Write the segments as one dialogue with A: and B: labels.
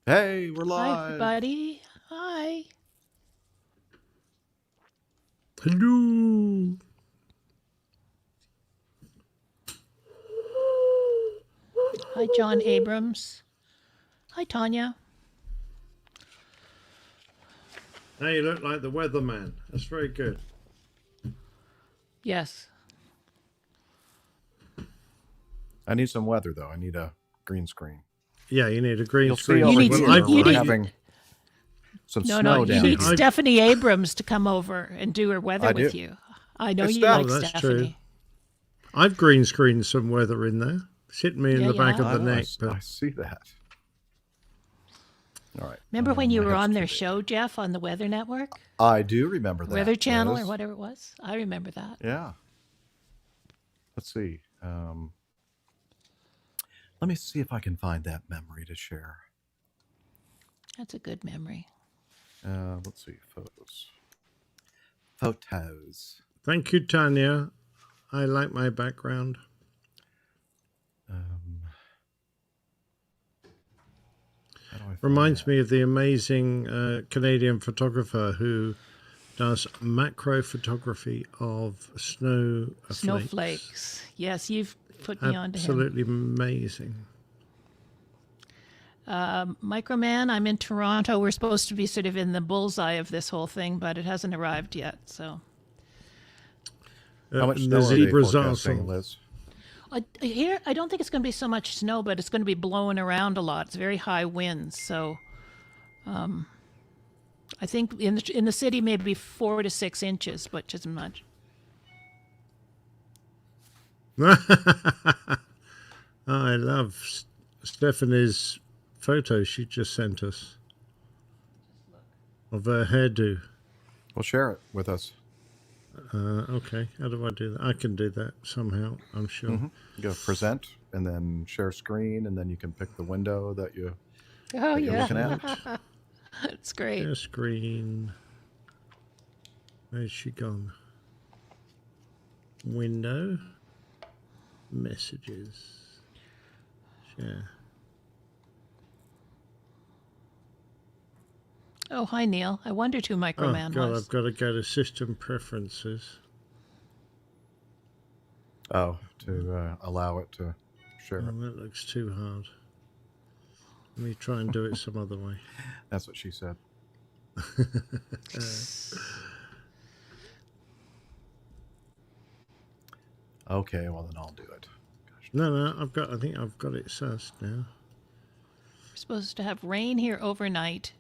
A: Hey, we're
B: Hi,
A: live.
B: everybody. Hi.
C: Hello.
B: Hi, John Abrams. Hi, Tanya.
C: Now you look like the weatherman. That's very good.
B: Yes.
A: I need some weather though. I need a green screen.
C: Yeah, you need a green
A: You'll
C: screen.
A: see over
B: need-
A: here
B: you
A: we're
B: need-
A: having some
B: No,
A: snow
B: you
A: down
B: need
A: here.
B: Stephanie Abrams to come over and do her weather
A: I
B: with
A: do.
B: you. I know
A: Hey,
B: you
A: Steph.
B: like
C: Oh, that's
B: Stephanie.
C: I've green screened some weather in there. It's hit me in
B: Yeah,
C: the
B: you
C: back
B: have.
C: of the neck.
A: I
C: But
A: see that. All right.
B: Remember when you
A: my
B: were
A: head's
B: on
A: too
B: their
A: big.
B: show, Jeff, on the Weather Network?
A: I do remember that.
B: Weather Channel
A: Liz.
B: or whatever it was? I remember that.
A: Yeah. Let's see. Let me see if I can find that memory to share.
B: That's a good memory.
A: Let's see. Photos. Photos.
C: thank you, Tanya. I like my background.
A: How do I find
C: Reminds
A: that?
C: me of the amazing Canadian photographer who does macro photography of snowflakes.
B: Snowflakes. Yes, you've put me on to him.
C: Absolutely amazing.
B: Microman, I'm in Toronto. We're supposed to be sort of in the bullseye of this whole thing, but it hasn't arrived yet. So
A: How much
C: and
A: snow
C: the
A: are they
C: zebras
A: forecasting,
C: also.
A: Liz?
B: here, I don't think it's going to be so much snow, but it's going to be blowing around a lot. It's very high winds, so I think in the city maybe 4 to 6 inches, which isn't much.
C: I love Stephanie's photo she just sent us of her hairdo.
A: Well, share it with us.
C: Okay, how do I do that? I can do that somehow, I'm sure.
A: You go present and then share screen, and then you can pick the window that you.
B: Oh,
A: You're
B: yeah.
A: looking at.
B: It's great.
C: Share screen. Where's she gone? Window. Messages. Share.
B: Oh, hi, Neil. I wondered who
C: Oh,
B: Microman
C: God,
B: was.
C: I've got to go to system preferences.
A: Oh, to allow it to share
C: Oh,
A: it.
C: that looks too hard. Let me try and do it some other way.
A: That's what she said. Okay, well then I'll do it. Gosh.
C: No, I think I've got it sussed now.
B: We're supposed to have rain here overnight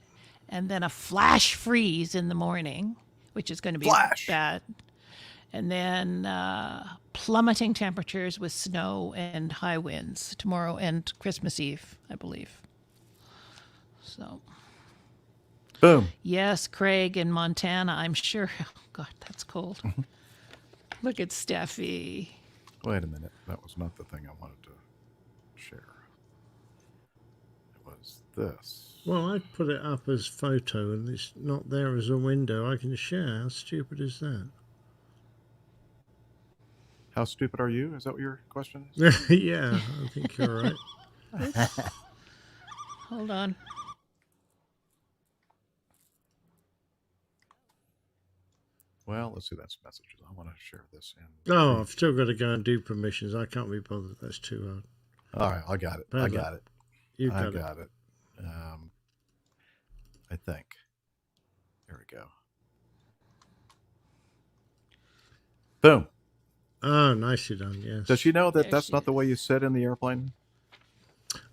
B: and then a flash freeze in the morning, which is going to be
A: Flash!
B: bad. And then plummeting temperatures with snow and high winds tomorrow and Christmas Eve, I believe. So,
A: Boom.
B: yes, Craig in Montana, I'm sure. Oh, God, that's cold. Look at Steffi.
A: Wait a minute. That was not the thing I wanted to share. It was this.
C: Well, I put it up as photo and it's not there as a window I can share. How stupid is that?
A: How stupid are you? Is that what your question is?
C: Yeah, I think you're right.
B: Hold on.
A: Well, let's see. That's messages. I want to share this in.
C: Oh, I've still got to go and do permissions. I can't be bothered. That's too hard.
A: All right, I got it. I got it.
C: You've
A: I
C: got it.
A: got it. I think. Here we go. Boom.
C: Oh, nicely done, yes.
A: Does she know that
B: There
A: that's
B: she
A: not the way you sit in the airplane?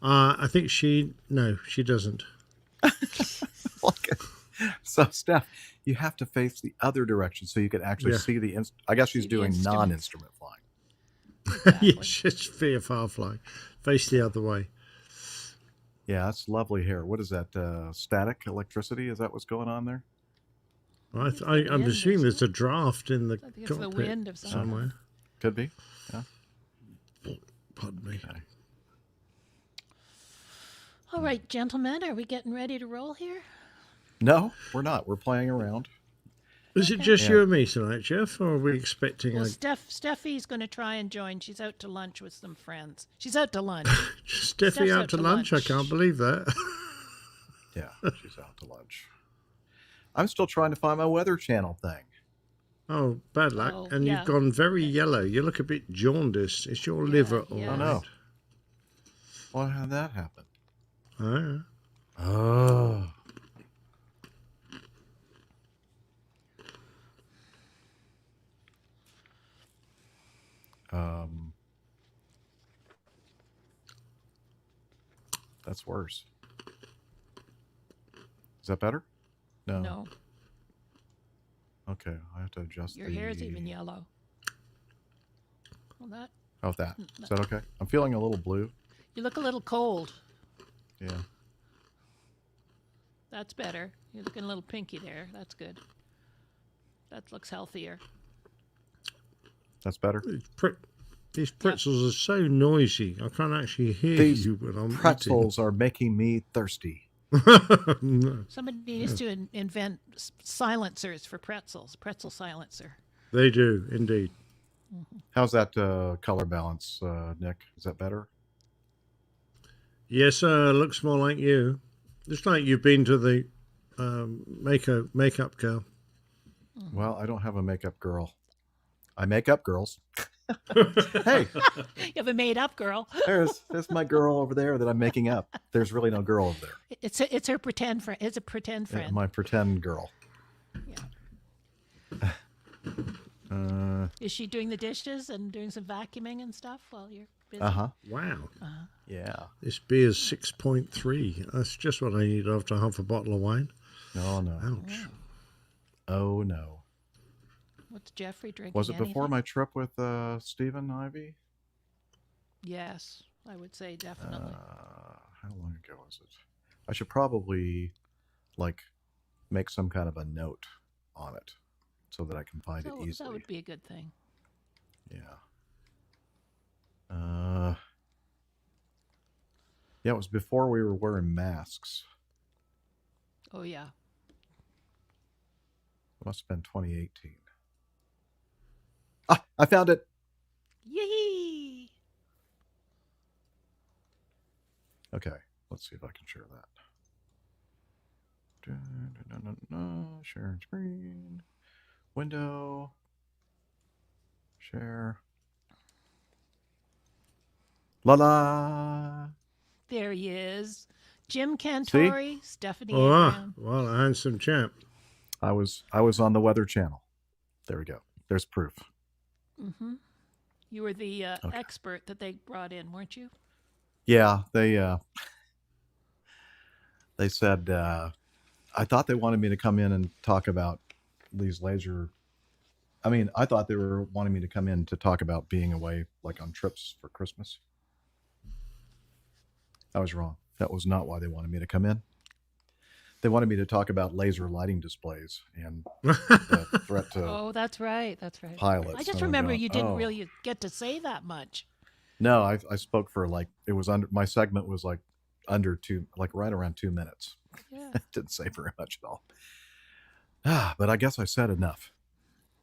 C: I think no, she doesn't.
A: So, Steph, you have to face the other direction so you can actually
C: Yeah.
A: see the. I guess she's
B: See the
A: doing
B: instruments.
A: non-instrument flying.
B: Exactly.
C: Yes, it's VFR flying. Face the other way.
A: Yeah, that's lovely hair. What is that? Static electricity? Is that what's going on there?
C: I'm
B: wind,
C: assuming
B: isn't
C: there's a draft in the
B: I think it's the
C: cockpit
B: wind of some
C: somewhere.
A: Could be. Yeah.
C: Pardon me.
A: Okay.
B: All right, gentlemen, are we getting ready to roll here?
A: No, we're not. We're playing around.
C: Is it just
A: Yeah.
C: you and me tonight, Jeff, or are we expecting
B: Well,
C: a
B: Steffi's going to try and join. She's out to lunch with some friends. She's out to lunch.
C: Steffi
B: Steph's
C: out to lunch? I can't believe that.
A: Yeah, she's out to lunch. I'm still trying to find my Weather Channel thing.
C: Oh, bad luck.
B: Oh,
C: And
B: yeah.
C: you've gone very yellow. You look a bit jaundiced. Is your liver all
B: yeah.
C: right?
A: Oh, no. Why had that happen?
C: Oh,
A: Oh. That's worse. Is that better?
B: No,
A: Okay, I have to adjust
B: your
A: the...
B: hair's even yellow. Well, that
A: How's that? Is that okay? I'm feeling a little blue.
B: you look a little cold.
A: Yeah.
B: That's better. You're looking a little pinky there. That's good. That looks healthier.
A: That's better?
C: these pretzels are so noisy. I can't actually hear
A: These
C: you when I'm
A: pretzels are making me thirsty.
C: No,
B: Somebody needs to invent silencers for pretzels. Pretzel silencer.
C: they do, indeed.
A: How's that color balance, Nick? Is that better?
C: Yes, looks more like you. Looks like you've been to the makeup girl.
A: Well, I don't have a makeup girl. I make up girls. Hey,
B: You have a made-up girl.
A: there's my girl over there that I'm making up. There's really no girl over there.
B: It's her pretend friend. It's a pretend
A: Yeah,
B: friend.
A: my pretend girl.
B: Yeah.
A: Uh
B: Is she doing the dishes and doing some vacuuming and stuff while you're busy?
A: huh.
C: Wow.
A: Yeah.
C: This beer's 6.3. That's just what I need after half a bottle of wine.
A: No, no.
C: Ouch.
A: Oh no.
B: What's Jeffrey drinking?
A: Was it before
B: anything?
A: my trip with Stephen Ivy?
B: Yes, I would say definitely.
A: How long ago was it? I should probably make some kind of a note on it so that I can find it easily.
B: That would be a good thing.
A: Yeah. Yeah, it was before we were wearing masks.
B: Oh yeah.
A: It must have been 2018. Ah, I found it.
B: Yee!
A: Okay, let's see if I can share that. Share screen. Window. Share. La la.
B: There he is. Jim Cantori, Stephanie
C: Oh,
B: Abraham.
C: well, a handsome chap.
A: I was on the Weather Channel. There we go. There's proof.
B: Mm-hmm. You were the expert that they brought in, weren't you?
A: Yeah, they said I thought they wanted me to come in and talk about these laser. I mean, I thought they were wanting me to come in to talk about being away, like on trips for Christmas. I was wrong. That was not why they wanted me to come in. They wanted me to talk about laser lighting displays and the threat to
B: Oh, that's right. That's right.
A: pilots.
B: I just
A: And I'm
B: remember
A: going,
B: you didn't
A: "Oh."
B: really get to say that much.
A: No, I spoke for it was under, my segment was like under right around 2 minutes.
B: Yeah.
A: Didn't say very much at all. But I guess I said enough.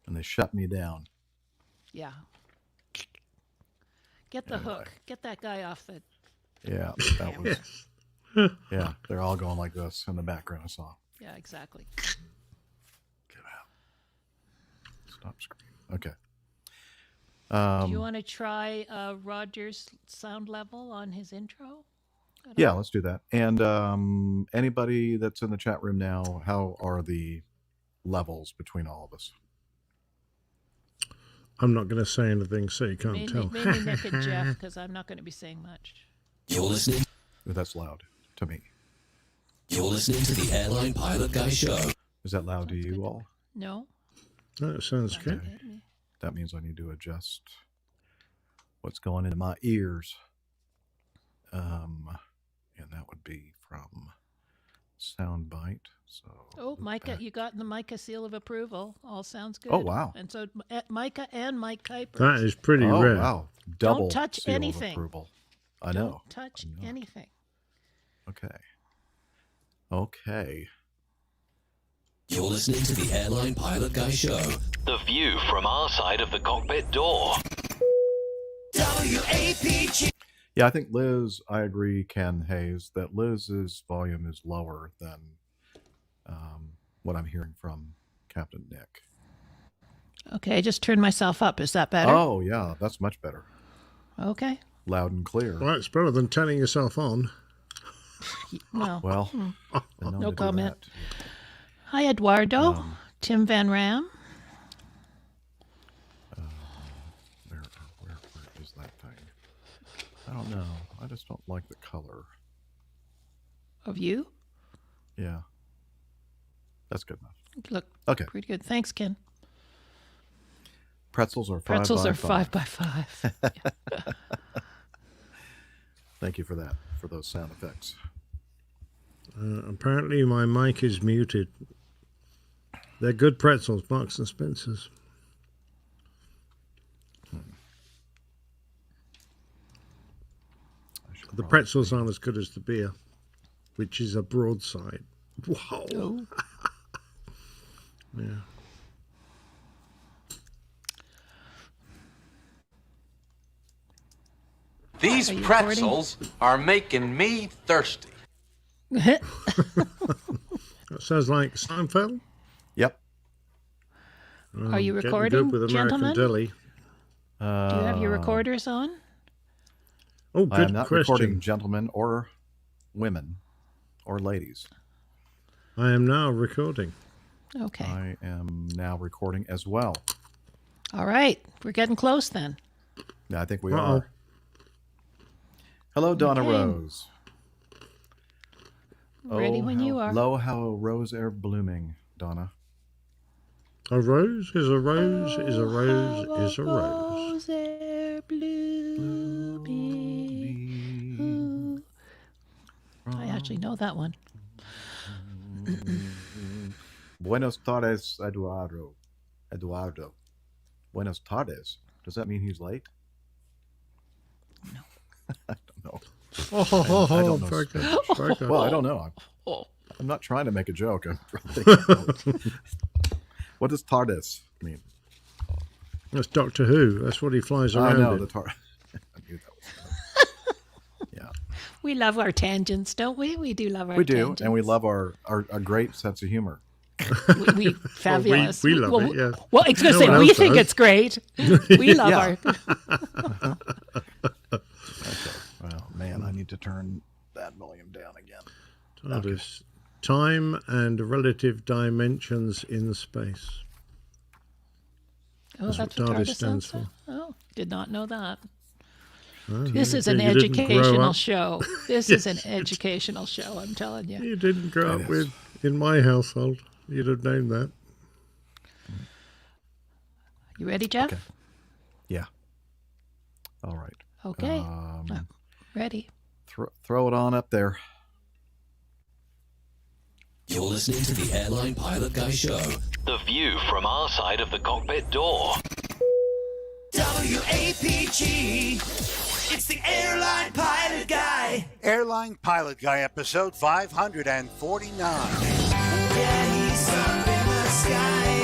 A: And they shut me down.
B: Yeah. Get the
A: Anyway.
B: hook. Get that guy off the.
A: Yeah, that was. Yeah, they're all going like this in the background. I saw.
B: Yeah, exactly.
A: Get out. Stop screen. Okay.
B: Do you want to try Roger's sound level on his intro?
A: Yeah, let's do that. And anybody that's in the chat room now, how are the levels between all of us?
C: I'm not going to say anything, so you can't tell.
B: Mainly Nick and Jeff, because I'm not going to be saying much.
D: You're listening.
A: Ooh, that's loud to me.
D: You're listening to the Airline Pilot Guy Show.
A: Is that loud to
B: Sounds
A: you
B: good.
A: all?
B: No?
C: That sounds
B: Not
C: good.
B: to me.
A: That means I need to adjust what's going into my ears. And that would be from Soundbite. So
B: Oh,
A: loop
B: Micah,
A: back.
B: you got the Micah seal of approval. All sounds good.
A: Oh, wow.
B: And so Micah and Mike Kuiper.
C: That is pretty
A: Oh
C: rare.
A: wow! Double
B: touch
A: seal of
B: anything.
A: approval. I know.
B: Don't touch
A: I'm not.
B: anything.
A: Okay. Okay.
D: You're listening to the Airline Pilot Guy Show.
E: The view from our side of the cockpit door.
D: WAPG.
A: Yeah, I think Liz, I agree, Ken Hayes, that Liz's volume is lower than what I'm hearing from Captain Nick.
B: Okay, I just turned myself up. Is that better?
A: Oh, yeah, that's much better.
B: Okay.
A: Loud and clear.
C: Well, it's better than turning yourself on.
B: Well,
A: Well, been known
B: no
A: to do
B: comment.
A: that.
B: Hi, Eduardo. Tim Van Ram.
A: Where is that thing? I don't know. I just don't like the color.
B: Of you?
A: Yeah. That's good enough.
B: Look
A: Okay.
B: pretty good. Thanks, Ken.
A: Pretzels are 5
B: Pretzels
A: by
B: are
A: 5.
B: 5 by 5.
A: Thank you for that, for those sound effects.
C: Apparently my mic is muted. They're good pretzels, Marks and Spencer's. The pretzels aren't as good as the beer, which is a broadside. Wow.
B: Oh.
C: Yeah.
E: These
B: Are you
E: pretzels are making me thirsty.
C: That sounds like Seinfeld.
A: Yep.
B: Are you
C: Getting
B: recording,
C: good with American
B: gentlemen?
C: Deli.
B: Do you have your recorders on?
C: Oh,
A: I am
C: good
A: not
C: question.
A: recording gentlemen or women or ladies.
C: I am now recording.
B: Okay.
A: I am now recording as well.
B: All right. We're getting close then.
A: Yeah, I think we
C: Uh-oh.
A: are. Hello, Donna
B: Okay.
A: Rose.
B: Ready when you are.
A: Lo, how rose are blooming, Donna.
C: A rose is a rose is a rose is a rose.
B: Rose are blooming. Ooh. I actually know that one.
A: Buenos tardes, Eduardo. Eduardo. Buenos tardes. Does that mean he's late?
B: No.
A: I don't know.
C: I
A: don't know.
C: Very good. Very good.
A: Well, I don't know.
B: Oh.
A: I'm not trying to make a joke. I'm thinking, what does tardes mean?
C: That's Doctor Who. That's what he flies
A: I
C: around
A: know
C: in.
A: the tar. I knew that was. Yeah,
B: We love our tangents, don't we? We do love our
A: we do,
B: tangents.
A: and we love our great sense of humor.
B: we fabulous.
C: we love it, yes.
B: Well, I was going to
C: No
B: say,
C: one
B: we
C: else
B: think
C: does.
B: it's great. We love
A: Yeah.
B: our...
A: Okay. Well, man, I need to turn that volume down again.
C: TARDIS. Time and relative dimensions in space.
B: Oh,
C: That's
B: that's
C: what
B: what
C: TARDIS
B: TARDIS
C: stands
B: stands for? Oh, did not know that.
C: Oh,
B: This is
C: you
B: an
C: didn't grow
B: educational
C: up-
B: show. This is an educational show, I'm telling you.
C: You didn't grow
A: It
C: up
A: is.
C: with in my household. You'd have known that.
B: You ready, Jeff?
A: Okay. Yeah. All right.
B: Okay. Ready.
A: Throw it on up there.
D: You're listening to the Airline Pilot Guy Show.
F: The view from our side of the cockpit door.
G: WAPG. It's the Airline Pilot Guy.
H: Airline Pilot Guy, episode 549.
G: Yeah, he's up in the sky.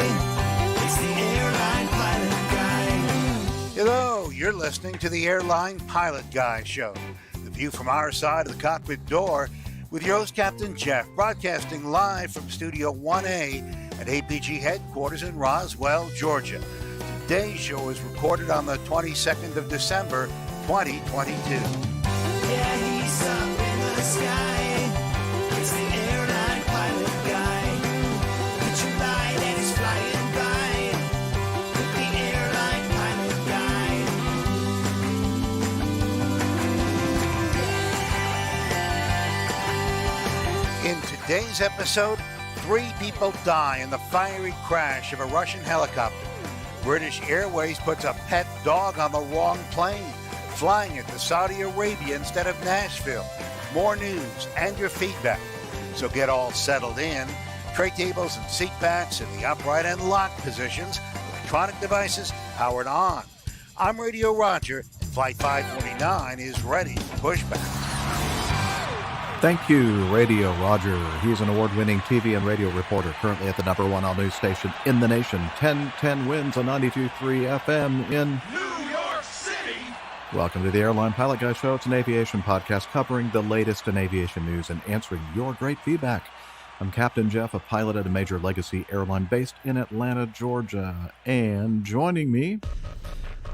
G: It's the Airline Pilot Guy.
H: Hello, you're listening to the Airline Pilot Guy Show. The view from our side of the cockpit door with your host, Captain Jeff, broadcasting live from Studio 1A at APG headquarters in Roswell, Georgia. Today's show is recorded on the 22nd of December, 2022.
G: Yeah, he's up in the sky. It's the Airline Pilot Guy. Picture light and he's flying by. With the Airline Pilot Guy.
H: In today's episode, 3 people die in the fiery crash of a Russian helicopter. British Airways puts a pet dog on the wrong plane, flying it to Saudi Arabia instead of Nashville. More news and your feedback. So get all settled in. Tray tables and seat backs in the upright and locked positions. Electronic devices powered on. I'm Radio Roger, and Flight 549 is ready for pushback.
A: Thank you, Radio Roger. He's an award-winning TV and radio reporter, currently at the #1 all-news station in the nation, 1010 Winds on 92.3 FM in
G: New York City.
A: Welcome to the Airline Pilot Guy Show. It's an aviation podcast covering the latest in aviation news and answering your great feedback. I'm Captain Jeff, a pilot at a major legacy airline based in Atlanta, Georgia. And joining me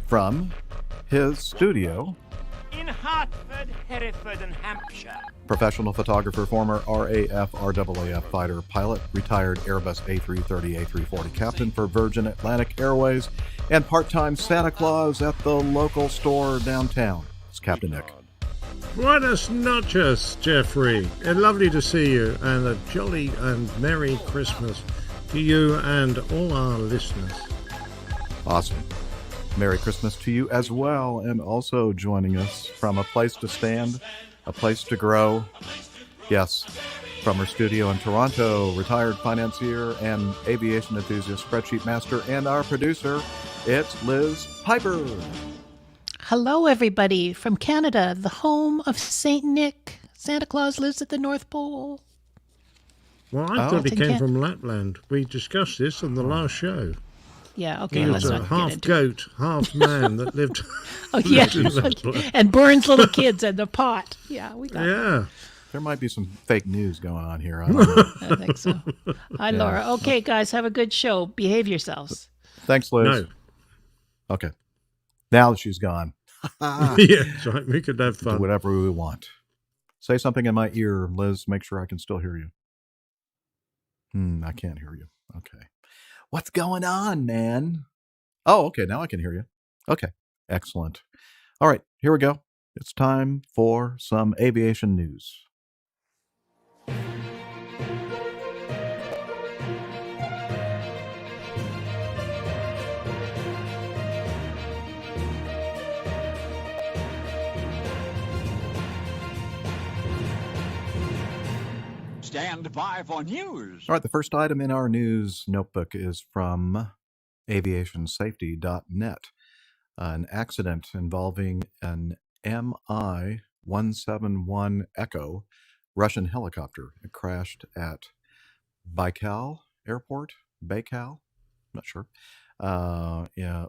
A: from his studio,
I: in Hartford, Hereford, and Hampshire,
A: professional photographer, former RAF, RAAF fighter pilot, retired Airbus A330, A340 captain for Virgin Atlantic Airways, and part-time Santa Claus at the local store downtown. It's Captain Nick.
C: Buenas noches, Jeffrey. Lovely to see you, and a jolly and Merry Christmas to you and all our listeners.
A: Awesome. Merry Christmas to you as well. And also joining us from a place to stand, a place to grow. Yes, from her studio in Toronto, retired financier and aviation enthusiast, spreadsheet master, and our producer, it's Liz Piper.
B: Hello, everybody from Canada, the home of Saint Nick. Santa Claus lives at the North Pole.
C: Well, I thought he came from Lapland. We discussed this on the last show.
B: Yeah, okay,
C: He
B: let's
C: was a
B: not
C: half
B: get into
C: goat, half man that lived.
B: Oh, yeah,
C: lived in Lapland.
B: and burns little kids in the pot. Yeah, we got it.
C: Yeah.
A: There might be some fake news going on here. I don't know.
B: I think so. Hi, Laura. Okay, guys, have a good show. Behave yourselves.
A: Thanks, Liz.
C: No.
A: Okay. Now that she's gone,
C: Yeah, right. We could have
A: do
C: fun.
A: whatever we want. Say something in my ear, Liz. Make sure I can still hear you. I can't hear you. Okay. What's going on, man? Oh, okay. Now I can hear you. Okay. Excellent. All right. Here we go. It's time for some aviation news.
I: stand by for news.
A: All right, the first item in our news notebook is from aviationsafety.net. An accident involving an Mi-171 Echo Russian helicopter. It crashed at Baikal Airport, I'm not sure.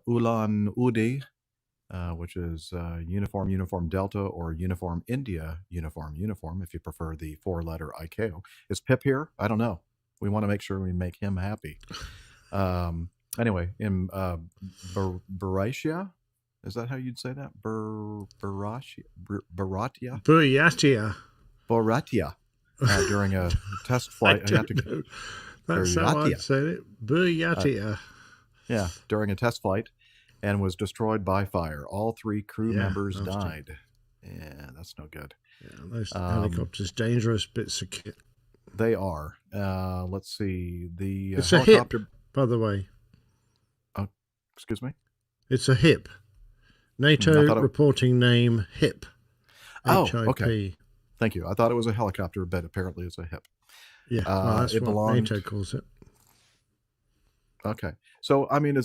A: Ulan-Ude, which is Uniform Delta or Uniform India Uniform, if you prefer the four-letter ICAO. Is Pip here? I don't know. We want to make sure we make him happy. Anyway, in Baratia, is that how you'd say that? Baratia?
C: Buryatia.
A: During a test flight.
C: That's how I'd say it. Buryatia.
A: Yeah, during a test flight, and was destroyed by fire. All three crew members died. Yeah, that's no good.
C: Yeah, those helicopters, dangerous bits of kit.
A: They are. Let's see. The
C: It's
A: helicopter.
C: a HIP, by the way.
A: Excuse me?
C: It's a HIP. NATO reporting name HIP.
A: Oh,
C: HIP.
A: okay. Thank you. I thought it was a helicopter, but apparently it's a HIP.
C: Yeah, that's what NATO calls it.
A: Okay. So, I mean, I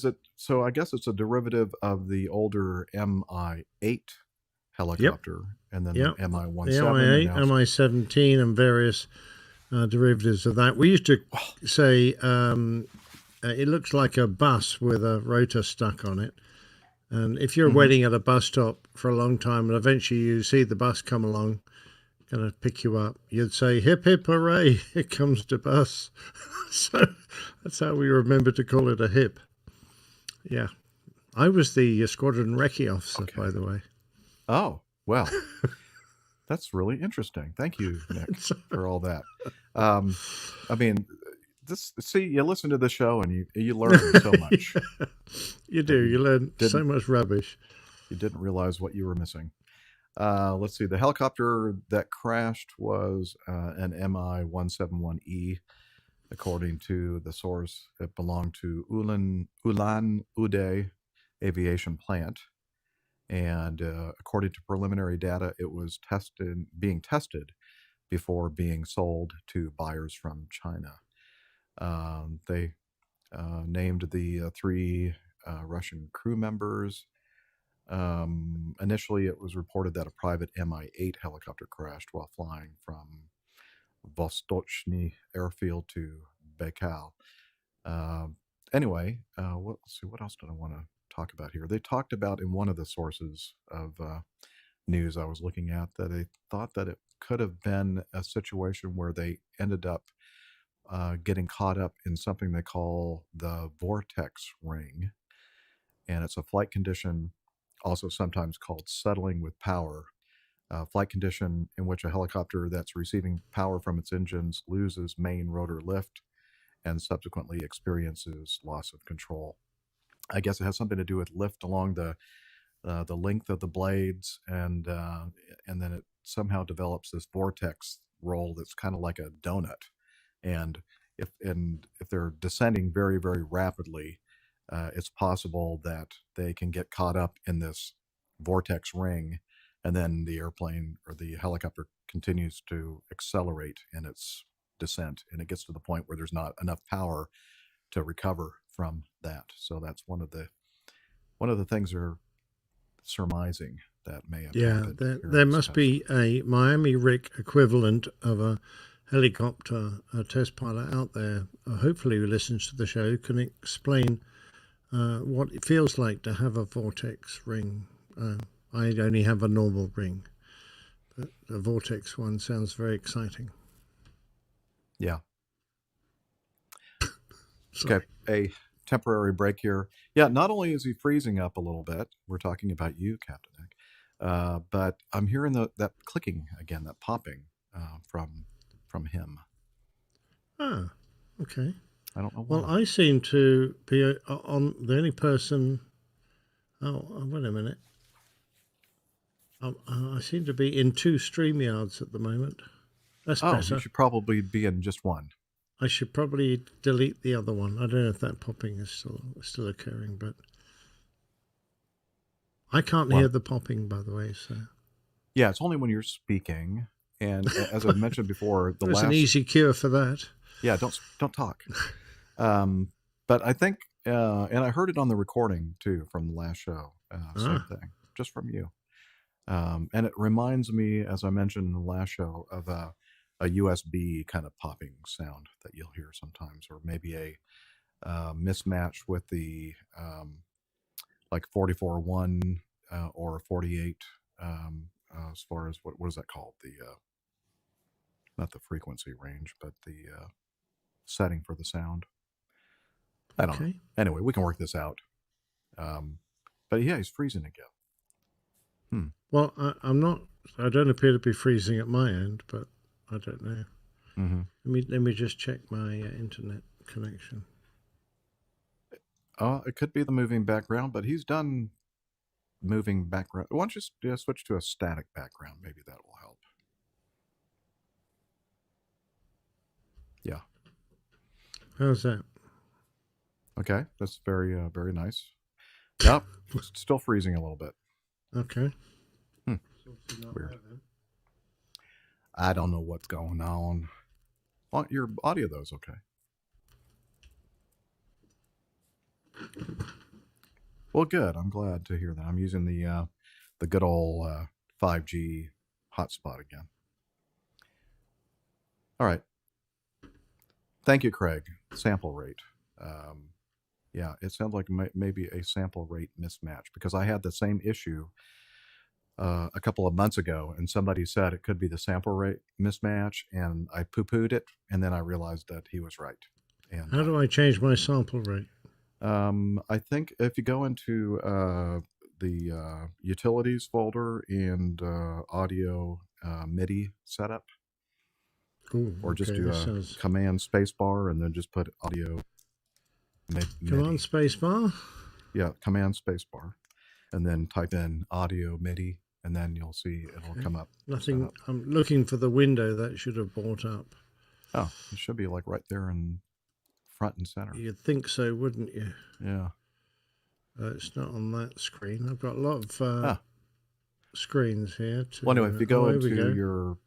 A: guess it's a derivative of the older Mi-8 helicopter, and then the Mi-17.
C: The Mi-8, Mi-17, and various derivatives of that. We used to say it looks like a bus with a rotor stuck on it. And if you're waiting at a bus stop for a long time and eventually you see the bus come along, going to pick you up, you'd say, hip, hip, hooray, here comes the bus. So that's how we remember to call it a HIP. Yeah. I was the squadron recce officer, by the way.
A: Oh, well, that's really interesting. Thank you, Nick, for all that. I mean, you listen to the show and you learn so much.
C: You do. You learn so much rubbish.
A: You didn't realize what you were missing. Let's see. The helicopter that crashed was an Mi-171E. According to the source, it belonged to Ulan-Ude Aviation Plant. And according to preliminary data, it was being tested before being sold to buyers from China. They named the three Russian crew members. Initially, it was reported that a private Mi-8 helicopter crashed while flying from Vostochny airfield to Baikal. Anyway, let's see, what else did I want to talk about here? They talked about in one of the sources of news I was looking at that they thought that it could have been a situation where they ended up getting caught up in something they call the vortex ring. And it's a flight condition, also sometimes called settling with power. Flight condition in which a helicopter that's receiving power from its engines loses main rotor lift and subsequently experiences loss of control. I guess it has something to do with lift along the length of the blades, and then it somehow develops this vortex roll that's kind of like a donut. And if they're descending very very rapidly, it's possible that they can get caught up in this vortex ring, and then the airplane or the helicopter continues to accelerate in its descent, and it gets to the point where there's not enough power to recover from that. So that's one of the things they're surmising that may have
C: Yeah,
A: happened.
C: there must be a Miami Rick equivalent of a helicopter test pilot out there, hopefully who listens to the show, can explain what it feels like to have a vortex ring. I only have a normal ring, but the vortex one sounds very exciting.
A: Yeah.
C: Sorry.
A: Okay, a temporary break here. Yeah, not only is he freezing up a little bit, we're talking about you, Captain Nick, but I'm hearing that clicking again, that popping from him.
C: Ah, okay.
A: I don't know why.
C: Well, I seem to be on the only person. Oh, wait a minute. I seem to be in 2 StreamYards at the moment. That's better.
A: You should probably be in just one.
C: I should probably delete the other one. I don't know if that popping is still occurring, but I can't hear the popping, by the way. So
A: yeah, it's only when you're speaking. And as I've mentioned before,
C: there's an easy cure for that.
A: Yeah, don't talk. But I think, and I heard it on the recording too from the last show. Same thing, just from you. And it reminds me, as I mentioned in the last show, of a USB kind of popping sound that you'll hear sometimes, or maybe a mismatch with the like 44.1 or 48, as far as what is that called? The not the frequency range, but the setting for the sound. I don't know. Anyway, we can work this out. But yeah, he's freezing again.
C: Well, I'm not. I don't appear to be freezing at my end, but I don't know.
A: Mm-hmm.
C: Let me just check my internet connection.
A: It could be the moving background, but he's done moving background. Why don't you just switch to a static background? Maybe that will help. Yeah.
C: How's that?
A: Okay, that's very very nice. Yep, still freezing a little bit.
C: Okay.
A: Weird. I don't know what's going on. Well, your audio though is okay. Well, good. I'm glad to hear that. I'm using the good old 5G hotspot again. All right. Thank you, Craig. Sample rate. Yeah, it sounds like maybe a sample rate mismatch, because I had the same issue a couple of months ago, and somebody said it could be the sample rate mismatch, and I poo-pooed it, and then I realized that he was right. And
C: how do I change my sample rate?
A: I think if you go into the utilities folder and audio MIDI setup, or just do a command spacebar and then just put audio MIDI.
C: Command spacebar?
A: Yeah, command spacebar, and then type in audio MIDI, and then you'll see it'll come up.
C: Nothing. I'm looking for the window that should have brought up.
A: Oh, it should be like right there in front and center.
C: You'd think so, wouldn't you?
A: Yeah.
C: It's not on that screen. I've got a lot of screens here.
A: Well, anyway, if you go into your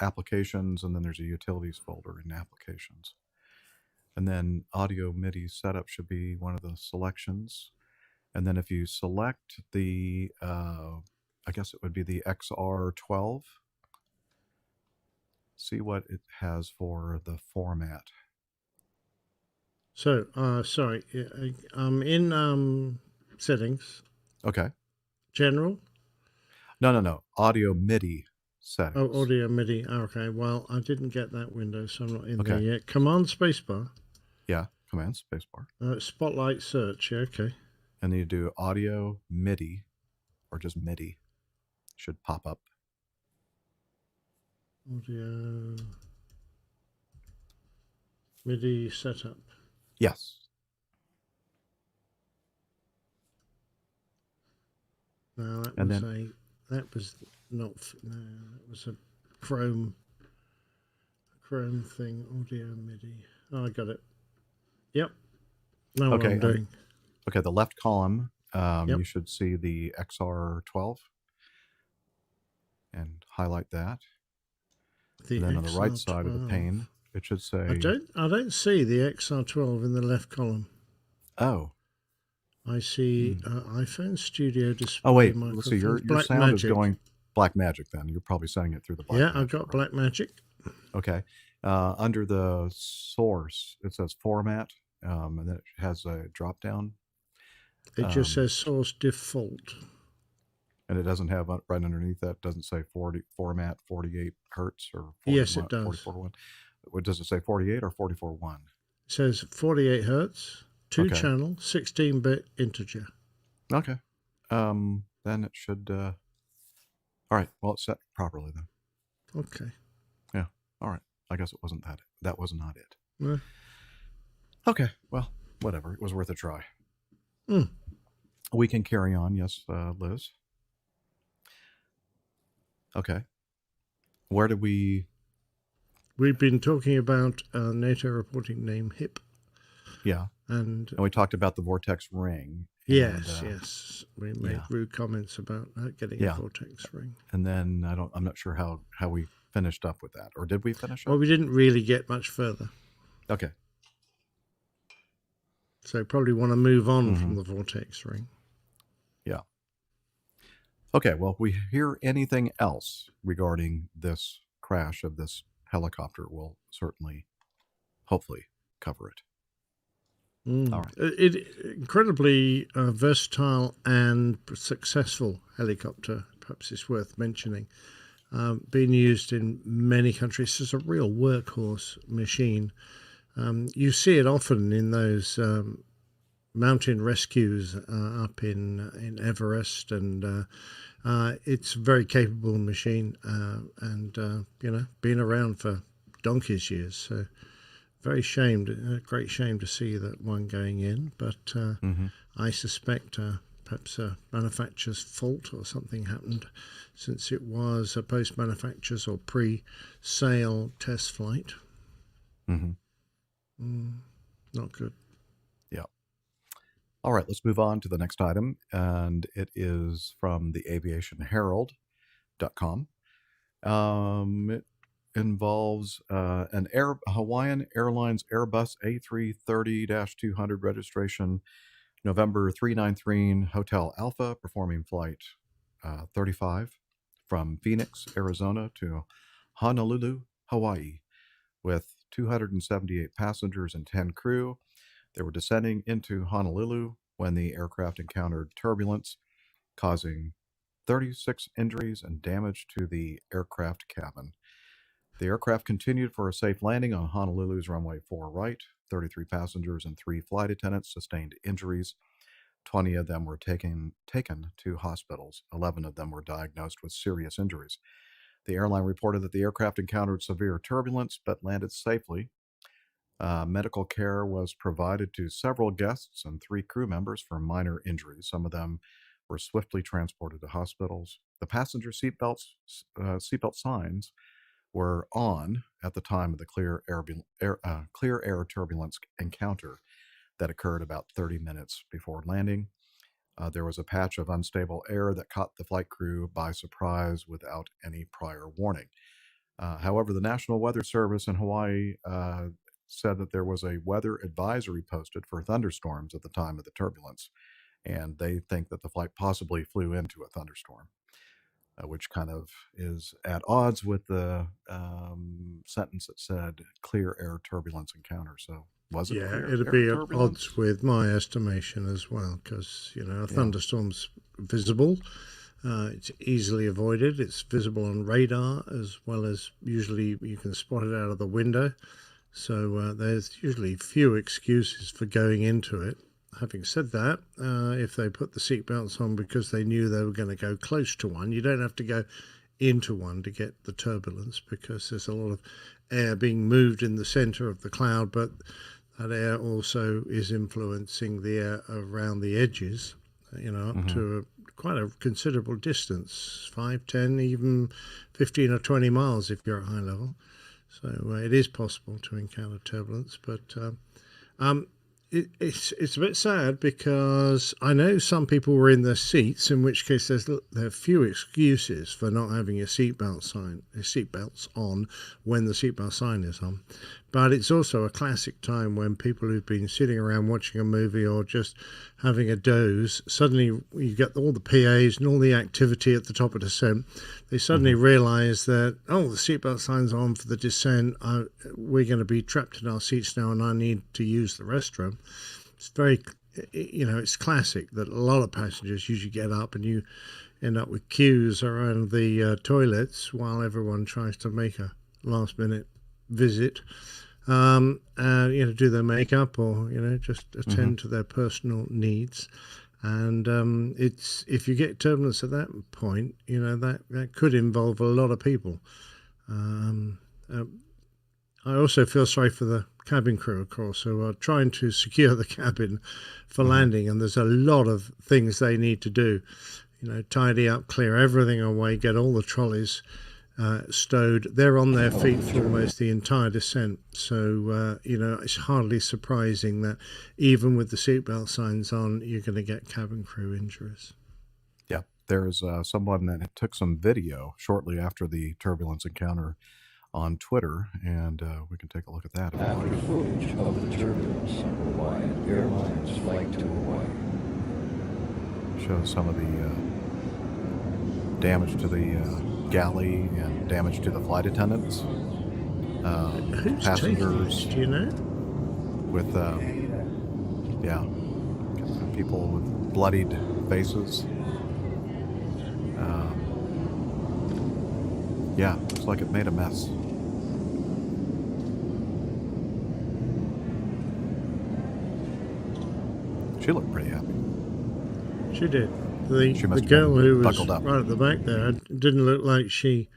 A: applications, and then there's a utilities folder in applications, and then audio MIDI setup should be one of the selections. And then if you select the, I guess it would be the XR12, see what it has for the format.
C: So, sorry, I'm in settings.
A: Okay.
C: General.
A: No. Audio MIDI settings.
C: Oh, audio MIDI. Okay. Well, I didn't get that window, so I'm not in there
A: Okay.
C: yet. Command spacebar.
A: Yeah. Command spacebar.
C: Spotlight search. Yeah, okay.
A: And then you do audio MIDI or just MIDI. Should pop up.
C: Audio MIDI setup.
A: Yes.
C: No, that
A: And
C: was
A: then-
C: that was not. No, that was a Chrome thing. Audio MIDI. Oh, I got it. Yep. Know what
A: Okay,
C: I'm doing.
A: Okay, the left column,
C: Yep.
A: you should see the XR12 and highlight that. And then on the right side of the
C: XR12.
A: pane, it should say.
C: I don't see the XR12 in the left column.
A: Oh.
C: I see iPhone Studio display.
A: Oh wait, let's see. Your
C: Black
A: sound
C: Magic.
A: is going Blackmagic. Then you're probably setting it through the Blackmagic.
C: Yeah, I've got Blackmagic.
A: Okay. Under the source, it says format, and then it has a drop down.
C: It just says source default.
A: And it doesn't have right underneath that, doesn't say 40 format 48 hertz or 41,
C: Yes, it does.
A: 44.1. What does it say, 48 or 44.1?
C: It says 48 hertz, two
A: Okay.
C: channel, 16-bit integer.
A: Okay. Then it should. All right. Well, it's set properly then.
C: Okay.
A: Yeah. All right. I guess it wasn't that. That was not it.
C: No.
A: Okay. Well, whatever. It was worth a try.
C: Mm.
A: We can carry on. Yes, Liz. Okay. Where did we?
C: We've been talking about NATO reporting name HIP.
A: Yeah.
C: And
A: we talked about the vortex ring.
C: Yes,
A: and,
C: yes. We made
A: yeah.
C: rude comments about getting
A: Yeah.
C: a vortex ring.
A: And then I'm not sure how we finished up with that, or did we finish up?
C: Well, we didn't really get much further.
A: Okay.
C: So probably want to move on from the vortex ring.
A: Yeah. Okay, well, if we hear anything else regarding this crash of this helicopter, we'll certainly, hopefully, cover it. All right.
C: It incredibly versatile and successful helicopter. Perhaps it's worth mentioning. Being used in many countries as a real workhorse machine. You see it often in those mountain rescues up in Everest, and it's a very capable machine, and been around for donkey's years. So very great shame to see that one going in, but I suspect perhaps a manufacturer's fault or something happened, since it was a post-manufacturer's or pre-sale test flight. Not good.
A: Yeah. All right, let's move on to the next item, and it is from the aviationherald.com. It involves a Hawaiian Airlines Airbus A330-200 registration November 393 Hotel Alpha performing flight 35 from Phoenix, Arizona to Honolulu, Hawaii, with 278 passengers and 10 crew. They were descending into Honolulu when the aircraft encountered turbulence, causing 36 injuries and damage to the aircraft cabin. The aircraft continued for a safe landing on Honolulu's runway 4 right. 33 passengers and 3 flight attendants sustained injuries. 20 of them were taken to hospitals. 11 of them were diagnosed with serious injuries. The airline reported that the aircraft encountered severe turbulence but landed safely. Medical care was provided to several guests and 3 crew members for minor injuries. Some of them were swiftly transported to hospitals. The passenger seatbelt signs were on at the time of the clear air turbulence encounter that occurred about 30 minutes before landing. There was a patch of unstable air that caught the flight crew by surprise without any prior warning. However, the National Weather Service in Hawaii said that there was a weather advisory posted for thunderstorms at the time of the turbulence, and they think that the flight possibly flew into a thunderstorm, which kind of is at odds with the sentence that said clear air turbulence encounter. So Was it
C: Yeah,
A: clear
C: it'd
A: air
C: be at
A: turbulence?
C: odds with my estimation as well, because a
A: Yeah.
C: thunderstorm's visible. It's easily avoided. It's visible on radar as well as usually you can spot it out of the window. So there's usually few excuses for going into it. Having said that, if they put the seatbelts on because they knew they were going to go close to one, you don't have to go into one to get the turbulence, because there's a lot of air being moved in the center of the cloud, but that air also is influencing the air around the edges, up to quite a considerable distance, 5, 10, even 15 or 20 miles if you're at high level. So it is possible to encounter turbulence, but it's a bit sad because I know some people were in their seats, in which case there are few excuses for not having your seatbelts on when the seatbelt sign is on. But it's also a classic time when people who've been sitting around watching a movie or just having a doze, suddenly you get all the PAs and all the activity at the top of the descent. They suddenly realise that, the seatbelt sign's on for the descent. We're going to be trapped in our seats now, and I need to use the restroom. It's very, it's classic that a lot of passengers usually get up and you end up with queues around the toilets while everyone tries to make a last-minute visit. Do their makeup or just attend to their personal needs, and it's if you get turbulence at that point, that could involve a lot of people. I also feel sorry for the cabin crew, of course, who are trying to secure the cabin for landing, and there's a lot of things they need to do. Tidy up, clear everything away, get all the trolleys stowed. They're on their feet for almost the entire descent. So, it's hardly surprising that even with the seatbelt signs on, you're going to get cabin crew injuries.
A: Yeah, there's someone that took some video shortly after the turbulence encounter on Twitter, and we can take a look at that.
J: After footage of the turbulence on Hawaiian Airlines flight to Hawaii.
A: Shows some of the damage to the galley and damage to the flight attendants.
C: Who's
A: Passengers.
C: taking this? Do you know?
A: With, people with bloodied faces. Looks like it made a mess. She looked pretty happy.
C: She did.
A: She
C: The
A: must have
C: girl
A: been
C: who was
A: buckled up.
C: right at the back there didn't look like she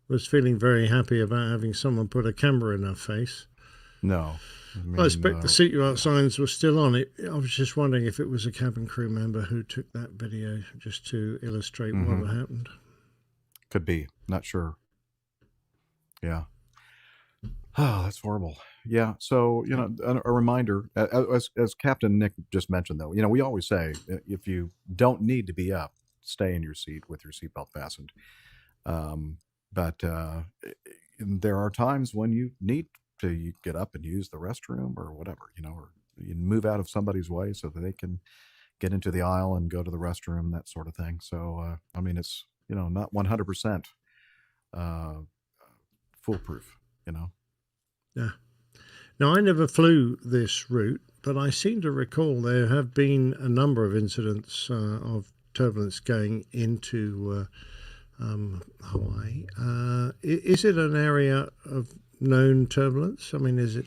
C: was feeling very happy about having someone put a camera in her face.
A: No.
C: I expect the seatbelt signs were still on it. I was just wondering if it was a cabin crew member who took that video just to illustrate what had happened.
A: Could be. Not sure. Yeah. Oh, that's horrible. Yeah. So, a reminder, as Captain Nick just mentioned, though, we always say if you don't need to be up, stay in your seat with your seatbelt fastened. But there are times when you need to get up and use the restroom or whatever, or you move out of somebody's way so that they can get into the aisle and go to the restroom, that sort of thing. So, it's, not 100% foolproof,
C: Yeah. Now, I never flew this route, but I seem to recall there have been a number of incidents of turbulence going into Hawaii. Is it an area of known turbulence? Is it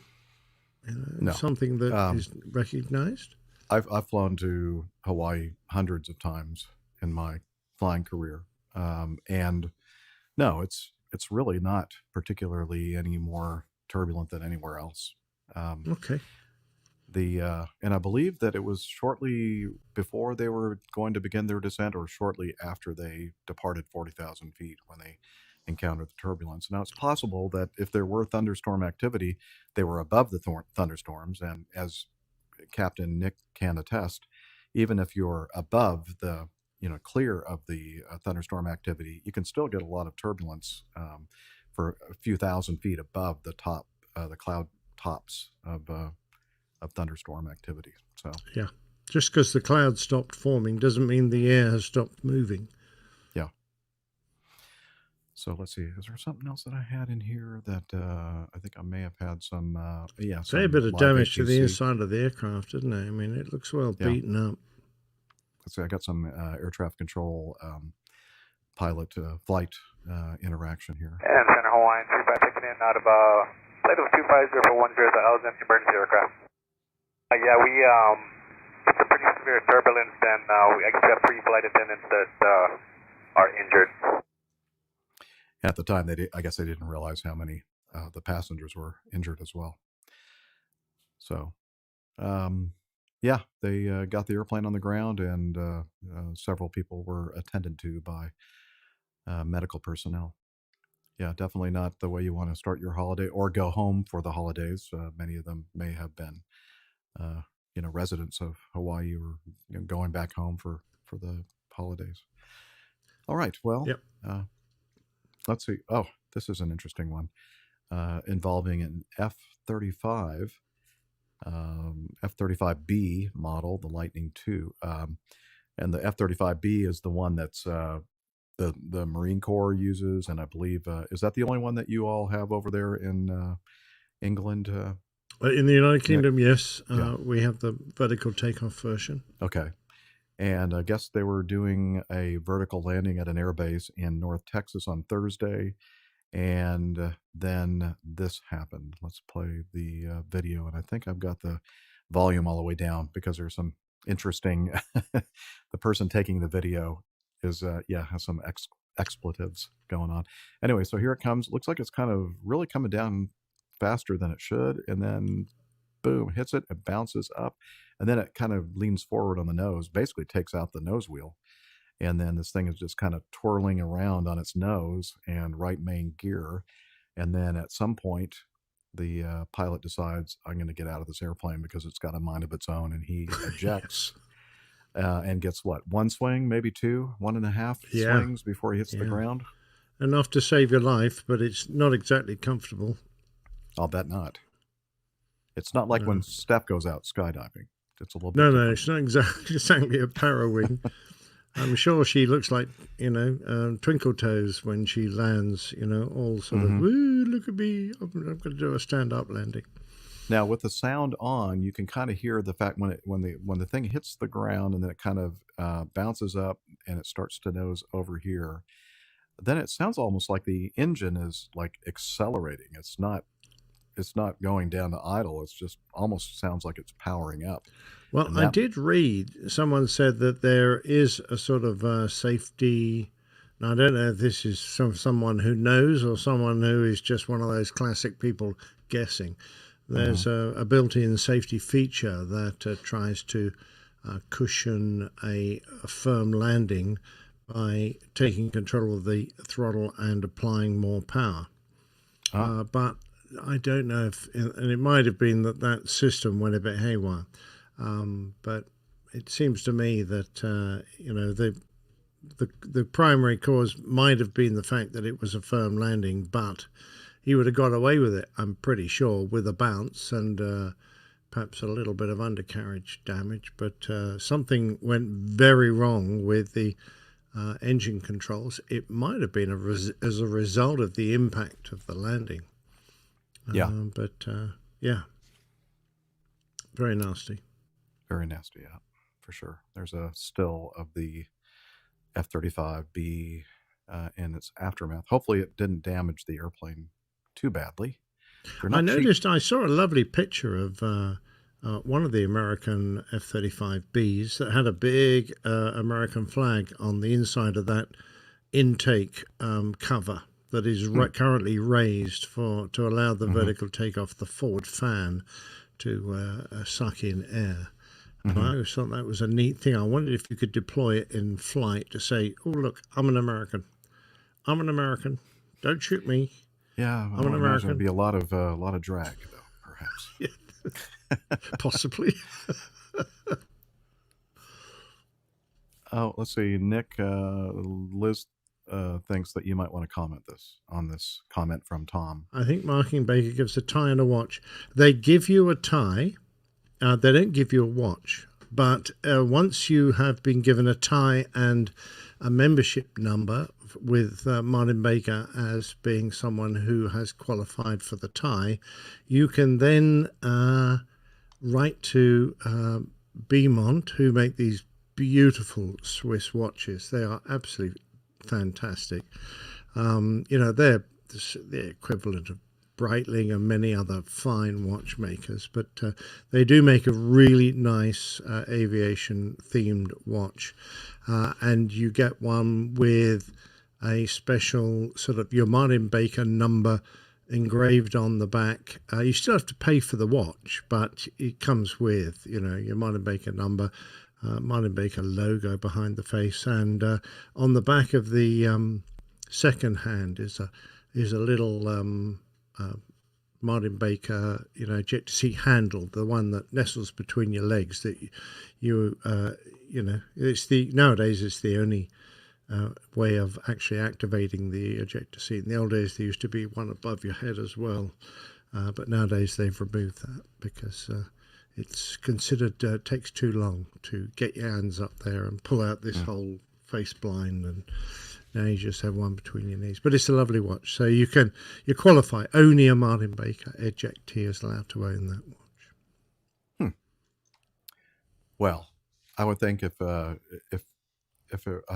A: No.
C: something that is recognized?
A: I've flown to Hawaii hundreds of times in my flying career, and no, it's really not particularly any more turbulent than anywhere else.
C: Okay.
A: And I believe that it was shortly before they were going to begin their descent, or shortly after they departed 40,000 feet when they encountered the turbulence. Now, it's possible that if there were thunderstorm activity, they were above the thunderstorms, and as Captain Nick can attest, even if you're above the clear of the thunderstorm activity, you can still get a lot of turbulence for a few thousand feet above the top, the cloud tops of thunderstorm activity. So
C: Yeah. Just because the cloud stopped forming doesn't mean the air has stopped moving.
A: yeah. So let's see. Is there something else that I had in here that I think I may have had some? Yeah,
C: Fair
A: some
C: bit of
A: live
C: damage to the
A: APC.
C: inside of the aircraft, isn't it? I mean, it looks well
A: Yeah.
C: beaten up.
A: Let's see. I got some air traffic control pilot flight interaction here.
K: And Center Hawaiian 2516 out of flight of 250 for 10,000 emergency aircraft. Yeah, we it's a pretty severe turbulence, and I guess we have 3 flight attendants that are injured.
A: At the time, I guess they didn't realize how many the passengers were injured as well. So, yeah, they got the airplane on the ground, and several people were attended to by medical personnel. Yeah, definitely not the way you want to start your holiday or go home for the holidays. Many of them may have been, residents of Hawaii or going back home for the holidays. All right. Well,
C: Yep.
A: Let's see. Oh, this is an interesting one involving an F-35, F-35B model, the Lightning II. And the F-35B is the one that's the Marine Corps uses, and I believe is that the only one that you all have over there in England?
C: In the United Kingdom, yes,
A: Yeah.
C: we have the vertical takeoff version.
A: Okay. And I guess they were doing a vertical landing at an airbase in North Texas on Thursday, and then this happened. Let's play the video, and I think I've got the volume all the way down because there's some interesting. The person taking the video is has some expletives going on. Anyway, so here it comes. Looks like it's kind of really coming down faster than it should, and then boom, hits it, it bounces up, and then it kind of leans forward on the nose, basically takes out the nose wheel, and then this thing is just kind of twirling around on its nose and right main gear, and then at some point the pilot decides, I'm going to get out of this airplane because it's got a mind of its own, and he ejects. And gets what, 1 swing, maybe 2, 1.5 swings before he hits the ground.
C: Enough to save your life, but it's not exactly comfortable.
A: I'll bet not. It's not like when Steph goes out skydiving. It's a little bit
C: No,
A: different.
C: it's not exactly a para wing. I'm sure she looks like, Twinkle Toes when she lands, all sort of, woo, look at me, I'm going to do a stand-up landing.
A: Now, with the sound on, you can kind of hear the fact when the thing hits the ground and then it kind of bounces up and it starts to nose over here. Then it sounds almost like the engine is like accelerating. It's not going down to idle. It's just almost sounds like it's powering up.
C: Well, I did read, someone said that there is a sort of safety. Now, I don't know if this is someone who knows or someone who is just one of those classic people guessing. There's a built-in safety feature that tries to cushion a firm landing by taking control of the throttle and applying more power. But I don't know if, and it might have been that system went a bit haywire. But it seems to me that the primary cause might have been the fact that it was a firm landing, but he would have got away with it, I'm pretty sure, with a bounce and perhaps a little bit of undercarriage damage. But something went very wrong with the engine controls. It might have been as a result of the impact of the landing. Yeah, very nasty.
A: Very nasty, yeah, for sure. There's a still of the F-35B and its aftermath. Hopefully it didn't damage the airplane too badly.
C: I noticed, I saw a lovely picture of one of the American F-35Bs that had a big American flag on the inside of that intake cover that is currently raised to allow the vertical takeoff, the forward fan to suck in air. And I always thought that was a neat thing. I wondered if you could deploy it in flight to say, oh, look, I'm an American. I'm an American. Don't shoot me.
A: Yeah,
C: I'm an American.
A: There'd be a lot of drag, though, perhaps.
C: Possibly.
A: Oh, let's see. Nick, Liz thinks that you might want to comment on this comment from Tom.
C: I think Marking Baker gives a tie and a watch. They give you a tie. They don't give you a watch. But once you have been given a tie and a membership number with Martin Baker as being someone who has qualified for the tie, you can then write to Beaumont, who make these beautiful Swiss watches. They are absolutely fantastic. You know, they're the equivalent of Breitling and many other fine watchmakers, but they do make a really nice aviation themed watch, and you get one with a special sort of your Martin Baker number engraved on the back. You still have to pay for the watch, but it comes with, you know, your Martin Baker number, Martin Baker logo behind the face, and on the back of the second hand is a little Martin Baker, you know, ejector seat handle, the one that nestles between your legs. That you know, nowadays it's the only way of actually activating the ejector seat. In the old days, there used to be one above your head as well, but nowadays they've removed that because it's considered takes too long to get your hands up there and pull out this whole face blind, and now you just have one between your knees. But it's a lovely watch, so you qualify. Only a Martin Baker ejectee is allowed to own that watch.
A: Well, I would think if I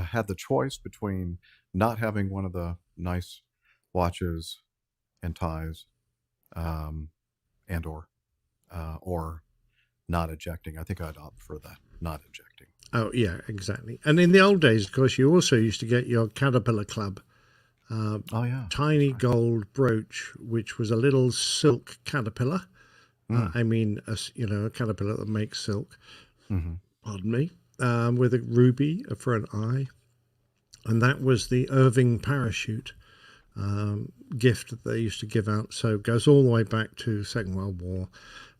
A: had the choice between not having one of the nice watches and ties, and or not ejecting, I think I'd opt for the not ejecting.
C: Oh yeah, exactly. And in the old days, of course, you also used to get your Caterpillar Club tiny gold brooch, which was a little silk caterpillar. I mean, you know, a caterpillar that makes silk. Pardon me. With a ruby for an eye, and that was the Irving parachute gift that they used to give out. So it goes all the way back to Second World War.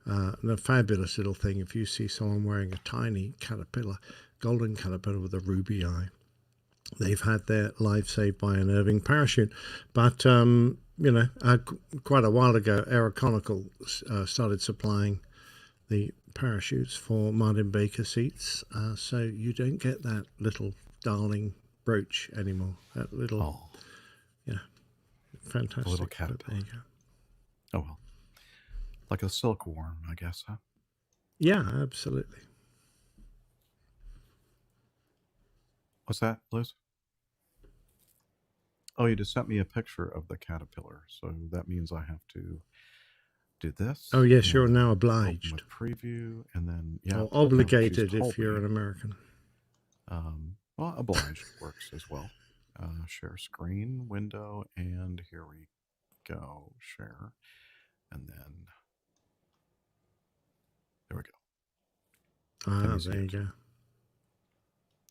C: And a fabulous little thing if you see someone wearing a tiny caterpillar, golden caterpillar with a ruby eye. They've had their life saved by an Irving parachute. But you know, quite a while ago, Aeroconical started supplying the parachutes for Martin Baker seats, so you don't get that little darling brooch anymore. That little, fantastic.
A: A little caterpillar.
C: There you go.
A: Oh well, like a silkworm, I guess, huh?
C: Yeah, absolutely.
A: What's that, Liz? Oh, you just sent me a picture of the caterpillar, so that means I have to do this.
C: Oh yes, you're now obliged.
A: Preview, and then
C: or obligated if you're an American.
A: Well, obliged works as well. Share screen, window, and here we go. Share, and then there we go.
C: Ah, there you go.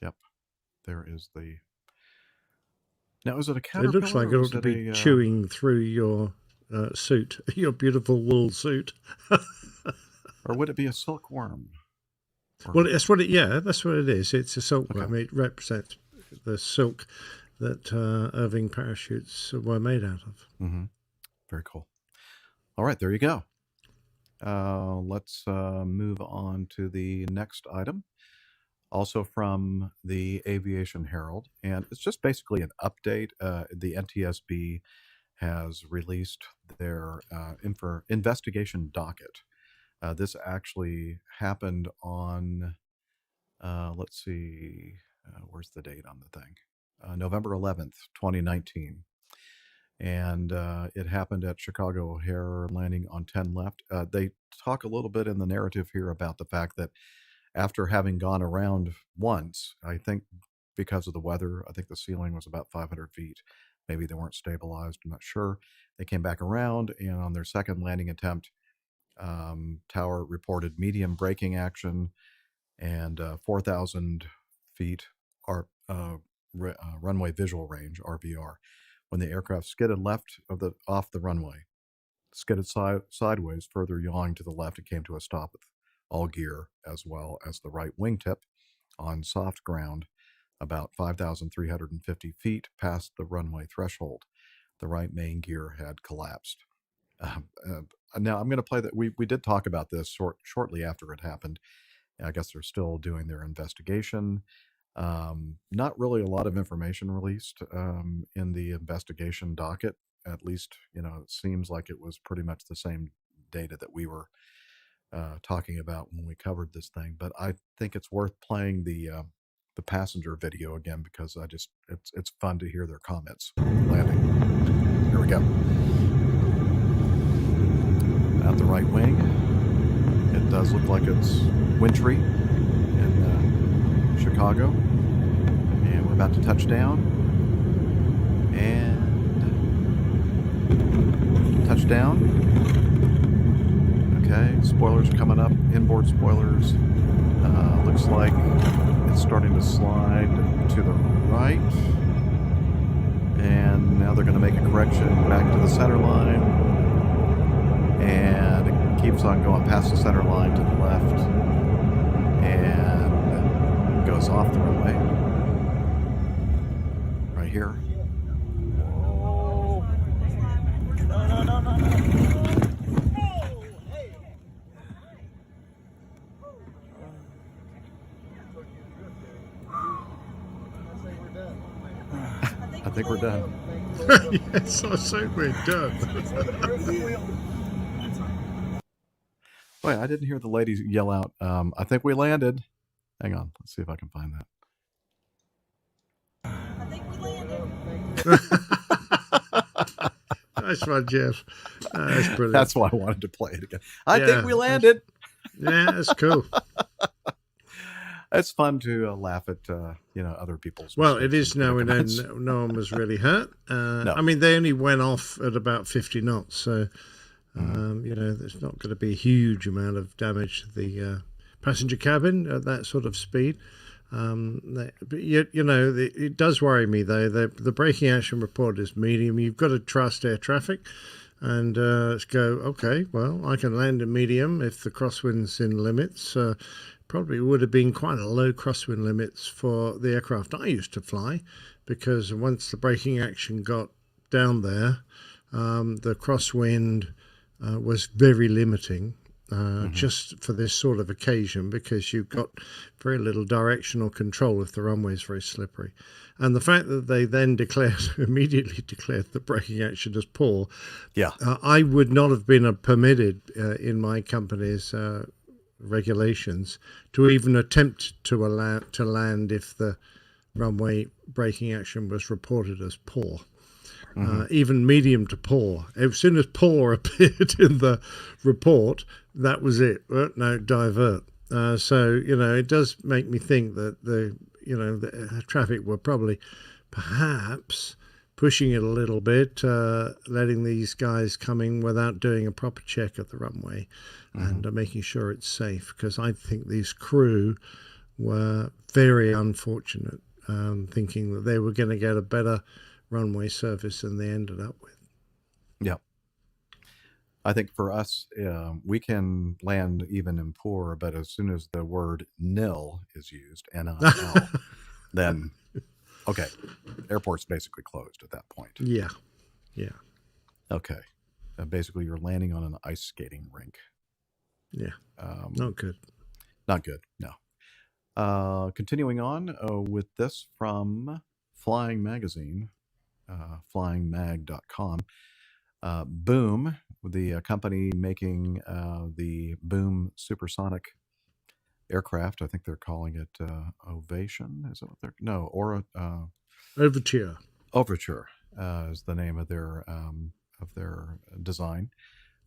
A: Yep, there is the. Now, is it a caterpillar?
C: It looks like it ought to be chewing through your suit, your beautiful wool suit.
A: Or would it be a silkworm?
C: Well, that's what that's what it is. It's a silkworm. Okay. It represents the silk that Irving parachutes were made out of.
A: Mm-hmm. Very cool. All right, there you go. Let's move on to the next item. Also from the Aviation Herald, and it's just basically an update. The NTSB has released their investigation docket. This actually happened on, let's see, where's the date on the thing? November 11th, 2019. And it happened at Chicago O'Hare, landing on 10 left. They talk a little bit in the narrative here about the fact that after having gone around once, I think because of the weather, I think the ceiling was about 500 feet. Maybe they weren't stabilized, I'm not sure. They came back around, and on their second landing attempt, tower reported medium braking action and 4,000 feet runway visual range, RVR. When the aircraft skidded left off the runway, skidded sideways, further yawing to the left, it came to a stop with all gear, as well as the right wingtip on soft ground, about 5,350 feet past the runway threshold. The right main gear had collapsed. Now, I'm going to play that. We did talk about this shortly after it happened. I guess they're still doing their investigation. Not really a lot of information released in the investigation docket. At least, it seems like it was pretty much the same data that we were talking about when we covered this thing. But I think it's worth playing the passenger video again because it's fun to hear their comments. Landing. Here we go. At the right wing, it does look like it's wintry in Chicago, and we're about to touch down. And touchdown. Okay, spoilers coming up. Inboard spoilers. Looks like it's starting to slide to the right. And now they're going to make a correction back to the center line. And it keeps on going past the center line to the left. And goes off the runway. Right here. I think we're done.
C: Yes, I say we're done.
A: Wait, I didn't hear the ladies yell out, I think we landed. Hang on, let's see if I can find that.
G: I think we landed.
C: Nice one, Jeff. That's brilliant.
A: That's why I wanted to play it again. I think we landed.
C: Yeah, that's cool.
A: It's fun to laugh at, other people's.
C: Well, it is now and then.
A: predicaments.
C: No one was really hurt.
A: No.
C: I mean, they only went off at about 50 knots, so there's not going to be a huge amount of damage to the passenger cabin at that sort of speed. But it does worry me though. The braking action report is medium. You've got to trust air traffic, and let's go. Okay, well, I can land in medium if the crosswind's in limits. Probably would have been quite a low crosswind limits for the aircraft I used to fly, because once the braking action got down there, the crosswind was very limiting. Just for this sort of occasion, because you've got very little directional control if the runway is very slippery. And the fact that they then immediately declared the braking action as poor, I would not have been permitted in my company's regulations to even attempt to land if the runway braking action was reported as poor. Even medium to poor. As soon as poor appeared in the report, that was it. No, divert. So it does make me think that the traffic were probably perhaps pushing it a little bit, letting these guys come in without doing a proper check at the runway and making sure it's safe. Because I think these crew were very unfortunate, thinking that they were going to get a better runway surface than they ended up with.
A: Yeah. I think for us, we can land even in poor, but as soon as the word nil is used, N-I-L, then, okay, airport's basically closed at that point.
C: Yeah.
A: Okay. Basically, you're landing on an ice skating rink.
C: Yeah. Not good.
A: Not good, no. Continuing on with this from Flying Magazine, flyingmag.com. Boom, the company making the Boom supersonic aircraft. I think they're calling it Ovation. Is that what they're? No, or
C: Overture.
A: Overture is the name of their design.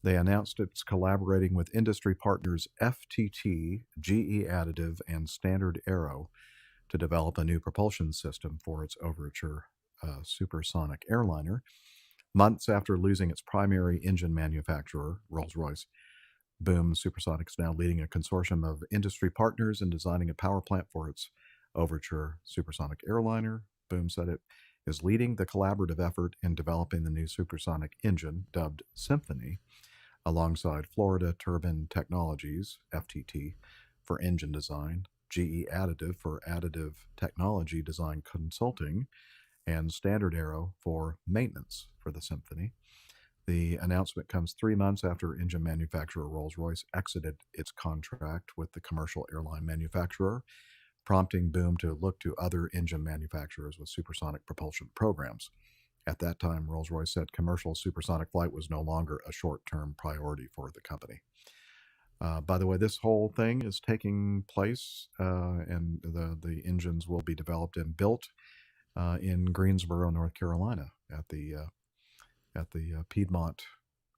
A: They announced it's collaborating with industry partners FTT, GE Additive, and Standard Aero to develop a new propulsion system for its Overture supersonic airliner. Months after losing its primary engine manufacturer, Rolls-Royce, Boom Supersonic is now leading a consortium of industry partners in designing a power plant for its Overture supersonic airliner. Boom said it is leading the collaborative effort in developing the new supersonic engine, dubbed Symphony, alongside Florida Turbine Technologies, FTT, for engine design, GE Additive for additive technology design consulting, and Standard Aero for maintenance for the Symphony. The announcement comes 3 months after engine manufacturer Rolls-Royce exited its contract with the commercial airline manufacturer prompting Boom to look to other engine manufacturers with supersonic propulsion programs. At that time, Rolls-Royce said commercial supersonic flight was no longer a short-term priority for the company. By the way, this whole thing is taking place, and the engines will be developed and built in Greensboro, North Carolina, at the Piedmont.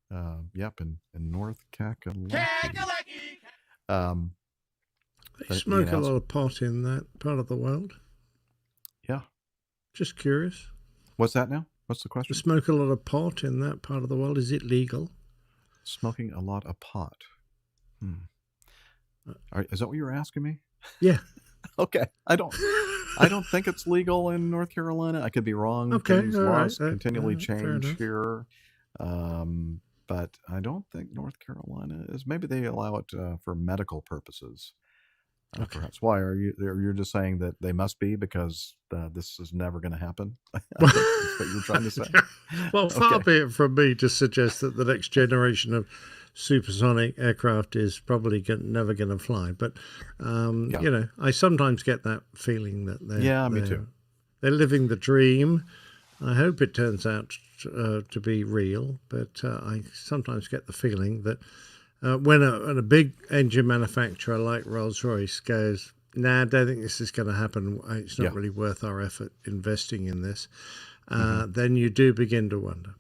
A: In North Kakalaki.
C: They smoke a lot of pot in that part of the world.
A: Yeah.
C: Just curious.
A: What's that now? What's the question?
C: They smoke a lot of pot in that part of the world. Is it legal?
A: Smoking a lot of pot. Is that what you were asking me?
C: Yeah.
A: Okay. I don't think it's legal in North Carolina. I could be wrong.
C: Okay.
A: Things laws continually change here. But I don't think North Carolina is. Maybe they allow it for medical purposes. Perhaps. Why are you're just saying that they must be because this is never going to happen? I think that's what you're trying to say.
C: Well, far be it from me to suggest that the next generation of supersonic aircraft is probably never going to fly. But you know, I sometimes get that feeling that
A: me too.
C: They're living the dream. I hope it turns out to be real, but I sometimes get the feeling that when a big engine manufacturer like Rolls-Royce goes, nah, I don't think this is going to happen, it's not really worth our effort investing in this, then you do begin to wonder.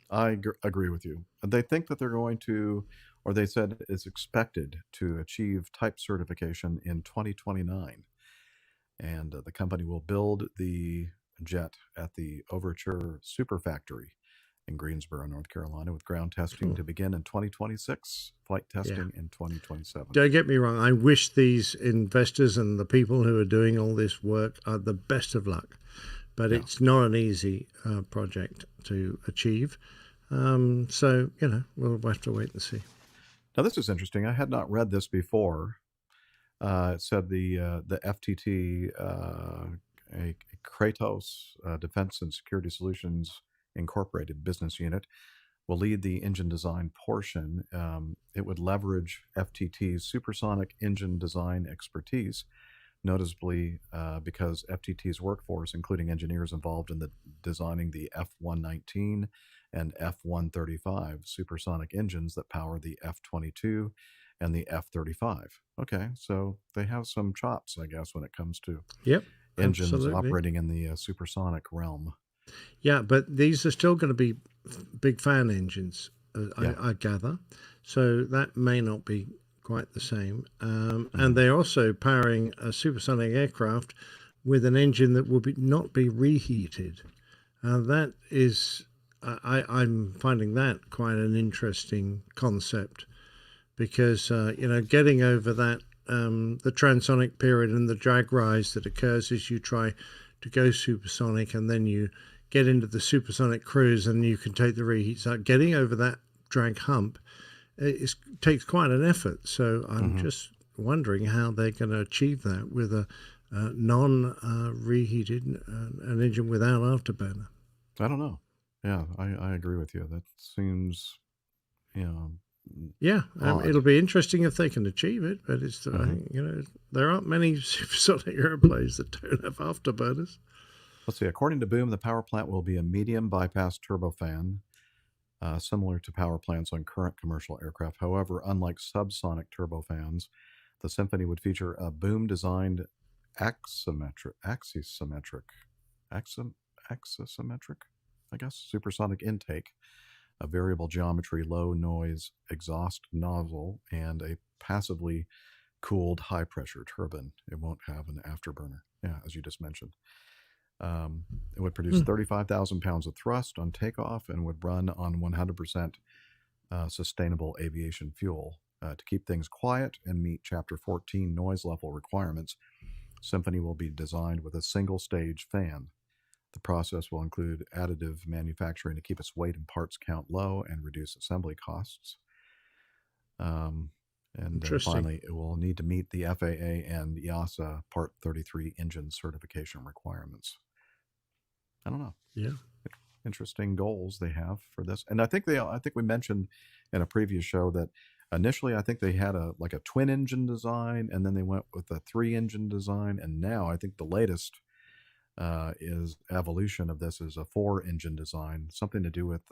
A: I agree with you. They think that they're going to, or they said it's expected to achieve type certification in 2029. And the company will build the jet at the Overture Super Factory in Greensboro, North Carolina, with ground testing to begin in 2026, flight testing in 2027.
C: Don't get me wrong. I wish these investors and the people who are doing all this work are the best of luck, but it's not an easy project to achieve. So, you know, we'll have to wait and see.
A: Now, this is interesting. I had not read this before. It said the FTT, a Kratos Defense and Security Solutions Incorporated business unit, will lead the engine design portion. It would leverage FTT's supersonic engine design expertise, noticeably because FTT's workforce, including engineers involved in designing the F-119 and F-135 supersonic engines that power the F-22 and the F-35. Okay, so they have some chops, I guess, when it comes to engines operating in the supersonic realm.
C: Yeah, but these are still going to be big fan engines, I gather. So that may not be quite the same. And they're also powering a supersonic aircraft with an engine that will not be reheated. That is, I'm finding that quite an interesting concept because, you know, getting over that, the transonic period and the drag rise that occurs as you try to go supersonic and then you get into the supersonic cruise and you can take the reheats out. Getting over that drag hump takes quite an effort. So I'm just wondering how they're going to achieve that with a non-reheated an engine without afterburner.
A: I don't know. Yeah, I agree with you. That seems, you know,
C: it'll be interesting if they can achieve it, but it's I think, you know, there aren't many supersonic airplanes that don't have afterburners.
A: Let's see. According to Boom, the power plant will be a medium bypass turbofan, similar to power plants on current commercial aircraft. However, unlike subsonic turbofans, the Symphony would feature a Boom-designed axisymmetric, I guess, supersonic intake, a variable geometry, low noise exhaust nozzle, and a passively cooled high pressure turbine. It won't have an afterburner. Yeah, as you just mentioned. It would produce 35,000 pounds of thrust on takeoff and would run on 100% sustainable aviation fuel. To keep things quiet and meet Chapter 14 noise level requirements, Symphony will be designed with a single-stage fan. The process will include additive manufacturing to keep its weight and parts count low and reduce assembly costs. And then finally, it will need to meet the FAA and EASA Part 33 engine certification requirements. I don't know.
C: Yeah.
A: Interesting goals they have for this. And I think we mentioned in a previous show that Initially, I think they had a twin engine design, and then they went with a 3-engine design, and now I think the latest is evolution of this is a 4-engine design, something to do with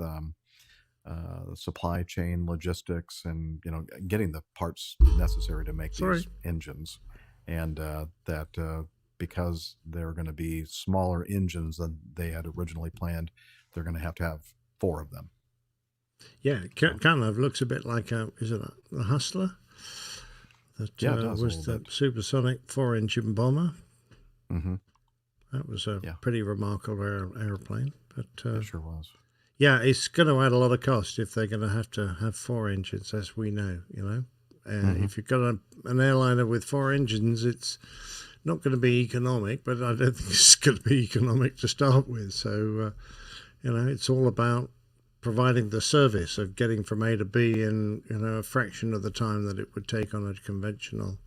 A: supply chain logistics and getting the parts necessary to make these engines, and that because they're going to be smaller engines than they had originally planned, they're going to have 4 of them.
C: Yeah, it kind of looks a bit like is it a Hustler? That
A: yeah, it does,
C: was the supersonic 4-engine bomber.
A: Mm-hmm.
C: That was a pretty remarkable aeroplane. But
A: it sure was.
C: Yeah, it's going to add a lot of cost if they're going to have 4 engines, as we know. If you've got an airliner with 4 engines, it's not going to be economic. But I don't think it's going to be economic to start with. So, it's all about providing the service of getting from A to B in a fraction of the time that it would take on a conventional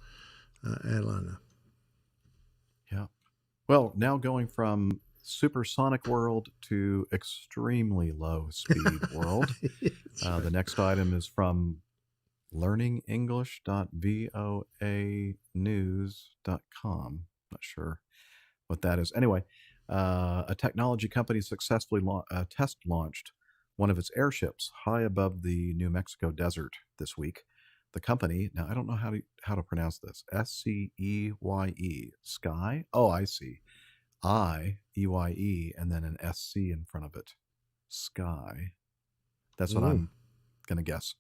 C: airliner.
A: Yeah. Well, now going from supersonic world to extremely low speed world. The next item is from learningenglish.voanews.com. Not sure what that is. Anyway, a technology company successfully test launched one of its airships high above the New Mexico desert this week. The company, now I don't know how to pronounce this, SCEYE, Sky? Oh, I see. IEYE, and then an SC in front of it. Sky. That's what I'm going to guess.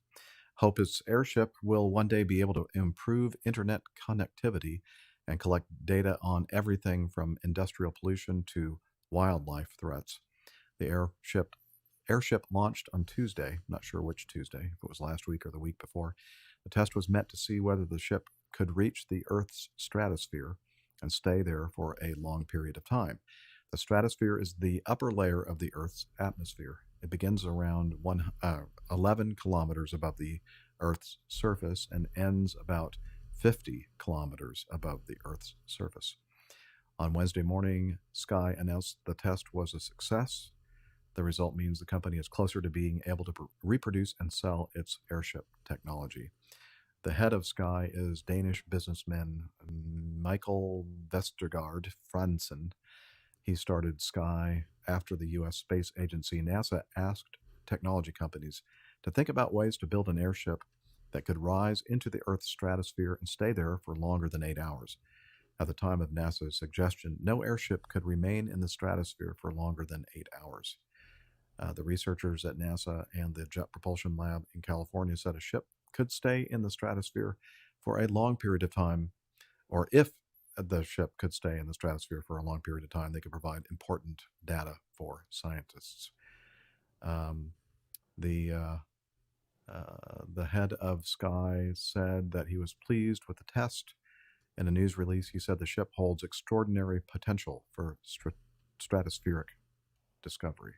A: Hope its airship will one day be able to improve internet connectivity and collect data on everything from industrial pollution to wildlife threats. The airship launched on Tuesday. I'm not sure which Tuesday, if it was last week or the week before. The test was meant to see whether the ship could reach the Earth's stratosphere and stay there for a long period of time. The stratosphere is the upper layer of the Earth's atmosphere. It begins around 11 kilometers above the Earth's surface and ends about 50 kilometers above the Earth's surface. On Wednesday morning, Sky announced the test was a success. The result means the company is closer to being able to reproduce and sell its airship technology. The head of Sky is Danish businessman Michael Vestergaard Fransen. He started Sky after the U.S. Space Agency, NASA, asked technology companies to think about ways to build an airship that could rise into the Earth's stratosphere and stay there for longer than 8 hours. At the time of NASA's suggestion, no airship could remain in the stratosphere for longer than 8 hours. The researchers at NASA and the Jet Propulsion Lab in California said a ship could stay in the stratosphere for a long period of time, or if the ship could stay in the stratosphere for a long period of time, they could provide important data for scientists. The head of Sky said that he was pleased with the test. In a news release, he said the ship holds extraordinary potential for stratospheric discovery.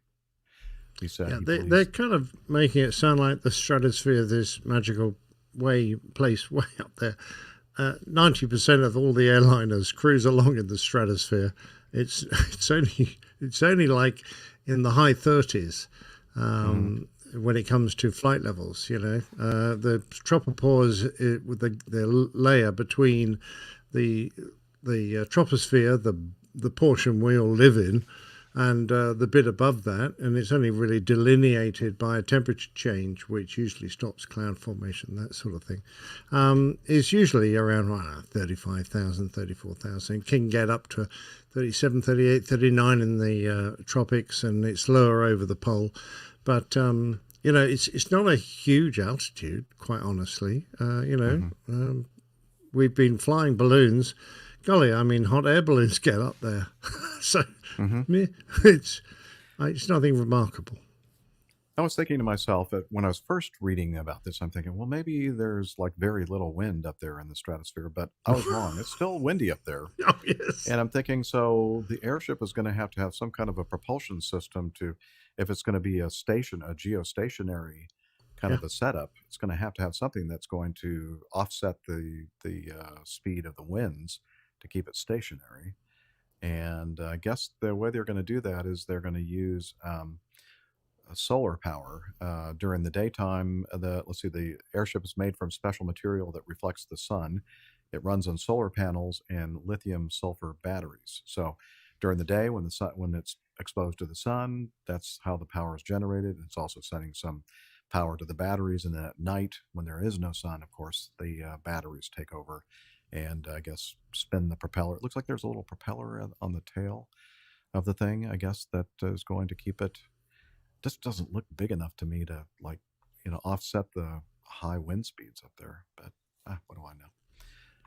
A: He said
C: they're kind of making it sound like the stratosphere, this magical place way up there. 90% of all the airliners cruise along in the stratosphere. It's only like in the high 30s when it comes to flight levels. The tropopause with the layer between the troposphere, the portion we all live in, and the bit above that, and it's only really delineated by a temperature change, which usually stops cloud formation, that sort of thing, is usually around 35,000, 34,000. It can get up to 37, 38, 39 in the tropics, and it's lower over the pole. But, it's not a huge altitude, quite honestly. We've been flying balloons. Golly, hot air balloons get up there. So it's nothing remarkable.
A: I was thinking to myself that when I was first reading about this, I'm thinking, well, maybe there's like very little wind up there in the stratosphere, but I was wrong. It's still windy up there.
C: Oh, yes.
A: And I'm thinking, so the airship is going to have some kind of a propulsion system if it's going to be a geostationary kind of a setup, it's going to have something that's going to offset the speed of the winds to keep it stationary. And I guess the way they're going to do that is they're going to use solar power. During the daytime, the airship is made from special material that reflects the sun. It runs on solar panels and lithium sulfur batteries. So during the day, when it's exposed to the sun, that's how the power is generated. It's also sending some power to the batteries, and then at night, when there is no sun, of course, the batteries take over and I guess spin the propeller. It looks like there's a little propeller on the tail of the thing, I guess, that is going to keep it. This doesn't look big enough to me to offset the high wind speeds up there. But what do I know?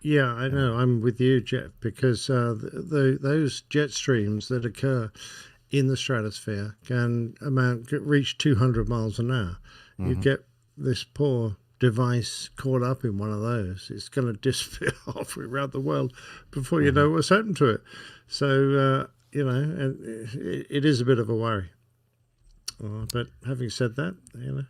C: Yeah, I know. I'm with you, Jeff, because those jet streams that occur in the stratosphere can reach 200 miles an hour. You get this poor device caught up in one of those, it's going to disappear halfway around the world before you know what's happened to it. So, and it is a bit of a worry. But having said that,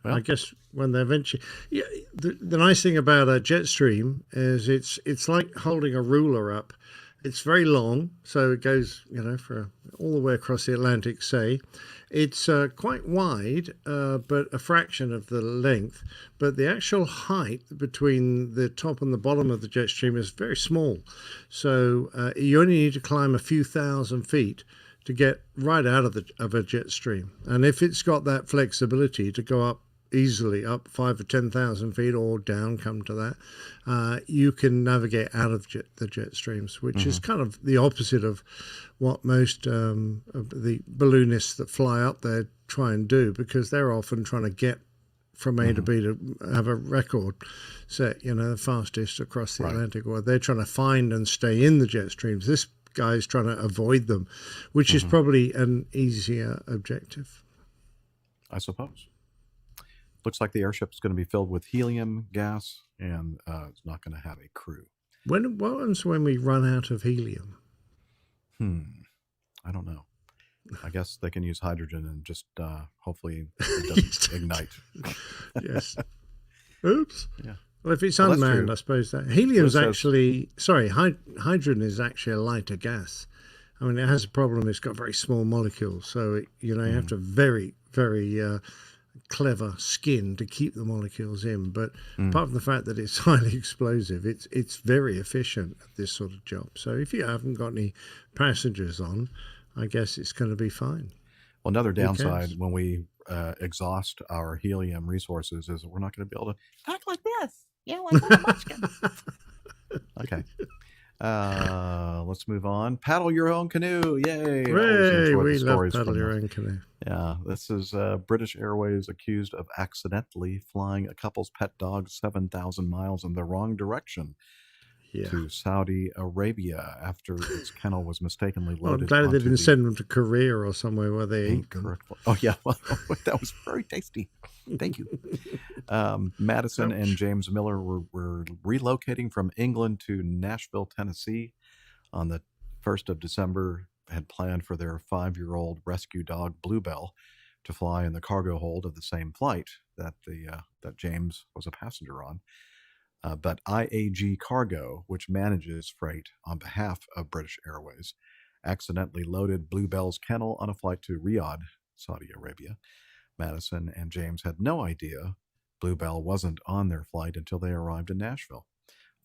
C: well, I guess when they eventually, the nice thing about a jet stream is it's like holding a ruler up. It's very long, so it goes, for all the way across the Atlantic, say. It's quite wide, but a fraction of the length. But the actual height between the top and the bottom of the jet stream is very small. So you only need to climb a few thousand feet to get right out of a jet stream. And if it's got that flexibility to go up easily, up 5,000 or 10,000 feet, or down, come to that, you can navigate out of the jet streams, which is kind of the opposite of what most of the balloonists that fly up there try and do, because they're often trying to get from A to B to have a record set, the fastest across the Atlantic, or they're trying to find and stay in the jet streams. This guy's trying to avoid them, which is probably an easier objective,
A: I suppose. Looks like the airship is going to be filled with helium gas, and it's not going to have a crew.
C: What happens when we run out of helium?
A: I don't know. I guess they can use hydrogen and just hopefully it doesn't ignite.
C: Yes. Oops.
A: Yeah.
C: Well, if it's unmanned, I suppose that helium's hydrogen is actually a lighter gas. I mean, it has a problem. It's got very small molecules, so you have to very, very clever skin to keep the molecules in. But apart from the fact that it's highly explosive, it's very efficient at this sort of job. So if you haven't got any passengers on, I guess it's going to be fine.
A: Well, another downside when we exhaust our helium resources is we're not going to be able to talk like this. Yeah, like Okay. Let's move on. Paddle your own canoe. Yay.
C: Hooray, we love paddle your own canoe.
A: Yeah, this is British Airways accused of accidentally flying a couple's pet dog 7,000 miles in the wrong direction to Saudi Arabia after its kennel was mistakenly loaded.
C: I'm glad they didn't send them to Korea or somewhere where they eat them.
A: Oh, yeah. Well, that was very tasty. Thank you. Madison and James Miller were relocating from England to Nashville, Tennessee on the 1st of December, had planned for their 5-year-old rescue dog, Bluebell, to fly in the cargo hold of the same flight that that James was a passenger on. But IAG Cargo, which manages freight on behalf of British Airways, accidentally loaded Bluebell's kennel on a flight to Riyadh, Saudi Arabia. Madison and James had no idea Bluebell wasn't on their flight until they arrived in Nashville.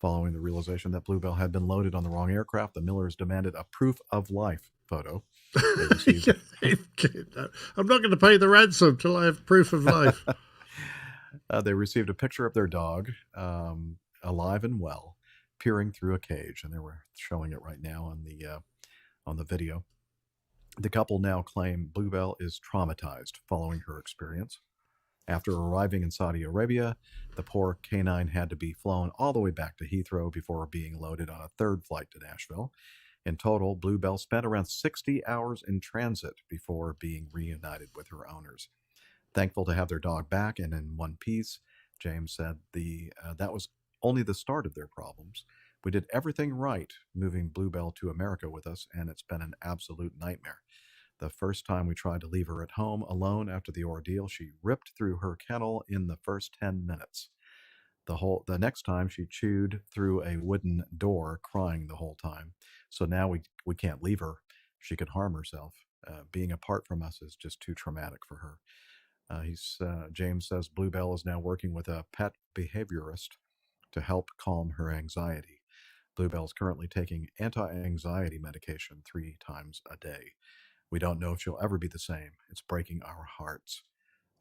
A: Following the realization that Bluebell had been loaded on the wrong aircraft, the Millers demanded a proof of life photo.
C: I'm not going to pay the ransom till I have proof of life.
A: They received a picture of their dog, alive and well, peering through a cage, and they were showing it right now on the video. The couple now claim Bluebell is traumatized following her experience. After arriving in Saudi Arabia, the poor canine had to be flown all the way back to Heathrow before being loaded on a third flight to Nashville. In total, Bluebell spent around 60 hours in transit before being reunited with her owners. Thankful to have their dog back and in one piece, James said that was only the start of their problems. We did everything right moving Bluebell to America with us, and it's been an absolute nightmare. The first time we tried to leave her at home alone after the ordeal, she ripped through her kennel in the first 10 minutes. The next time she chewed through a wooden door, crying the whole time. So now we can't leave her. She could harm herself. Being apart from us is just too traumatic for her. James says Bluebell is now working with a pet behaviorist to help calm her anxiety. Bluebell is currently taking anti-anxiety medication 3 times a day. We don't know if she'll ever be the same. It's breaking our hearts.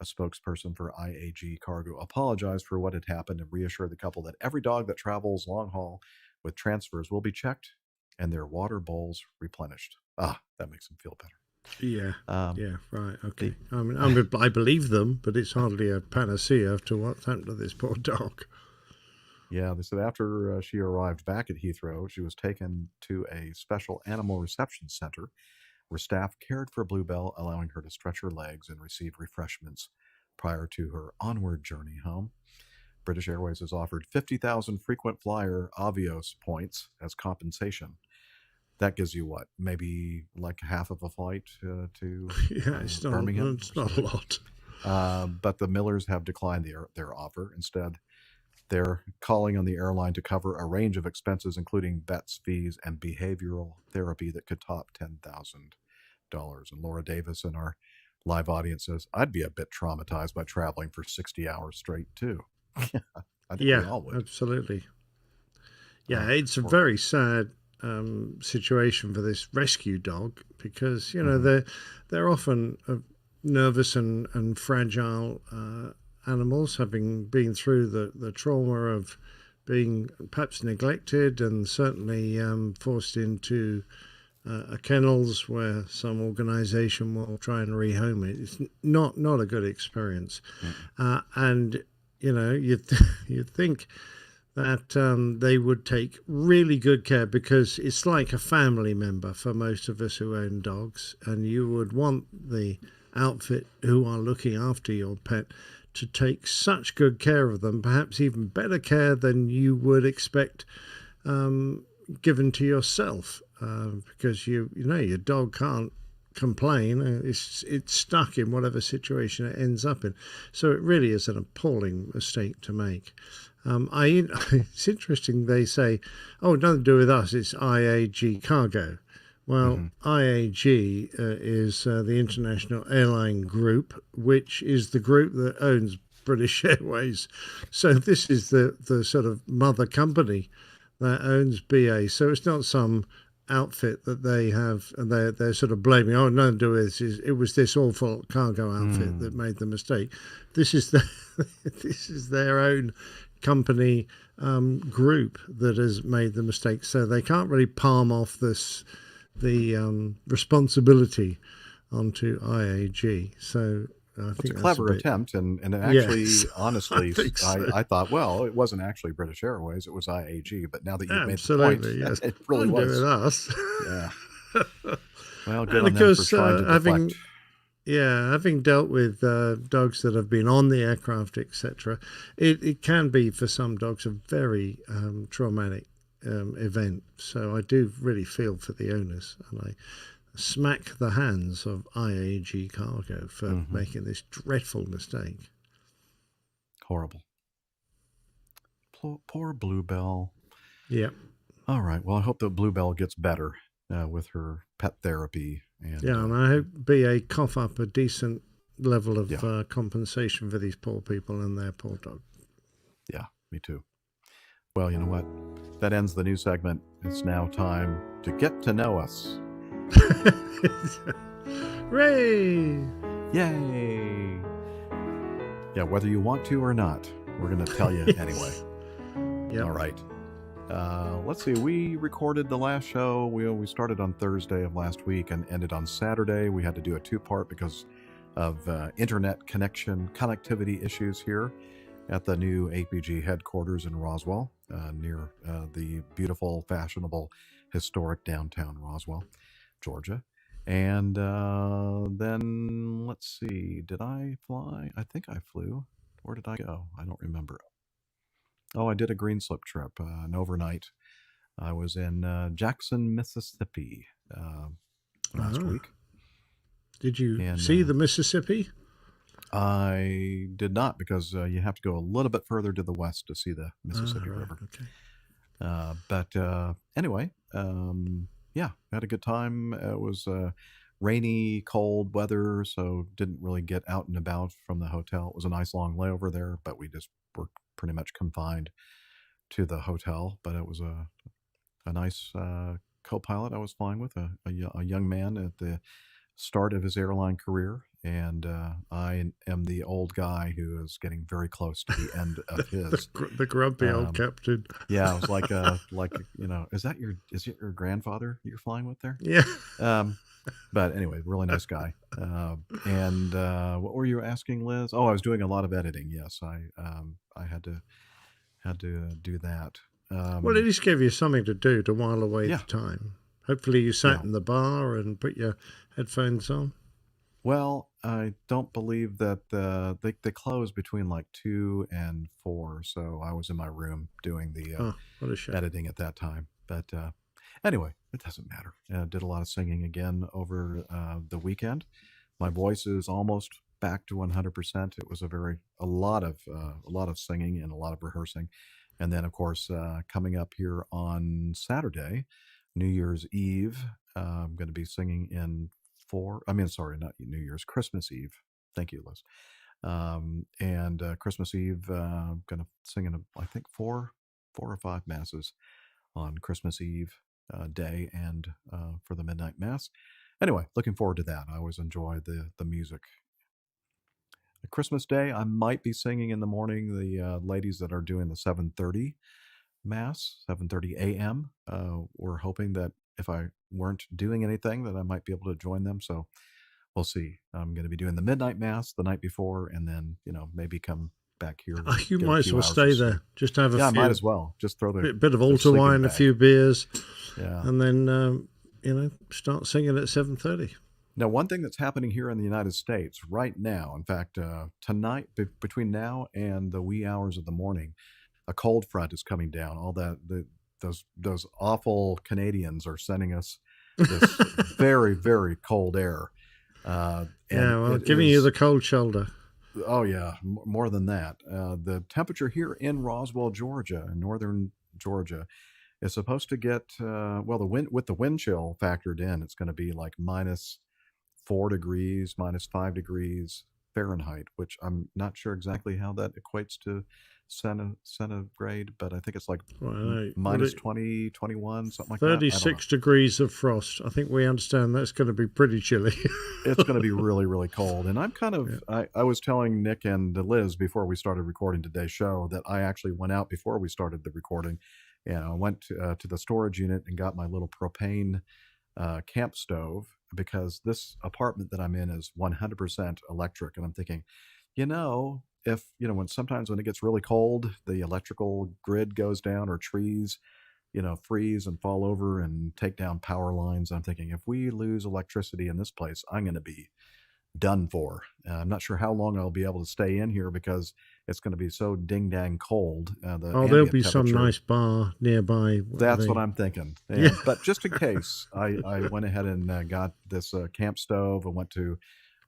A: A spokesperson for IAG Cargo apologized for what had happened and reassured the couple that every dog that travels long haul with transfers will be checked and their water bowls replenished. That makes them feel better.
C: Yeah. Right. Okay. I believe them, but it's hardly a panacea to what's happened to this poor dog.
A: Yeah, they said after she arrived back at Heathrow, she was taken to a special animal reception center where staff cared for Bluebell, allowing her to stretch her legs and receive refreshments prior to her onward journey home. British Airways has offered 50,000 frequent flyer Avios points as compensation. That gives you what? Maybe like half of a flight to Birmingham?
C: It's not a lot.
A: But the Millers have declined their offer. Instead, they're calling on the airline to cover a range of expenses, including vets, fees, and behavioral therapy that could top $10,000. And Laura Davis in our live audience says, I'd be a bit traumatized by traveling for 60 hours straight, too. I think we all would.
C: Absolutely. Yeah, it's a very sad situation for this rescue dog because, they're often nervous and fragile animals, having been through the trauma of being perhaps neglected and certainly forced into kennels where some organization will try and rehome it. It's not a good experience. And you'd think that they would take really good care because it's like a family member for most of us who own dogs, and you would want the outfit who are looking after your pet to take such good care of them, perhaps even better care than you would expect given to yourself, because your dog can't complain. It's stuck in whatever situation it ends up in. So it really is an appalling mistake to make. It's interesting they say, oh, nothing to do with us, it's IAG Cargo. Well, IAG is the International Airline Group, which is the group that owns British Airways. So this is the sort of mother company that owns BA. So it's not some outfit that they have and they're sort of blaming, oh, nothing to do with this. It was this awful cargo outfit that made the mistake. This is this is their own company group that has made the mistake. So they can't really palm off the responsibility onto IAG. So I think
A: it's a clever attempt, and actually, honestly, I thought, well, it wasn't actually British Airways, it was IAG. But now that you've made the point,
C: yes.
A: it really was.
C: With us.
A: Yeah. Well, good on them for trying to deflect.
C: Having dealt with dogs that have been on the aircraft, etc., it can be for some dogs a very traumatic event. So I do really feel for the owners, and I smack the hands of IAG Cargo for making this dreadful mistake.
A: Horrible. Poor Bluebell.
C: Yeah.
A: All right. Well, I hope that Bluebell gets better with her pet therapy.
C: And I hope BA cough up a decent level of compensation for these poor people and their poor dog.
A: Yeah, me too. Well, you know what? That ends the news segment. It's now time to get to know us.
C: Hooray!
A: Yay! Yeah, whether you want to or not, we're going to tell you anyway. All right. Let's see. We recorded the last show. We started on Thursday of last week and ended on Saturday. We had to do a two-part because of internet connectivity issues here at the new APG headquarters in Roswell, near the beautiful, fashionable, historic downtown Roswell, Georgia. And then, let's see, did I fly? I think I flew. Where did I go? I don't remember. Oh, I did a green slip trip, an overnight. I was in Jackson, Mississippi last week.
C: Did you see the Mississippi?
A: I did not, because you have to go a little bit further to the west to see the Mississippi River. Okay. But anyway, yeah, had a good time. It was rainy, cold weather, so didn't really get out and about from the hotel. It was a nice long layover there, but we just were pretty much confined to the hotel. But it was a nice co-pilot I was flying with, a young man at the start of his airline career, and I am the old guy who is getting very close to the end of his.
C: The grumpy old captain.
A: Yeah, it was like is it your grandfather you're flying with there?
C: Yeah.
A: But anyway, really nice guy. And what were you asking, Liz? Oh, I was doing a lot of editing. Yes, I had to do that.
C: Well, at least gave you something to do to while away the time. Hopefully you sat in the bar and put your headphones on.
A: Well, I don't believe that they close between like 2 and 4, so I was in my room doing the
C: what a shame.
A: editing at that time. But anyway, it doesn't matter. Did a lot of singing again over the weekend. My voice is almost back to 100%. It was a lot of singing and a lot of rehearsing. And then, of course, coming up here on Saturday, New Year's Eve, I'm going to be singing in not New Year's, Christmas Eve. Thank you, Liz. And Christmas Eve, I'm going to sing in, I think, 4 or 5 masses on Christmas Eve day and for the midnight mass. Anyway, looking forward to that. I always enjoy the music. Christmas Day, I might be singing in the morning. The ladies that are doing the 7:30 mass, 7:30 a.m. We're hoping that if I weren't doing anything, that I might be able to join them. So we'll see. I'm going to be doing the midnight mass the night before, and then maybe come back here.
C: You might as well stay there. Just have
A: I might as well. Just throw the
C: bit of altar wine, a few beers,
A: yeah,
C: and then start singing at 7:30.
A: Now, one thing that's happening here in the United States right now, in fact, tonight, between now and the wee hours of the morning, a cold front is coming down. All those awful Canadians are sending us this very, very cold air.
C: Giving you the cold shoulder.
A: Oh yeah, more than that. The temperature here in Roswell, Georgia, in northern Georgia, is supposed to get the wind chill factored in. It's going to be like -4 degrees, -5 degrees Fahrenheit, which I'm not sure exactly how that equates to centigrade, but I think it's like -20, 21, something like
C: 36 degrees of frost. I think we understand that's going to be pretty chilly.
A: It's going to be really, really cold. And I'm kind of, I was telling Nick and Liz before we started recording today's show that I actually went out before we started the recording. And I went to the storage unit and got my little propane camp stove, because this apartment that I'm in is 100% electric. And I'm thinking, sometimes when it gets really cold, the electrical grid goes down, or trees, freeze and fall over and take down power lines. I'm thinking, if we lose electricity in this place, I'm going to be done for. I'm not sure how long I'll be able to stay in here, because it's going to be so ding dang cold.
C: There'll be some nice bar nearby.
A: That's what I'm thinking. And, but just in case, I went ahead and got this camp stove. I went to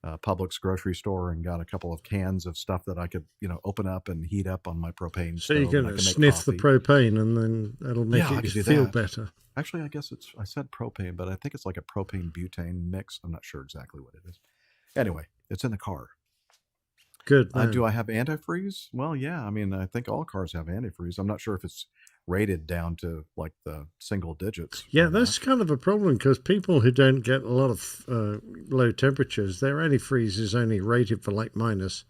A: Publix grocery store and got a couple of cans of stuff that I could, open up and heat up on my propane
C: so
A: stove.
C: You can sniff the propane, and then that'll make you feel better.
A: Actually, I guess I said propane, but I think it's like a propane butane mix. I'm not sure exactly what it is. Anyway, it's in the car.
C: Good.
A: Do I have antifreeze? Well, yeah. I mean, I think all cars have antifreeze. I'm not sure if it's rated down to like the single digits.
C: Yeah, that's kind of a problem, because people who don't get a lot of low temperatures, their antifreeze is only rated for like minus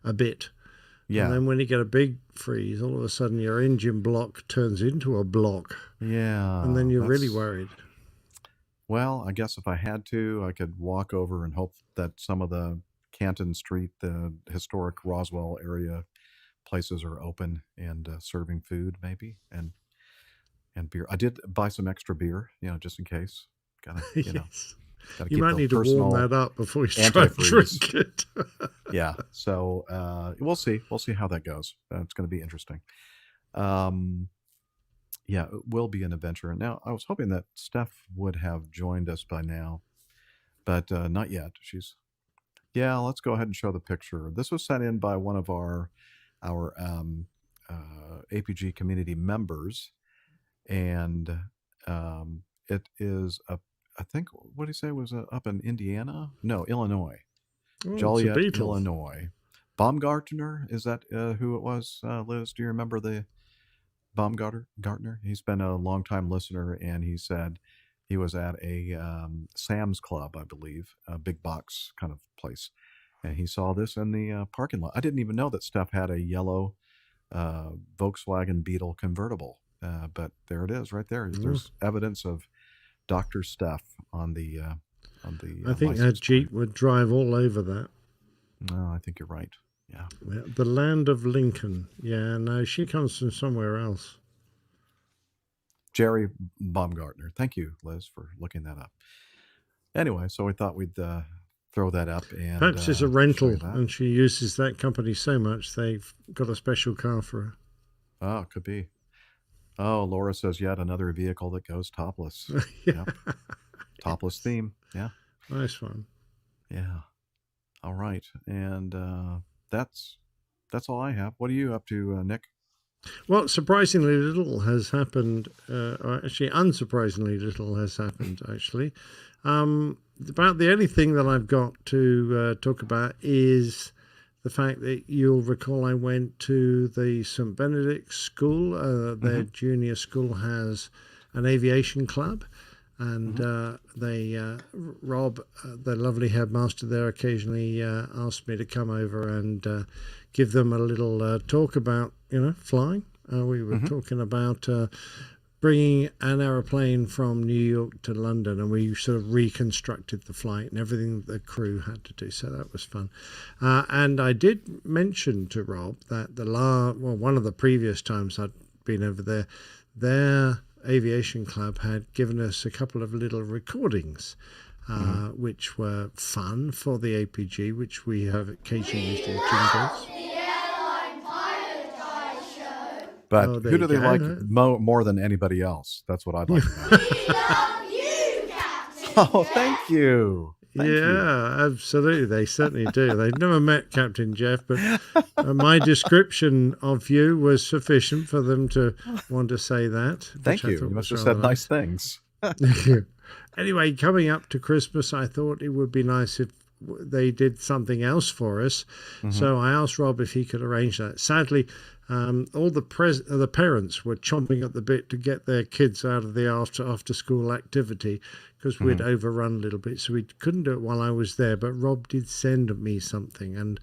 C: a bit. Yeah. And then when you get a big freeze, all of a sudden your engine block turns into a block.
A: Yeah.
C: And then you're really worried.
A: Well, I guess if I had to, I could walk over and hope that some of the Canton Street, the historic Roswell area places are open and serving food, maybe, and beer. I did buy some extra beer, just in case. Gotta,
C: yes.
A: Gotta
C: you
A: keep
C: might need to warm that up before you try to drink it.
A: Yeah. So we'll see. We'll see how that goes. It's going to be interesting. Yeah, it will be an adventure. Now, I was hoping that Steph would have joined us by now, but not yet. Let's go ahead and show the picture. This was sent in by one of our APG community members, and it is I think, what did he say, was up in Indiana? No, Illinois.
C: Oh, it's the
A: Joliet,
C: Beatles.
A: Illinois. Baumgartner, is that who it was, Liz? Do you remember the Baumgartner? He's been a longtime listener, and he said he was at a Sam's Club, I believe, a big box kind of place, and he saw this in the parking lot. I didn't even know that Steph had a yellow Volkswagen Beetle convertible, but there it is, right there. There's evidence of Dr. Steph on the.
C: I think her Jeep would drive all over that.
A: No, I think you're right. Yeah.
C: The land of Lincoln. Yeah, no, she comes from somewhere else.
A: Jerry Baumgartner. Thank you, Liz, for looking that up. Anyway, so we thought we'd throw that up. And
C: perhaps it's a rental, and she uses that company so much they've got a special car for her.
A: Oh, could be. Oh, Laura says yet another vehicle that goes topless. Yep. Topless theme. Yeah.
C: Nice one.
A: Yeah. All right. And that's all I have. What are you up to, Nick?
C: Well, surprisingly little has happened, or actually unsurprisingly little has happened, actually. About the only thing that I've got to talk about is the fact that you'll recall I went to the St. Benedict's School. Their junior school has an aviation club. And Rob, the lovely headmaster there, occasionally asked me to come over and give them a little talk about, flying. We were talking about bringing an aeroplane from New York to London, and we sort of reconstructed the flight and everything the crew had to do. So that was fun. And I did mention to Rob that one of the previous times I'd been over there, their aviation club had given us a couple of little recordings, which were fun for the APG, which we have occasionally used in jingles.
A: But who do they like more than anybody else? That's what I'd like to know. Oh, thank you. Thank you.
C: Absolutely. They certainly do. They've never met Captain Jeff, but my description of you was sufficient for them to want to say that.
A: Thank you. You must have said nice things.
C: Anyway, coming up to Christmas, I thought it would be nice if they did something else for us. So I asked Rob if he could arrange that. Sadly, all the parents were chomping at the bit to get their kids out of the after school activity because we'd overrun a little bit, so we couldn't do it while I was there. But Rob did send me something, and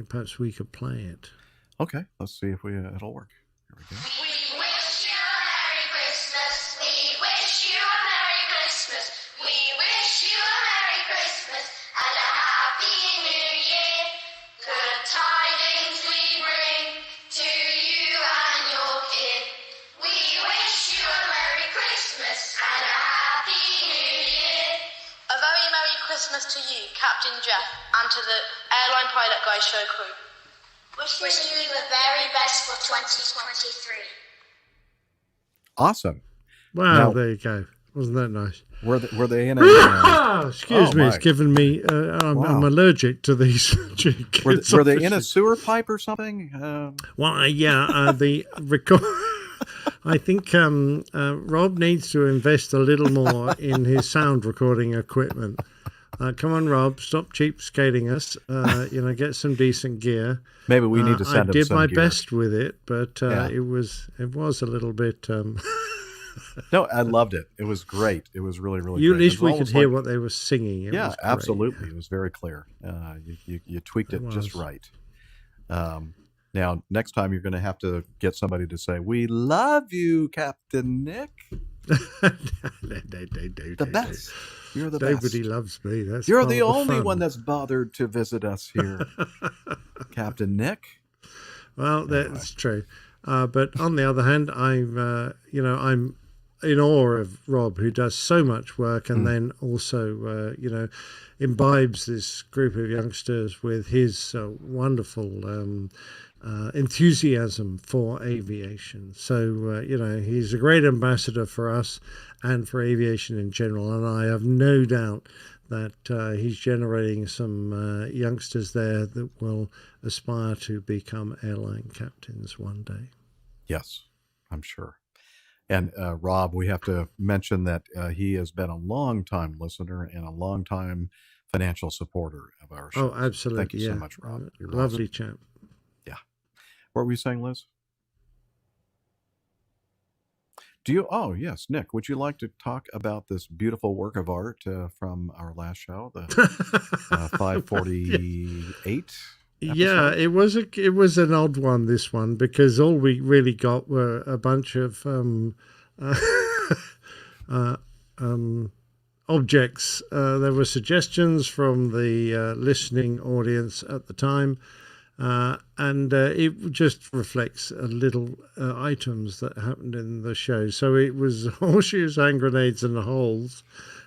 C: perhaps we could play it.
A: Okay, let's see if it'll work. Here we go.
G: We wish you a Merry Christmas. We wish you a Merry Christmas. We wish you a Merry Christmas and a Happy New Year. Good tidings we bring to you and your kin. We wish you a Merry Christmas and a Happy New Year.
L: A very Merry Christmas to you, Captain Jeff, and to the Airline Pilot Guy show crew.
G: Wish you the very best for 2023.
A: Awesome.
C: Wow,
A: Now,
C: there you go. Wasn't that nice?
A: Were they in a...
C: Excuse me, it's given me... I'm allergic to these kids.
A: Were they in a sewer pipe or something?
C: The record... I think Rob needs to invest a little more in his sound recording equipment. Come on, Rob, stop cheapskating us. Get some decent gear.
A: Maybe we need to send him some
C: I did my
A: gear.
C: best with it, but it was a little bit...
A: No, I loved it. It was great. It was really, really great.
C: At least we could hear what they were singing. It was great.
A: Absolutely. It was very clear. You tweaked it just right. Now, next time you're going to have to get somebody to say, "We love you, Captain Nick." The best. You're the best.
C: Nobody loves me.
A: You're the only one that's bothered to visit us here, Captain Nick.
C: Well, that's true. But on the other hand, I'm in awe of Rob, who does so much work, and then also, imbibes this group of youngsters with his wonderful enthusiasm for aviation. So, he's a great ambassador for us and for aviation in general. And I have no doubt that he's generating some youngsters there that will aspire to become airline captains one day.
A: Yes, I'm sure. And Rob, we have to mention that he has been a long-time listener and a long-time financial supporter of our show.
C: Oh, absolutely.
A: Thank you so
C: yeah.
A: much, Rob. You're
C: Lovely
A: awesome.
C: chap.
A: Yeah. What were you saying, Liz? Do you? Oh, yes, Nick. Would you like to talk about this beautiful work of art from our last show, the 548?
C: Yeah, it was an odd one, this one, because all we really got were a bunch of objects. There were suggestions from the listening audience at the time, and it just reflects a little items that happened in the show. So it was horseshoes, hand grenades, and holes,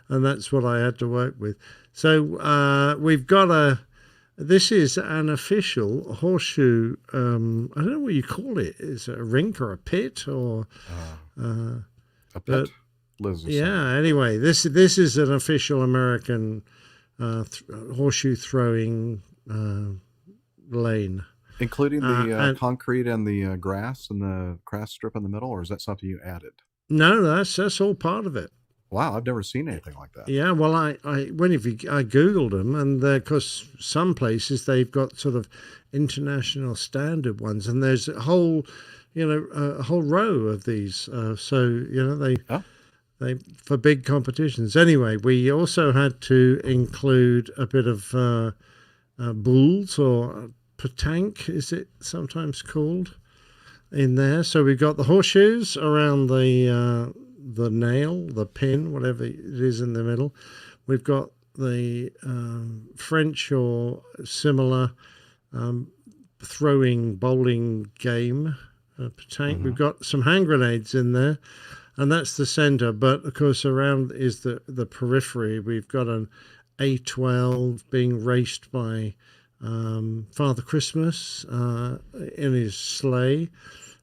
C: and that's what I had to work with. So we've got this is an official horseshoe. I don't know what you call it. Is it a rink or a pit or
A: a pit? Liz is
C: yeah.
A: saying.
C: Anyway, this is an official American horseshoe throwing lane,
A: Including the concrete and the grass and the grass strip in the middle, or is that something you added?
C: No, that's all part of it.
A: Wow, I've never seen anything like that.
C: Yeah, well, I googled them, and because some places they've got sort of international standard ones, and there's a whole row of these. So they for big competitions. Anyway, we also had to include a bit of bulls or petanque, is it sometimes called, in there. So we've got the horseshoes around the nail, the pin, whatever it is in the middle. We've got the French or similar throwing bowling game, petanque.
A: Mm-hmm.
C: We've got some hand grenades in there, and that's the center. But of course, around is the periphery. We've got an A12 being raced by Father Christmas in his sleigh.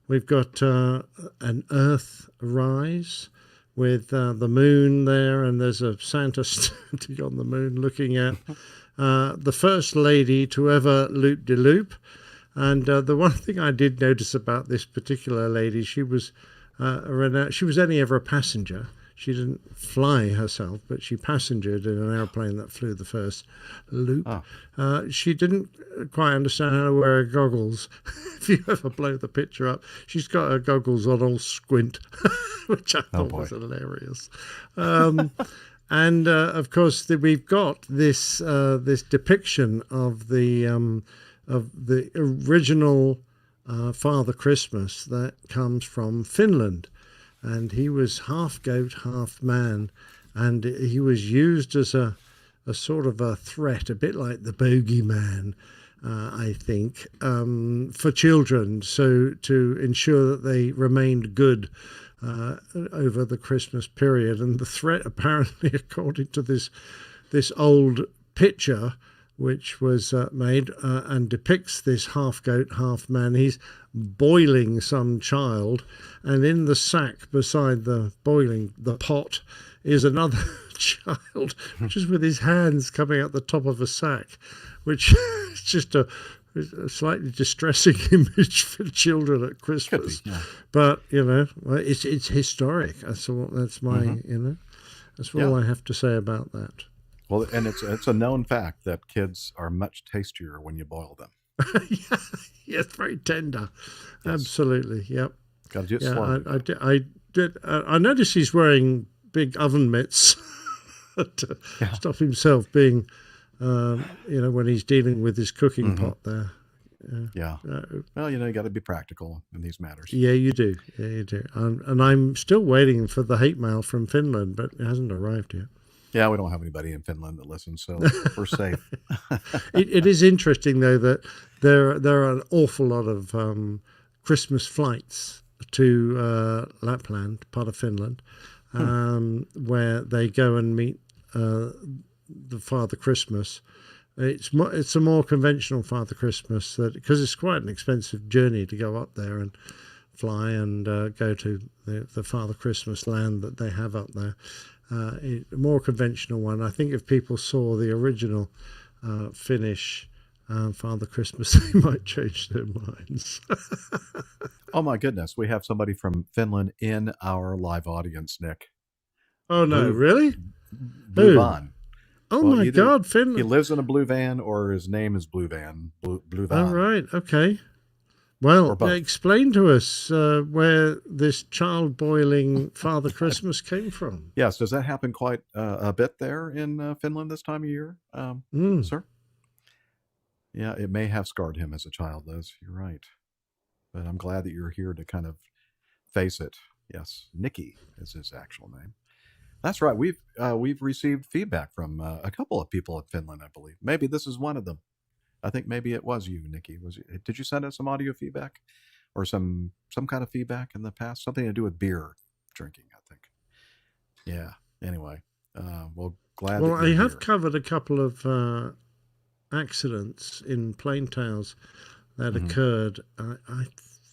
C: We've got an Earth rise with the moon there, and there's a Santa standing on the moon looking at the first lady to ever loop-de-loop. And the one thing I did notice about this particular lady, she was only ever a passenger. She didn't fly herself, but she passengered in an airplane that flew the first loop.
A: Oh.
C: She didn't quite understand how to wear her goggles. If you ever blow the picture up, she's got her goggles on all squint, which I thought was hilarious. And of course, we've got this depiction of the original Father Christmas that comes from Finland. And he was half goat, half man, and he was used as a sort of a threat, a bit like the bogeyman, I think, for children, so to ensure that they remained good over the Christmas period. And the threat, apparently, according to this old picture, which was made and depicts this half goat, half man. He's boiling some child, and in the sack beside the pot is another child, just with his hands coming out the top of a sack, which is just a slightly distressing image for children at Christmas.
A: Be, yeah.
C: But it's historic. That's all. That's my that's all I have to say about that.
A: Well, and it's a known fact that kids are much tastier when you boil them.
C: Yes, very tender.
A: Yes.
C: Absolutely. Yep.
A: Got to do it
C: slowly. I noticed he's wearing big oven mitts to stop himself being, when he's dealing with his cooking pot there.
A: Yeah. Well, you got to be practical in these matters.
C: Yeah, you do. Yeah, you do. And I'm still waiting for the hate mail from Finland, but it hasn't arrived yet.
A: Yeah, we don't have anybody in Finland that listens, so we're safe.
C: It is interesting, though, that there are an awful lot of Christmas flights to Lapland, part of Finland, where they go and meet the Father Christmas. It's a more conventional Father Christmas, because it's quite an expensive journey to go up there and fly and go to the Father Christmas land that they have up there. A more conventional one. I think if people saw the original Finnish Father Christmas, they might change their minds.
A: Oh my goodness, we have somebody from Finland in our live audience, Nick.
C: Oh no, really?
A: Blue
C: Who?
A: Van.
C: Oh
A: Well,
C: my
A: either
C: God,
A: he
C: Finland.
A: lives in a blue van or his name is Blue Van. Blue Van.
C: Oh, right, okay. Well,
A: Or both.
C: explain to us where this child boiling Father Christmas came from.
A: Yes, does that happen quite a bit there in Finland this time of year, sir? Yeah, it may have scarred him as a child, Liz. You're right. But I'm glad that you're here to kind of face it. Yes, Nikki is his actual name. That's right. We've received feedback from a couple of people in Finland, I believe. Maybe this is one of them. I think maybe it was you, Nikki. Did you send us some audio feedback or some kind of feedback in the past? Something to do with beer drinking, I think. Yeah. Anyway, well, glad.
C: Well,
A: that
C: I
A: you're
C: have
A: here.
C: covered a couple of accidents in plane tales that occurred. I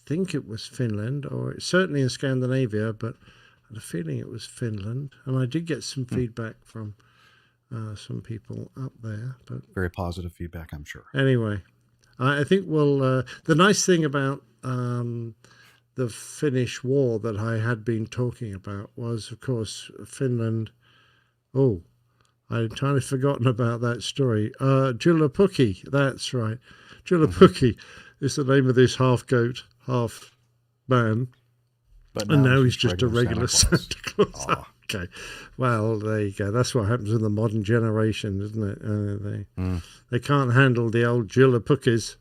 C: think it was Finland, or certainly in Scandinavia, but I had a feeling it was Finland. And I did get some feedback from some people up there. But
A: Very positive feedback, I'm sure.
C: anyway, I think the nice thing about the Finnish war that I had been talking about was, of course, Finland. Oh, I'd entirely forgotten about that story. Jullapukki, that's right. Jullapukki is the name of this half goat, half man.
A: But
C: And now
A: he's
C: he's just a regular Santa Claus.
A: Aw.
C: Okay. Well, there you go. That's what happens in the modern generation, isn't it? They can't handle the old Jullapukkis.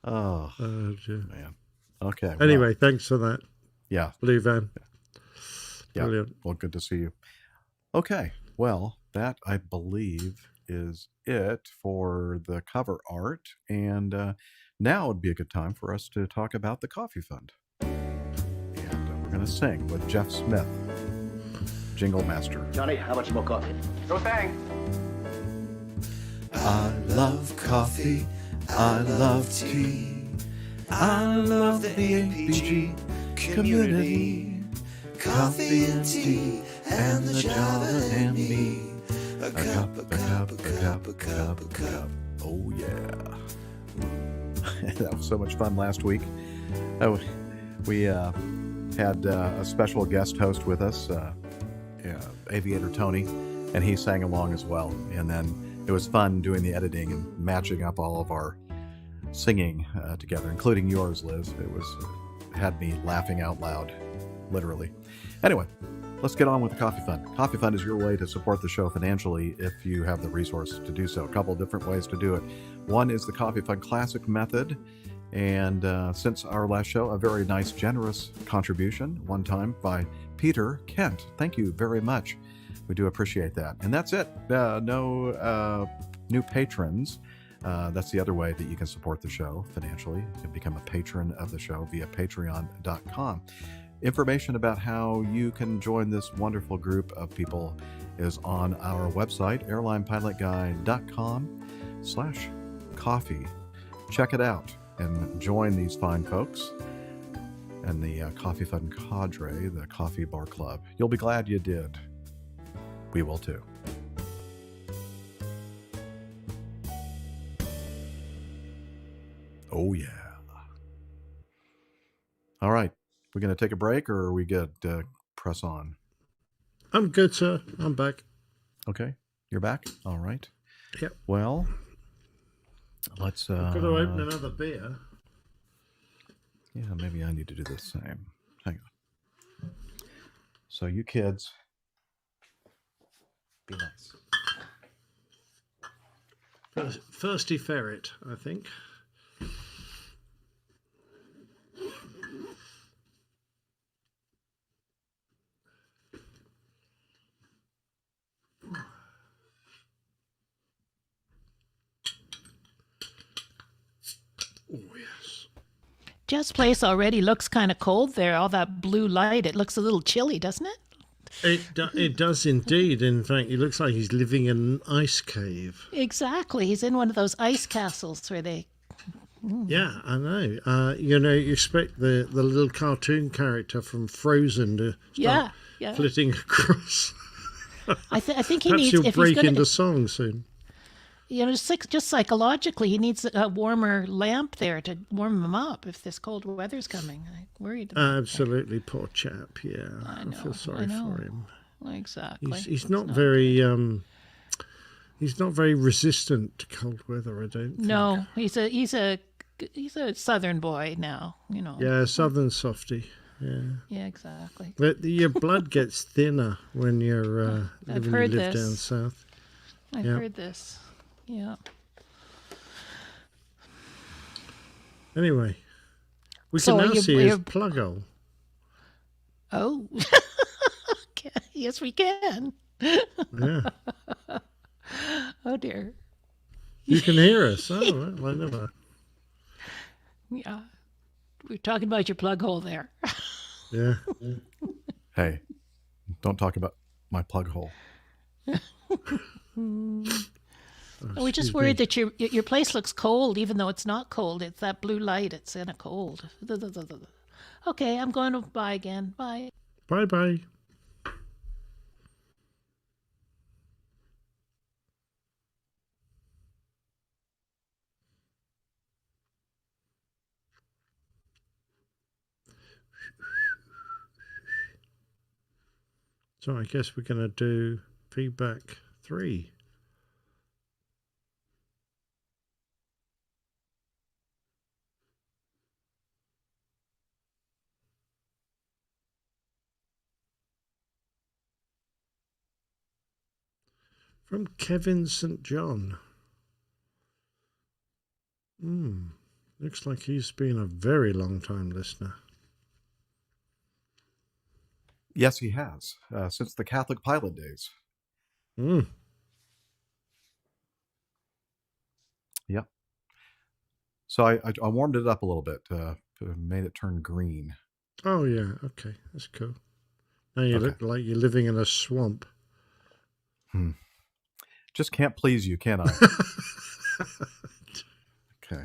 A: Oh,
C: dear.
A: man. Okay.
C: Anyway,
A: well,
C: thanks for that.
A: yeah.
C: Blue Van.
A: Yeah.
C: Brilliant.
A: Well, good to see you. Okay. Well, that I believe is it for the cover art. And now would be a good time for us to talk about the Coffee Fund. And we're going to sing with Jeff Smith, Jingle Master.
M: Johnny, how much more coffee?
I: No thanks.
G: I love coffee, I love tea, I love the APG community. Coffee and tea and the Java and me. A cup, a cup, a cup, a cup, a cup.
A: Oh, yeah. That was so much fun last week. We had a special guest host with us, Aviator Tony, and he sang along as well. And then it was fun doing the editing and matching up all of our singing together, including yours, Liz. It had me laughing out loud, literally. Anyway, let's get on with the Coffee Fund. Coffee Fund is your way to support the show financially if you have the resources to do so. A couple of different ways to do it. One is the Coffee Fund Classic method. And since our last show, a very nice, generous contribution one time by Peter Kent. Thank you very much. We do appreciate that. And that's it. No new patrons. That's the other way that you can support the show financially. You can become a patron of the show via patreon.com. Information about how you can join this wonderful group of people is on our website, airlinepilotguy.com/coffee. Check it out and join these fine folks and the Coffee Fund cadre, the Coffee Bar Club. You'll be glad you did. We will too. Oh, yeah. All right. We're going to take a break, or are we good? Press on.
C: I'm good, sir. I'm back.
A: Okay. You're back? All right.
C: Yep.
A: Well, let's...
C: I've got to open another beer.
A: Yeah, maybe I need to do the same. Hang on. So you kids, be nice.
C: Thirsty ferret, I think. Oh, yes.
B: Jeff's place already looks kind of cold there. All that blue light. It looks a little chilly, doesn't it?
C: It does indeed. In fact, it looks like he's living in an ice cave.
B: Exactly. He's in one of those ice castles where they...
C: Yeah, I know. You expect the little cartoon character from Frozen to start flitting across.
B: I think he
C: Perhaps
B: needs.
C: he'll
B: If
C: break
B: he's gonna,
C: into song soon.
B: just psychologically, he needs a warmer lamp there to warm him up if this cold weather's coming. I'm worried about
C: Absolutely, poor chap. Yeah,
B: I
C: I
B: know.
C: feel sorry for him.
B: Exactly.
C: He's not very he's not very resistant to cold weather, I don't think.
B: No, he's a southern boy now.
C: Yeah, southern softy. Yeah.
B: Yeah, exactly.
C: But your blood gets thinner when you're
B: I've
C: when
B: heard
C: you live
B: this.
C: down south.
B: I've
C: Yeah.
B: heard this. Yeah.
C: Anyway, we
B: So
C: can
B: are
C: now
B: you-
C: see his
B: you're-
C: plug hole.
B: Oh. Yes, we can.
C: Yeah.
B: Oh dear.
C: You can hear us. Oh, well, I never.
B: Yeah. We're talking about your plug hole there.
C: Yeah.
A: Hey, don't talk about my plug hole.
B: We're just worried that your place looks cold, even though it's not cold. It's that blue light. It's in a cold. Okay, I'm going to bye again. Bye.
C: Bye-bye. So I guess we're going to do feedback 3. From Kevin St. John. Looks like he's been a very long time listener.
A: Yes, he has, since the Catholic pilot days. Yep. So I warmed it up a little bit, made it turn green.
C: Oh, yeah. Okay. That's cool. Now you look like you're living in a swamp.
A: Just can't please you, can I? Okay.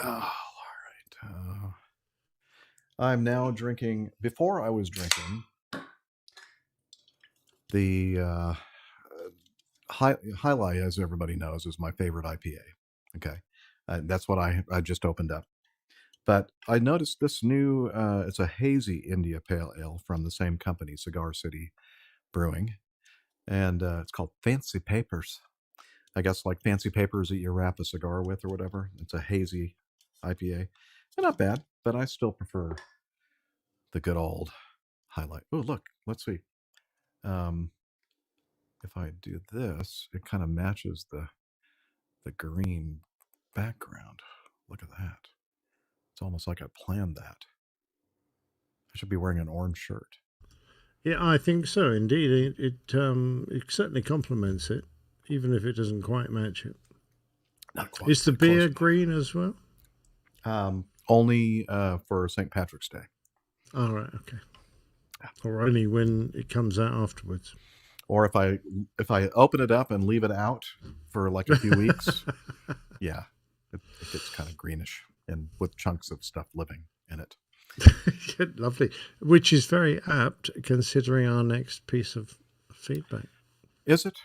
A: Oh, all right. I'm now drinking. Before I was drinking the Highlight, as everybody knows, is my favorite IPA. Okay, that's what I just opened up. But I noticed this new. It's a hazy India Pale Ale from the same company, Cigar City Brewing, and it's called Fancy Papers. I guess like fancy papers that you wrap a cigar with or whatever. It's a hazy IPA. They're not bad, but I still prefer the good old Highlight. Oh, look, let's see. If I do this, it kind of matches the green background. Look at that. It's almost like I planned that. I should be wearing an orange shirt.
C: Yeah, I think so. Indeed, it certainly complements it, even if it doesn't quite match it.
A: Not quite.
C: Is the beer green as well?
A: Only for St. Patrick's Day.
C: All right. Okay. Or only when it comes out afterwards.
A: Or if I open it up and leave it out for like a few weeks, yeah, it gets kind of greenish and with chunks of stuff living in it.
C: Lovely. Which is very apt considering our next piece of feedback.
A: Is it?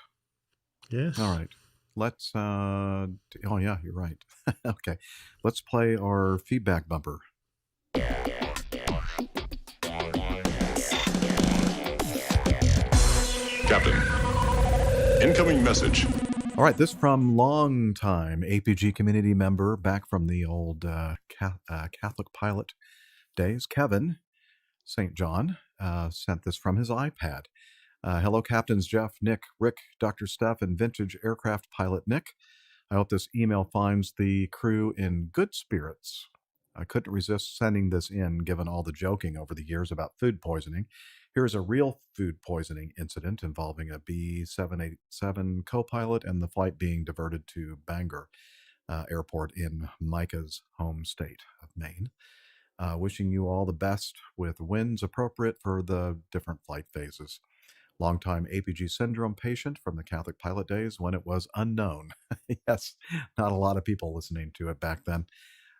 C: Yes.
A: All right. Let's oh yeah, you're right. Okay. Let's play our feedback bumper.
M: Captain, incoming message.
A: All right, this from longtime APG community member back from the old Catholic pilot days, Kevin St. John, sent this from his iPad. Hello, Captains Jeff, Nick, Rick, Dr. Steph, and vintage aircraft pilot Nick. I hope this email finds the crew in good spirits. I couldn't resist sending this in, given all the joking over the years about food poisoning. Here's a real food poisoning incident involving a B787 co-pilot and the flight being diverted to Bangor Airport in Micah's home state of Maine. Wishing you all the best with winds appropriate for the different flight phases. Longtime APG syndrome patient from the Catholic pilot days when it was unknown. Yes, not a lot of people listening to it back then.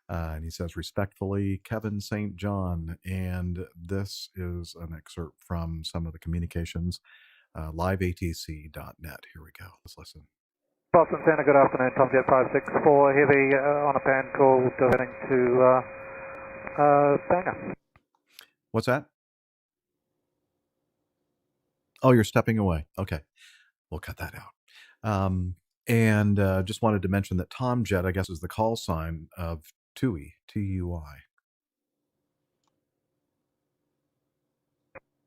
A: And he says, respectfully, Kevin St. John. And this is an excerpt from some of the communications, liveatc.net. Here we go. Let's listen.
K: Boston Center, good afternoon. Tomjet 564, heavy on a pan call diverting to Bangor.
A: What's that? Oh, you're stepping away. Okay. We'll cut that out. And just wanted to mention that Tomjet, I guess, is the call sign of TUI, T-U-I.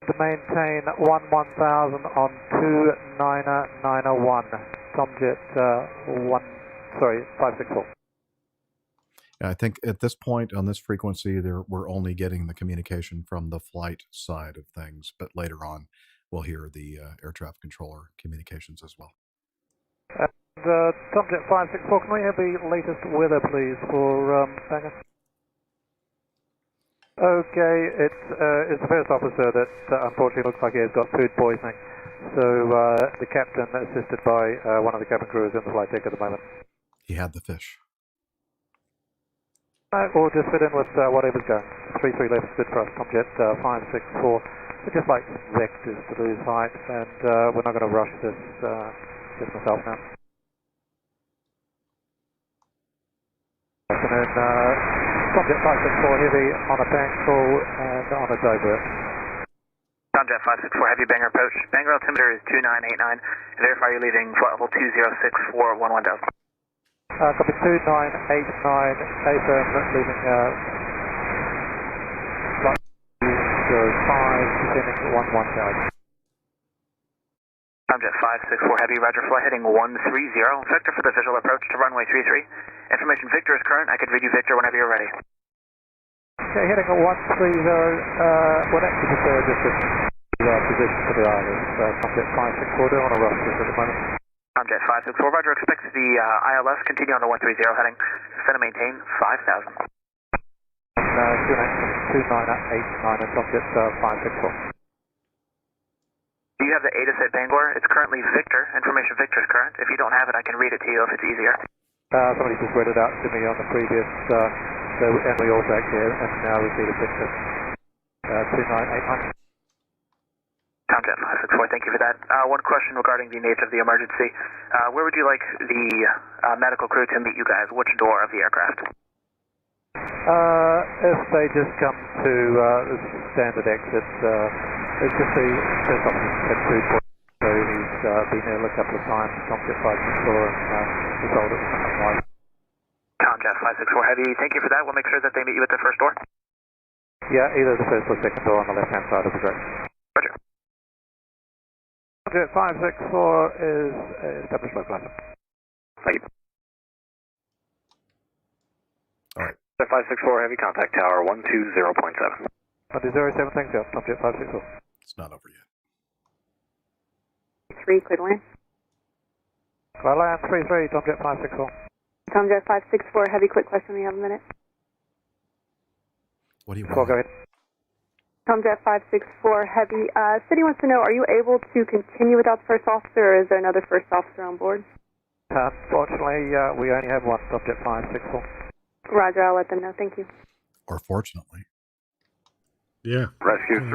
K: To maintain 1000 on 29901. Tomjet 564.
A: I think at this point on this frequency, we're only getting the communication from the flight side of things, but later on we'll hear the air traffic controller communications as well.
K: And Tomjet 564, can we have the latest weather, please, for Bangor? Okay, it's the first officer that unfortunately looks like he has got food poisoning. So the captain, assisted by one of the cabin crew, is in the flight deck at the moment.
A: He had the fish.
K: Or just fit in with whatever's going. 33 left, good for us. Tomjet 564. We're just like vectors to lose height, and we're not going to rush this myself now. Afternoon, Tomjet 564 heavy on a bank call and on a divert.
N: Tomjet 564 heavy Bangor approach. Bangor altimeter is 2989. Verify you're leaving flight level 2064 11,000.
K: Copy 2989, AFM leaving flight 05, descending 11,000.
N: Tomjet 564 heavy, roger, flight heading 130. Vector for the visual approach to runway 33. Information Victor is current. I can read you Victor whenever you're ready.
K: Okay, heading at 130, would actually prefer just a position for the islands. Tomjet 564, don't want to rush this at the moment.
N: Tomjet 564, roger, expects the ILS, continue on the 130 heading, descend and maintain 5,000.
K: 2989 and Tomjet 564.
N: Do you have the ATIS at Bangor? It's currently Victor. Information Victor is current. If you don't have it, I can read it to you if it's easier.
K: Somebody just read it out to me on the previous, and we all back here, and now repeated Victor. 2989.
N: Tomjet 564, thank you for that. One question regarding the nature of the emergency. Where would you like the medical crew to meet you guys? Which door of the aircraft?
K: If they just come to the standard exit, it's just the first officer had food poisoning, so he's been ill a couple of times. Tomjet 564 and was told it was something like.
N: Tomjet 564 heavy, thank you for that. We'll make sure that they meet you at the first door.
K: Yeah, either the first or second door on the left-hand side of the great.
N: Roger.
K: Tomjet 564 is established by platform.
N: Thank you.
A: All right.
N: 564 heavy, contact tower 120.7.
K: 120.7, thanks, yeah. Tomjet 564.
A: It's not over yet.
O: 3, clear to land.
K: Well, land 33, Tomjet 564.
O: Tomjet 564, heavy, quick question, we have a minute.
A: What do you
K: want? Go ahead.
O: Tomjet 564, heavy. City wants to know, are you able to continue without the first officer, or is there another first officer on board?
K: Unfortunately, we only have one, Tomjet 564.
O: Roger, I'll let them know. Thank you.
A: Or fortunately.
C: Yeah.
P: Rescue 3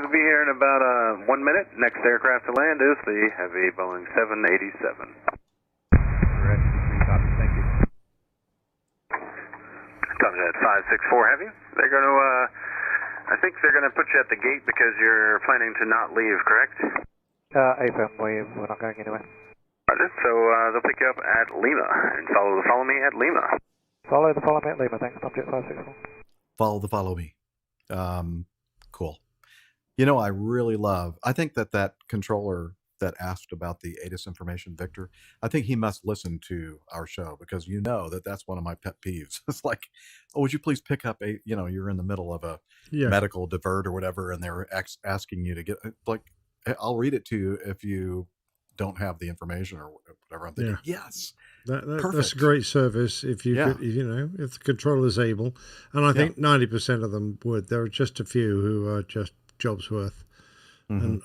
P: will be here in about 1 minute. Next aircraft to land is the heavy Boeing 787.
K: Rescue 3, copy. Thank you.
P: Tomjet 564 heavy. They're going to, I think they're going to put you at the gate because you're planning to not leave, correct?
K: AFM, we're not going anywhere.
P: Roger. So they'll pick you up at Lima and follow me at Lima.
K: Follow me at Lima, thanks, Tomjet 564.
A: Follow me. Cool. You know, I really love, I think that controller that asked about the ATIS information, Victor, I think he must listen to our show because you know that's one of my pet peeves. It's like, oh, would you please pick up you're in the middle of a medical divert or whatever, and they're asking you to get, like, I'll read it to you if you don't have the information or whatever. I'm thinking, yes.
C: That's a great service if you could, if the controller's able, and I think 90% of them would. There are just a few who are just jobs worth and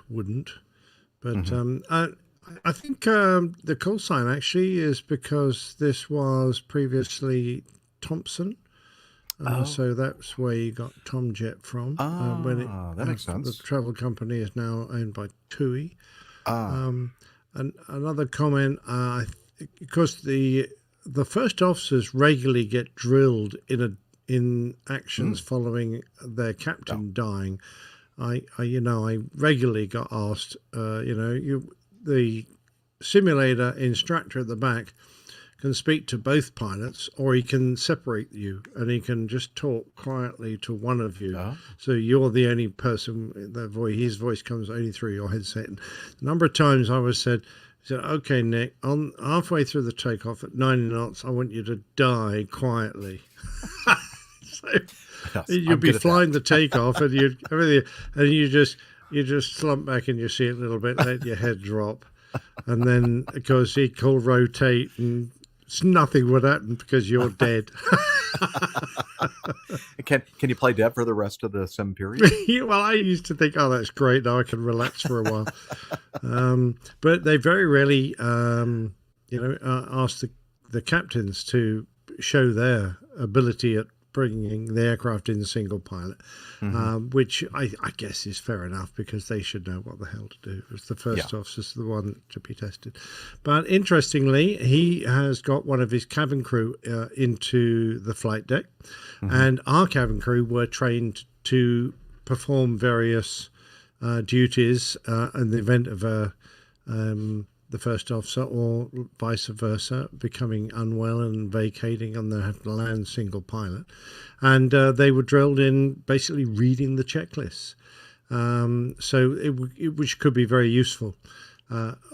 C: wouldn't. But I think the call sign actually is because this was previously Thompson.
A: Oh.
C: So that's where you got Tomjet from.
A: That makes sense.
C: The travel company is now owned by TUI.
A: Ah.
C: And another comment, because the first officers regularly get drilled in actions following their captain dying. I regularly got asked, the simulator instructor at the back can speak to both pilots, or he can separate you and he can just talk quietly to one of you. So you're the only person, his voice comes only through your headset. And a number of times I was said, okay, Nick, on halfway through the takeoff at 90 knots, I want you to die quietly. You'd be flying the takeoff and you just slump back in your seat a little bit, let your head drop. And then, of course, he'd call rotate and nothing would happen because you're dead.
A: Can you play dead for the rest of the sim period?
C: Well, I used to think, oh, that's great. Now I can relax for a while. But they very rarely, ask the captains to show their ability at bringing the aircraft in single pilot, which I guess is fair enough because they should know what the hell to do. As the first officer's the one to be tested. But interestingly, he has got one of his cabin crew into the flight deck, and our cabin crew were trained to perform various duties in the event of the first officer or vice versa becoming unwell and vacating, and they had to land single pilot, and they were drilled in basically reading the checklists, which could be very useful,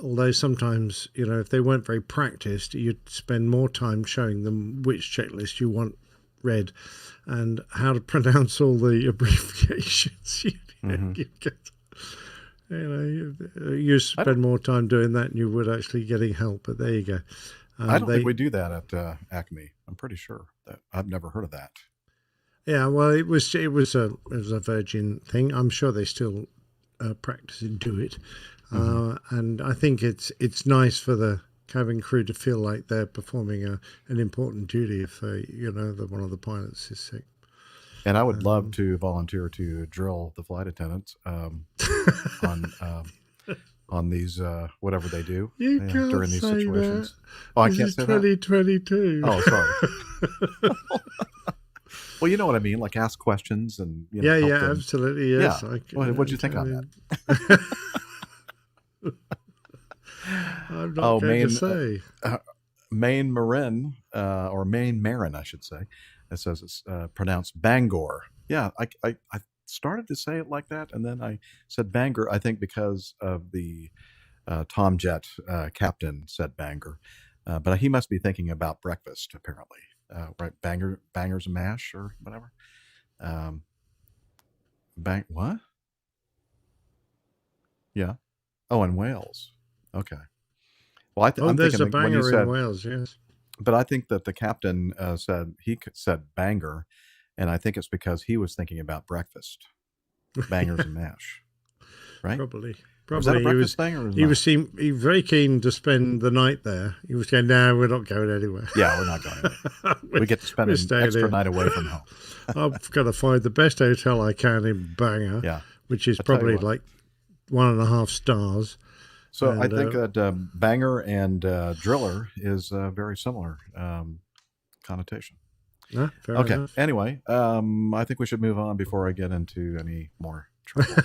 C: although sometimes if they weren't very practiced, you'd spend more time showing them which checklist you want read and how to pronounce all the abbreviations you get. You spend more time doing that than you would actually getting help. But there you go.
A: I don't think we do that at Acme. I'm pretty sure that I've never heard of that.
C: Yeah, well, it was a Virgin thing. I'm sure they still practice and do it, and I think it's nice for the cabin crew to feel like they're performing an important duty if one of the pilots is sick.
A: And I would love to volunteer to drill the flight attendants on these whatever they do during these situations.
C: That.
A: Oh, I can't say
C: 2022.
A: That. Oh, sorry. Well, you know what I mean, like ask questions and help them.
C: Absolutely, yes.
A: Yeah. What'd you think on
C: that? I'm not going to say.
A: Maine Marin, or Maine Marin, I should say. It says it's pronounced Bangor. Yeah, I started to say it like that, and then I said Bangor, I think because of the Tomjet captain said Bangor. But he must be thinking about breakfast, apparently. Right, bangers and mash or whatever. What? Yeah. Oh, in Wales. Okay. Well, I'm
C: there's
A: thinking
C: a
A: when you
C: banger
A: said
C: in Wales, yes.
A: But I think that the captain said Bangor, and I think it's because he was thinking about breakfast, bangers and mash, right?
C: Probably.
A: Was that a breakfast thing, or
C: he was very keen to spend the night there. He was going, no, we're not going anywhere.
A: Yeah, we're not going anywhere. We get to spend an extra night away from home.
C: I've got to find the best hotel I can in Bangor, which is probably like 1.5 stars.
A: So I think that banger and driller is very similar connotation.
C: Fair
A: okay.
C: enough.
A: Anyway, I think we should move on before I get into any more trouble.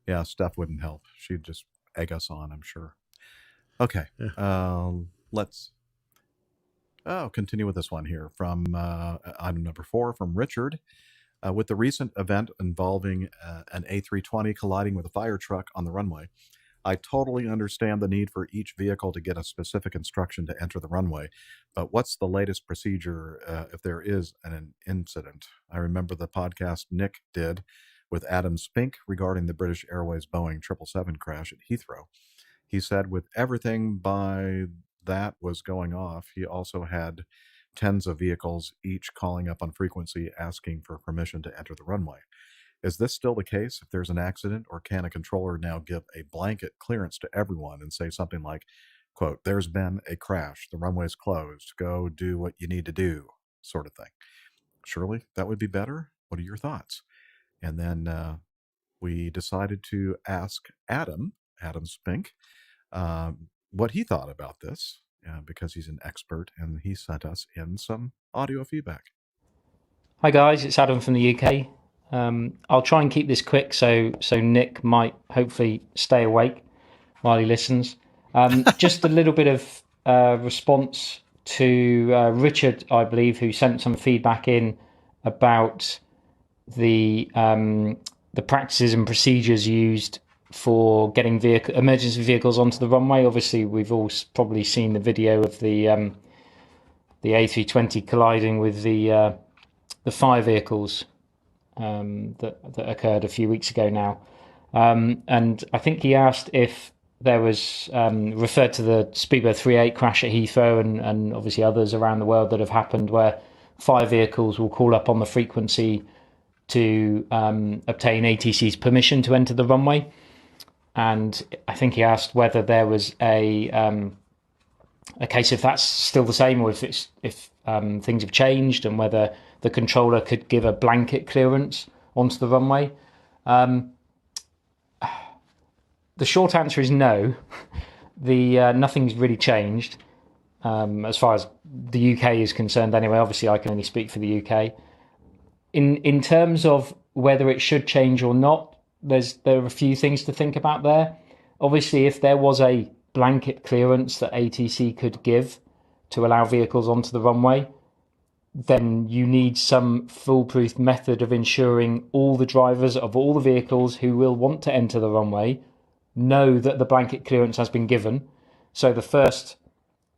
A: Yeah. Steph wouldn't help. She'd just egg us on, I'm sure. Okay. Yeah. Let's continue with this one here from item number 4 from Richard. With the recent event involving an A320 colliding with a fire truck on the runway, I totally understand the need for each vehicle to get a specific instruction to enter the runway, but what's the latest procedure if there is an incident? I remember the podcast Nick did with Adam Spink regarding the British Airways Boeing 777 crash at Heathrow. He said with everything by that was going off, he also had tens of vehicles, each calling up on frequency asking for permission to enter the runway. Is this still the case if there's an accident, or can a controller now give a blanket clearance to everyone and say something like, quote, "There's been a crash. The runway's closed. Go do what you need to do," sort of thing. Surely that would be better. What are your thoughts? And then we decided to ask Adam Spink, what he thought about this, because he's an expert, and he sent us in some audio feedback.
Q: Hi guys, it's Adam from the UK. I'll try and keep this quick so Nick might hopefully stay awake while he listens. Just a little bit of response to Richard, I believe, who sent some feedback in about the practices and procedures used for getting emergency vehicles onto the runway. Obviously, we've all probably seen the video of the A320 colliding with the fire vehicles that occurred a few weeks ago now. And I think he asked if there was, referred to the Speedbird 38 crash at Heathrow and obviously others around the world that have happened where fire vehicles will call up on the frequency to obtain ATC's permission to enter the runway. And I think he asked whether there was a case if that's still the same, or if things have changed, and whether the controller could give a blanket clearance onto the runway. The short answer is no. Nothing's really changed as far as the UK is concerned. Anyway, obviously I can only speak for the UK. In terms of whether it should change or not, there are a few things to think about there. Obviously, if there was a blanket clearance that ATC could give to allow vehicles onto the runway, then you need some foolproof method of ensuring all the drivers of all the vehicles who will want to enter the runway know that the blanket clearance has been given. So the first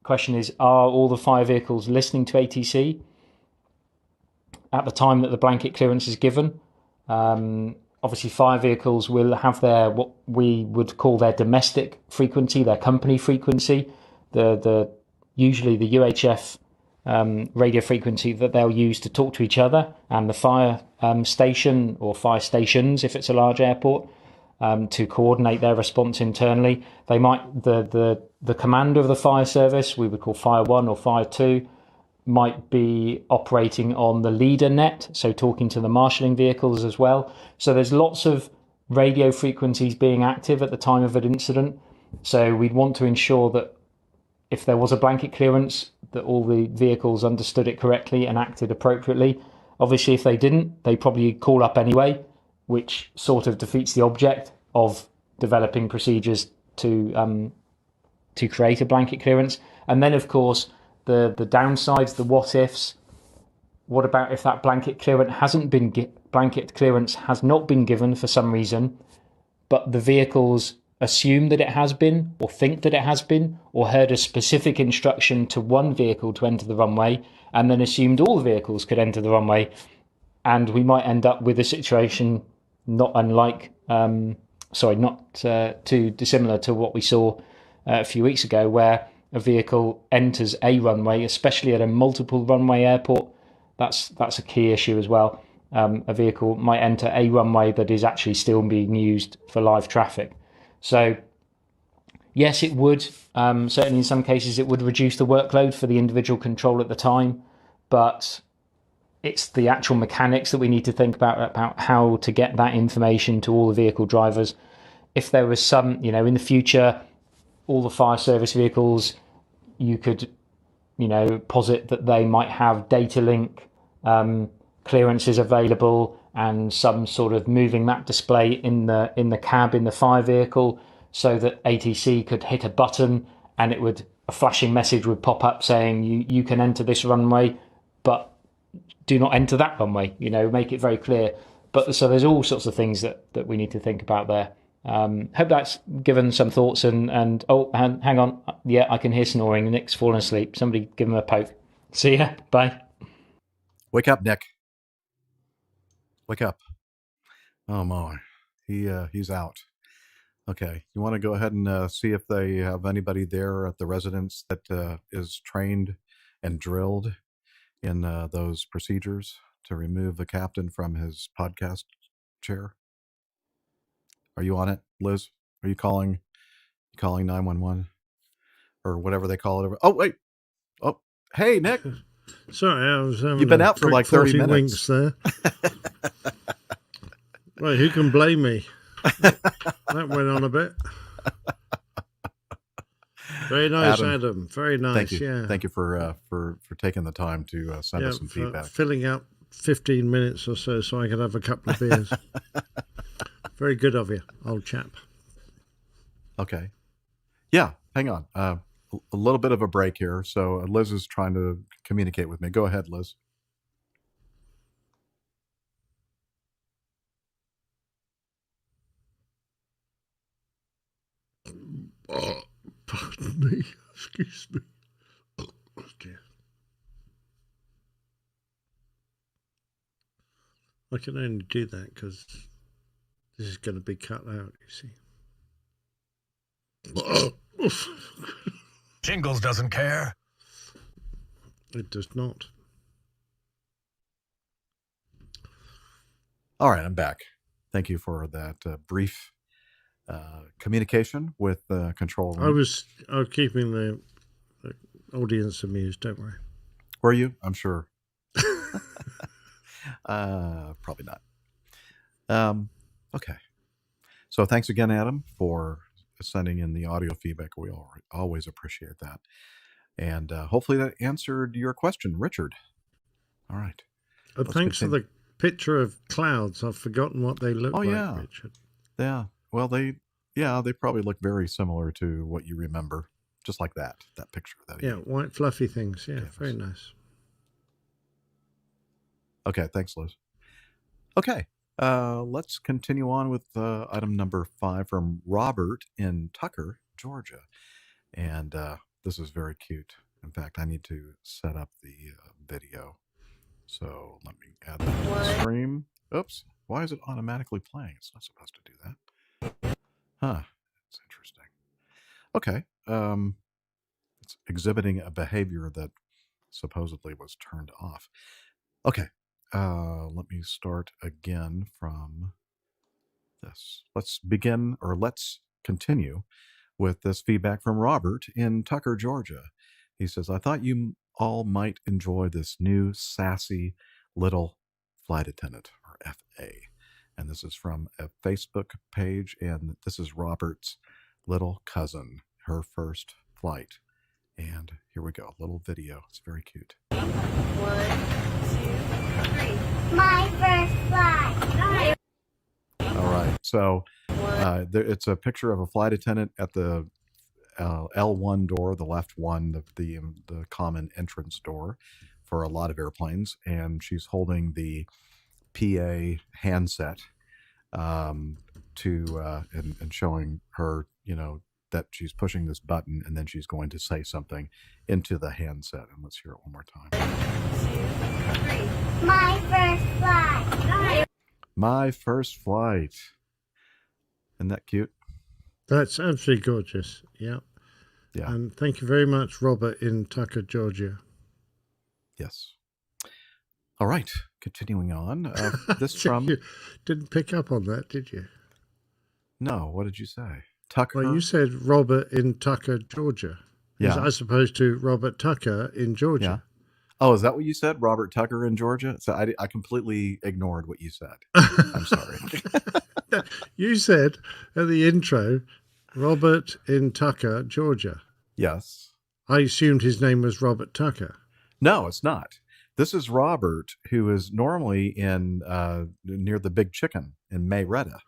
Q: question is, are all the fire vehicles listening to ATC at the time that the blanket clearance is given? Obviously, fire vehicles will have their, what we would call their domestic frequency, their company frequency, usually the UHF radio frequency that they'll use to talk to each other, and the fire station or fire stations, if it's a large airport, to coordinate their response internally. They might, the commander of the fire service, we would call Fire 1 or Fire 2, might be operating on the leader net, so talking to the marshalling vehicles as well. So there's lots of radio frequencies being active at the time of an incident. So we'd want to ensure that if there was a blanket clearance, that all the vehicles understood it correctly and acted appropriately. Obviously, if they didn't, they probably call up anyway, which sort of defeats the object of developing procedures to create a blanket clearance. And then, of course, the downsides, the what ifs. What about if that blanket clearance has not been given for some reason, but the vehicles assume that it has been, or think that it has been, or heard a specific instruction to one vehicle to enter the runway, and then assumed all the vehicles could enter the runway, and we might end up with a situation not unlike, not too dissimilar to what we saw a few weeks ago, where a vehicle enters a runway, especially at a multiple runway airport. That's a key issue as well. A vehicle might enter a runway that is actually still being used for live traffic. So, yes, it would. Certainly in some cases it would reduce the workload for the individual control at the time, but it's the actual mechanics that we need to think about how to get that information to all the vehicle drivers. If there was some, in the future, all the fire service vehicles, you could, posit that they might have data link clearances available and some sort of moving map display in the cab in the fire vehicle, so that ATC could hit a button and a flashing message would pop up saying you can enter this runway, but do not enter that runway. Make it very clear. But so there's all sorts of things that we need to think about there. Hope that's given some thoughts. And oh, hang on. Yeah, I can hear snoring. Nick's fallen asleep. Somebody give him a poke. See ya. Bye.
A: Wake up, Nick. Wake up. Oh my, he's out. Okay, you want to go ahead and see if they have anybody there at the residence that is trained and drilled in those procedures to remove the captain from his podcast chair? Are you on it, Liz? Are you calling 911? or whatever they call it. Oh, wait. Oh, hey, Nick.
C: Sorry, I was having
A: You've been
C: a
A: out for
C: quick
A: like 30
C: 40
A: minutes.
C: winks there. Right, who can blame me? That went on a bit. Very nice, Adam. Very nice.
A: Thank you.
C: Yeah.
A: Thank you for taking the time to send us some feedback.
C: Filling up 15 minutes or so I could have a couple of beers. Very good of you, old chap.
A: Okay. Yeah, hang on. A little bit of a break here. So Liz is trying to communicate with me. Go ahead, Liz.
C: Oh, pardon me. Excuse me. Oh, dear. I can only do that because this is going to be cut out, you see.
M: Jingles doesn't care.
C: It does not.
A: All right, I'm back. Thank you for that brief communication with the control room.
C: I was keeping the audience amused, don't worry.
A: Were you? I'm sure. Probably not. Okay. So thanks again, Adam, for sending in the audio feedback. We always appreciate that. And hopefully that answered your question, Richard. All right.
C: Thanks for the picture of clouds. I've forgotten what they look like,
A: yeah.
C: Richard.
A: Yeah. Well, they probably look very similar to what you remember. Just like that picture.
C: White fluffy things. Yeah, very nice.
A: Okay, thanks, Liz. Okay, let's continue on with item number 5 from Robert in Tucker, Georgia. And this is very cute. In fact, I need to set up the video. So let me add that to the stream. Oops, why is it automatically playing? It's not supposed to do that. Huh, it's interesting. Okay, it's exhibiting a behavior that supposedly was turned off. Okay, let me start again from this. Let's continue with this feedback from Robert in Tucker, Georgia. He says, I thought you all might enjoy this new sassy little flight attendant, or FA. And this is from a Facebook page, and this is Robert's little cousin, her first flight. And here we go, little video. It's very cute.
G: 1, 2, 3. My first flight.
A: All right. So it's a picture of a flight attendant at the L1 door, the left one, the common entrance door for a lot of airplanes, and she's holding the PA handset and showing her, that she's pushing this button, and then she's going to say something into the handset. And let's hear it one more time.
G: 1, 2, 3. My first flight.
A: My first flight. Isn't that cute?
C: That's absolutely gorgeous. Yeah.
A: Yeah.
C: And thank you very much, Robert in Tucker, Georgia.
A: Yes. All right. Continuing on. This from...
C: You didn't pick up on that, did you?
A: No. What did you say? Tucker?
C: Well, you said Robert in Tucker, Georgia.
A: Yeah.
C: As opposed to Robert Tucker in Georgia.
A: Yeah. Oh, is that what you said? Robert Tucker in Georgia? So I completely ignored what you said. I'm sorry.
C: You said at the intro, Robert in Tucker, Georgia.
A: Yes.
C: I assumed his name was Robert Tucker.
A: No, it's not. This is Robert, who is normally in near the Big Chicken in Mayretta.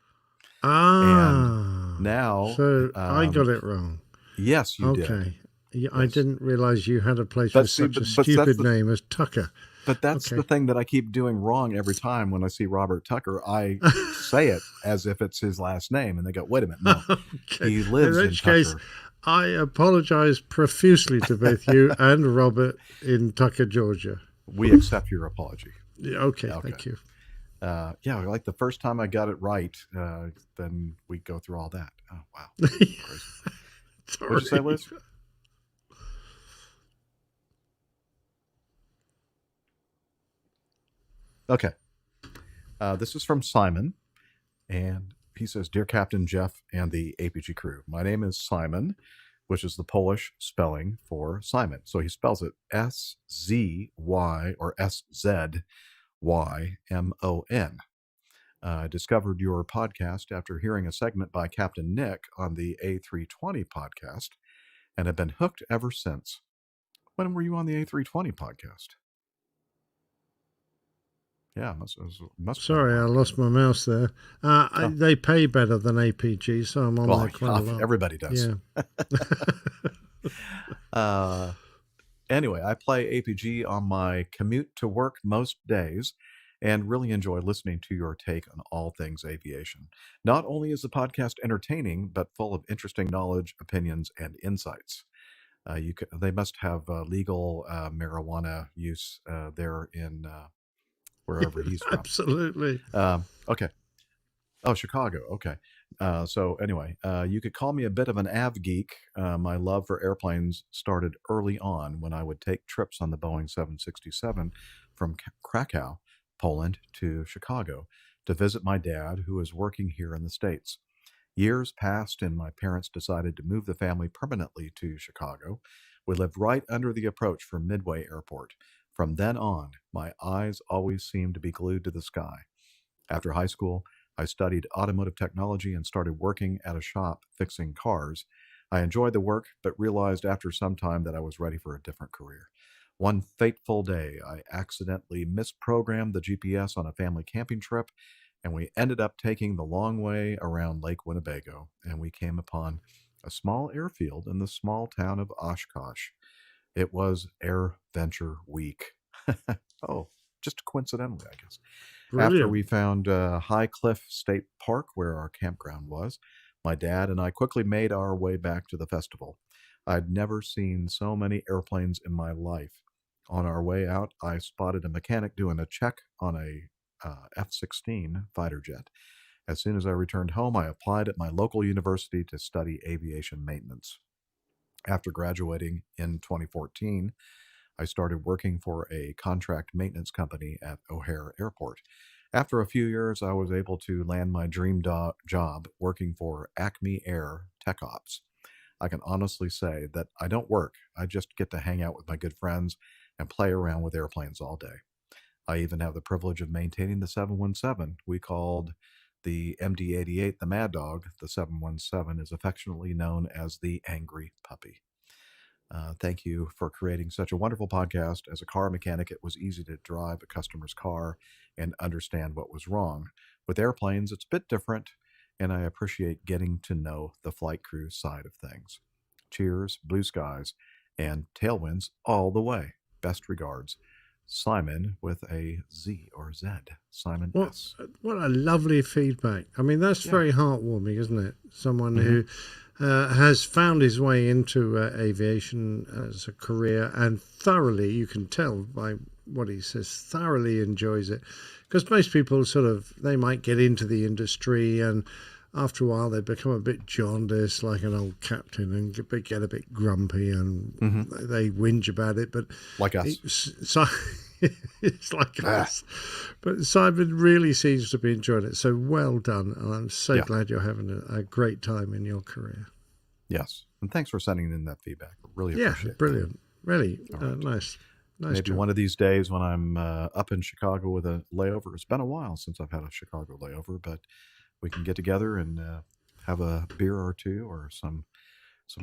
A: And now...
C: So I got it wrong.
A: Yes, you did.
C: Okay.
A: Yes.
C: I didn't realize you had a place with such a stupid name as Tucker.
A: But that's the thing that I keep doing wrong every time when I see Robert Tucker. I say it as if it's his last name, and they go, wait a minute, no.
C: Okay.
A: He lives in
C: which case,
A: Tucker.
C: I apologize profusely to both you and Robert in Tucker, Georgia.
A: We accept your apology.
C: Yeah, okay, thank you.
A: Yeah, like the first time I got it right, then we go through all that. Oh, wow. What did you say, Liz? Okay. This is from Simon, and he says, Dear Captain Jeff and the APG crew, my name is Simon. which is the Polish spelling for Simon. So he spells it S-Z-Y or S-Z-Y-M-O-N. I discovered your podcast after hearing a segment by Captain Nick on the A320 podcast and have been hooked ever since. When were you on the A320 podcast? Yeah, must
C: Sorry, I lost my mouse there. They pay better than APG, so I'm on there quite a lot.
A: Everybody does.
C: Yeah.
A: Anyway, I play APG on my commute to work most days and really enjoy listening to your take on all things aviation. Not only is the podcast entertaining, but full of interesting knowledge, opinions, and insights. They must have legal marijuana use there in wherever he's from.
C: Absolutely.
A: Okay. Oh, Chicago. Okay. So anyway, you could call me a bit of an av geek. My love for airplanes started early on when I would take trips on the Boeing 767 from Krakow, Poland, to Chicago to visit my dad, who was working here in the States. Years passed and my parents decided to move the family permanently to Chicago. We lived right under the approach from Midway Airport. From then on, my eyes always seemed to be glued to the sky. After high school, I studied automotive technology and started working at a shop fixing cars. I enjoyed the work, but realized after some time that I was ready for a different career. One fateful day, I accidentally misprogrammed the GPS on a family camping trip, and we ended up taking the long way around Lake Winnebago, and we came upon a small airfield in the small town of Oshkosh. It was Air Venture Week. Oh, just coincidentally, I guess.
C: Brilliant.
A: After we found High Cliff State Park, where our campground was, my dad and I quickly made our way back to the festival. I'd never seen so many airplanes in my life. On our way out, I spotted a mechanic doing a check on a F-16 fighter jet. As soon as I returned home, I applied at my local university to study aviation maintenance. After graduating in 2014, I started working for a contract maintenance company at O'Hare Airport. After a few years, I was able to land my dream job working for Acme Air Tech Ops. I can honestly say that I don't work. I just get to hang out with my good friends and play around with airplanes all day. I even have the privilege of maintaining the 717. We called the MD-88 the Mad Dog. The 717 is affectionately known as the Angry Puppy. Thank you for creating such a wonderful podcast. As a car mechanic, it was easy to drive a customer's car and understand what was wrong. With airplanes, it's a bit different, and I appreciate getting to know the flight crew side of things. Cheers, blue skies, and tailwinds all the way. Best regards, Simon with a Z or Z. Simon S.
C: What a lovely feedback. I mean, that's very heartwarming, isn't it? Someone who has found his way into aviation as a career and thoroughly, you can tell by what he says, thoroughly enjoys it. Because most people they might get into the industry and after a while they become a bit jaundiced like an old captain and get a bit grumpy and they whinge about it. But
A: like us.
C: It's like us. But Simon really seems to be enjoying it. So well done. And I'm so glad you're having a great time in your career.
A: Yes. And thanks for sending in that feedback. Really appreciate it.
C: Brilliant. Really
A: right.
C: Nice.
A: Maybe
C: job.
A: One of these days when I'm up in Chicago with a layover. It's been a while since I've had a Chicago layover, but we can get together and have a beer or two or some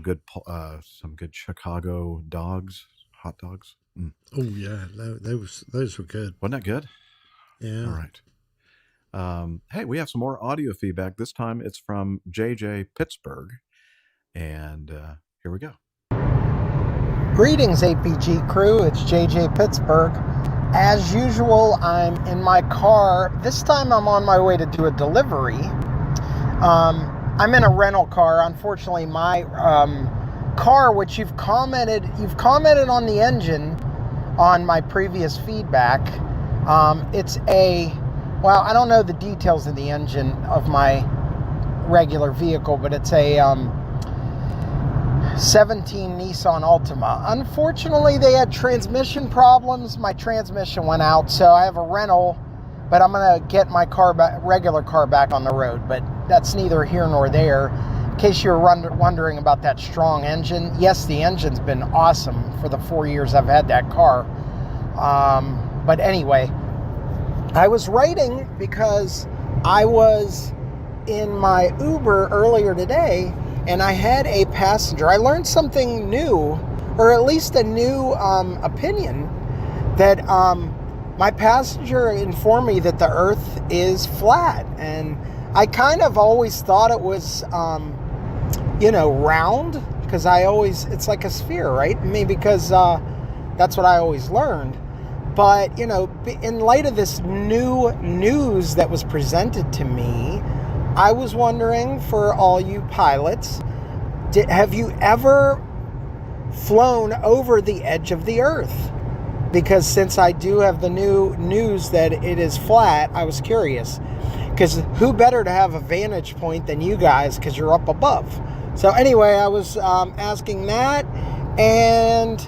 A: good Chicago dogs, hot dogs.
C: Oh yeah, those were good.
A: Wasn't that good?
C: Yeah.
A: All right. Hey, we have some more audio feedback. This time it's from JJ Pittsburgh, and here we go.
R: Greetings, APG crew. It's JJ Pittsburgh. As usual, I'm in my car. This time I'm on my way to do a delivery. I'm in a rental car. Unfortunately, my car, which you've commented on the engine on my previous feedback. It's I don't know the details of the engine of my regular vehicle, but it's a 17 Nissan Altima. Unfortunately, they had transmission problems. My transmission went out, so I have a rental, but I'm going to get my regular car back on the road, but that's neither here nor there. in case you were wondering about that strong engine, yes, the engine's been awesome for the 4 years I've had that car. But anyway, I was writing because I was in my Uber earlier today, and I had a passenger. I learned something new, or at least a new opinion, that my passenger informed me that the Earth is flat. And I kind of always thought it was, round, because it's like a sphere, right? I mean, because that's what I always learned. But, in light of this new news that was presented to me, I was wondering, for all you pilots, have you ever flown over the edge of the Earth? Because since I do have the new news that it is flat, I was curious. Because who better to have a vantage point than you guys, because you're up above. So anyway, I was asking that, and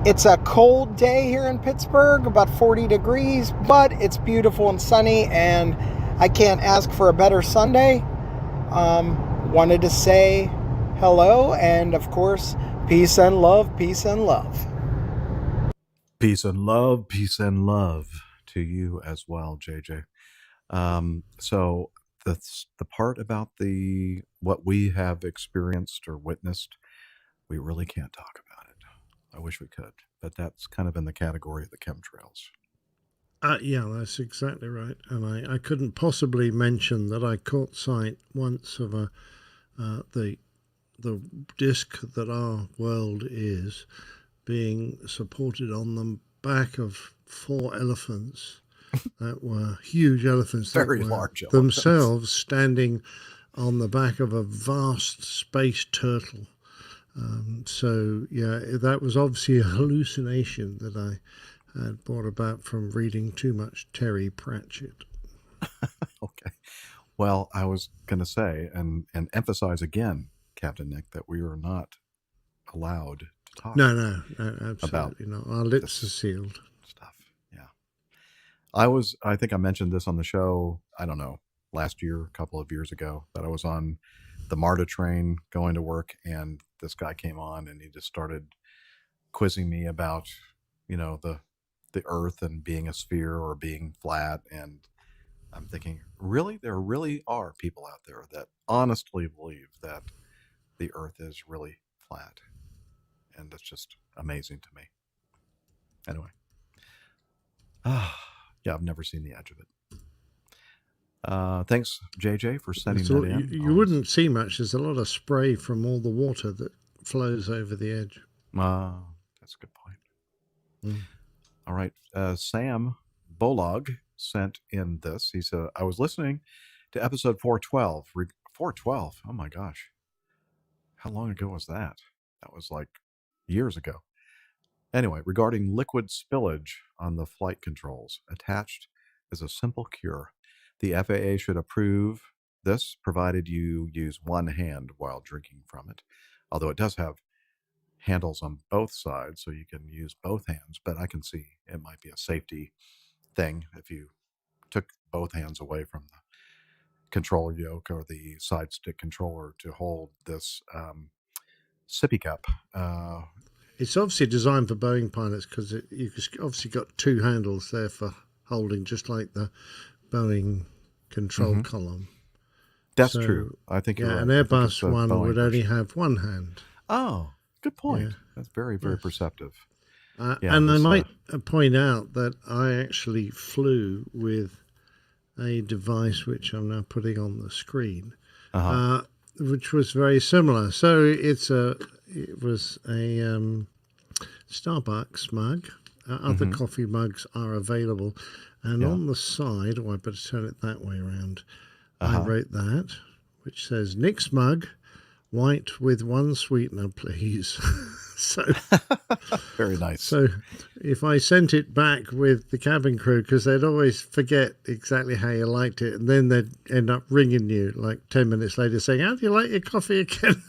R: it's a cold day here in Pittsburgh, about 40 degrees, but it's beautiful and sunny, and I can't ask for a better Sunday. Wanted to say hello, and of course, peace and love, peace and love.
A: Peace and love to you as well, JJ. So the part about what we have experienced or witnessed, we really can't talk about it. I wish we could, but that's kind of in the category of the chemtrails.
C: Yeah, that's exactly right. And I couldn't possibly mention that I caught sight once of the disc that our world is being supported on the back of 4 elephants that were huge elephants,
A: Very
C: that were
A: large elephants,
C: themselves standing on the back of a vast space turtle. So yeah, that was obviously a hallucination that I had brought about from reading too much Terry Pratchett.
A: Okay. Well, I was going to say and emphasize again, Captain Nick, that we are not allowed to talk.
C: No, absolutely not. Our lips are sealed.
A: Stuff. Yeah. I think I mentioned this on the show, I don't know, last year, a couple of years ago, that I was on the MARTA train going to work, and this guy came on and he just started quizzing me about, the Earth and being a sphere or being flat. And I'm thinking, really? There really are people out there that honestly believe that the Earth is really flat. And that's just amazing to me. Anyway. Yeah, I've never seen the edge of it. Thanks, JJ, for sending that in.
C: You wouldn't see much. There's a lot of spray from all the water that flows over the edge.
A: That's a good point. All right. Sam Bolog sent in this. He said, I was listening to episode 412. 412? Oh my gosh. How long ago was that? That was like years ago. Anyway, regarding liquid spillage on the flight controls, attached is a simple cure. The FAA should approve this, provided you use one hand while drinking from it. Although it does have handles on both sides, so you can use both hands, but I can see it might be a safety thing if you took both hands away from the control yoke or the side stick controller to hold this sippy cup.
C: It's obviously designed for Boeing pilots because you've obviously got 2 handles there for holding, just like the Boeing control column.
A: That's true. I think you're right.
C: An Airbus one would only have 1 hand.
A: Oh, good point. Yeah. That's very, very perceptive.
C: And I might point out that I actually flew with a device which I'm now putting on the screen, which was very similar. So it was a Starbucks mug. Other coffee mugs are available. And on the side, I better turn it that way around, I wrote that, which says, Nick's mug, white with 1 sweetener, please. So
A: very nice.
C: So if I sent it back with the cabin crew, because they'd always forget exactly how you liked it, and then they'd end up ringing you like 10 minutes later saying, how do you like your coffee again?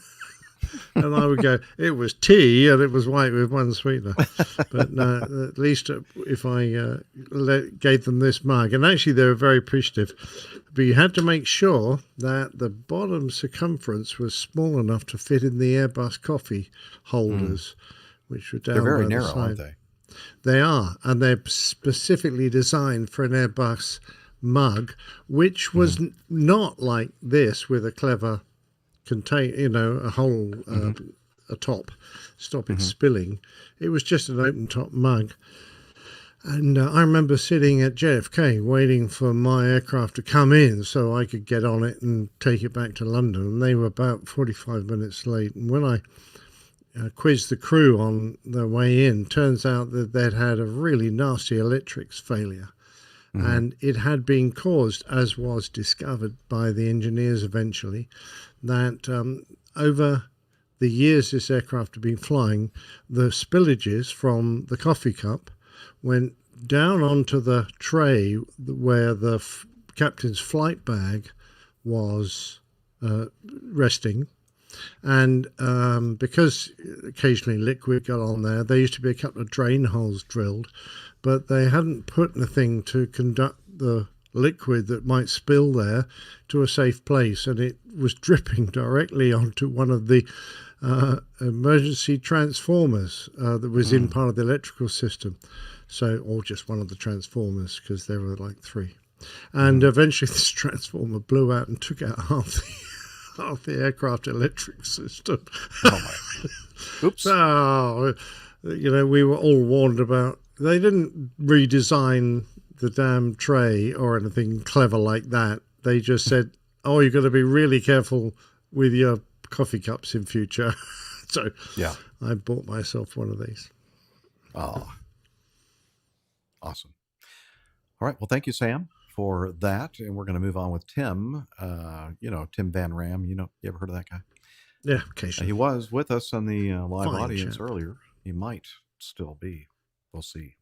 C: And I would go, it was tea and it was white with one sweetener. But at least if I gave them this mug, and actually they were very appreciative, but you had to make sure that the bottom circumference was small enough to fit in the Airbus coffee holders, which were down
A: They're very
C: by
A: narrow,
C: the side.
A: aren't they?
C: They are, and they're specifically designed for an Airbus mug, which was not like this with a clever a hole, a top, stop it spilling. It was just an open top mug. And I remember sitting at JFK waiting for my aircraft to come in so I could get on it and take it back to London. And they were about 45 minutes late. And when I quizzed the crew on their way in, turns out that they'd had a really nasty electrics failure. And it had been caused, as was discovered by the engineers eventually, that over the years this aircraft had been flying, the spillages from the coffee cup went down onto the tray where the captain's flight bag was resting. And because occasionally liquid got on there, there used to be a couple of drain holes drilled, but they hadn't put anything to conduct the liquid that might spill there to a safe place, and it was dripping directly onto one of the emergency transformers that was in part of the electrical system. So, or just one of the transformers, because there were like three. And eventually this transformer blew out and took out half the aircraft electric system.
A: Oops.
C: So, we were all warned about. They didn't redesign the damn tray or anything clever like that. They just said, "Oh, you've got to be really careful with your coffee cups in future." So,
A: yeah,
C: I bought myself one of these.
A: Oh, awesome! All right, well, thank you, Sam, for that, and we're going to move on with Tim. Tim Van Ram. You ever heard of that guy?
C: Yeah, occasionally.
A: He was with us on the live
C: Fine
A: audience
C: chap.
A: earlier. He might still be. We'll see.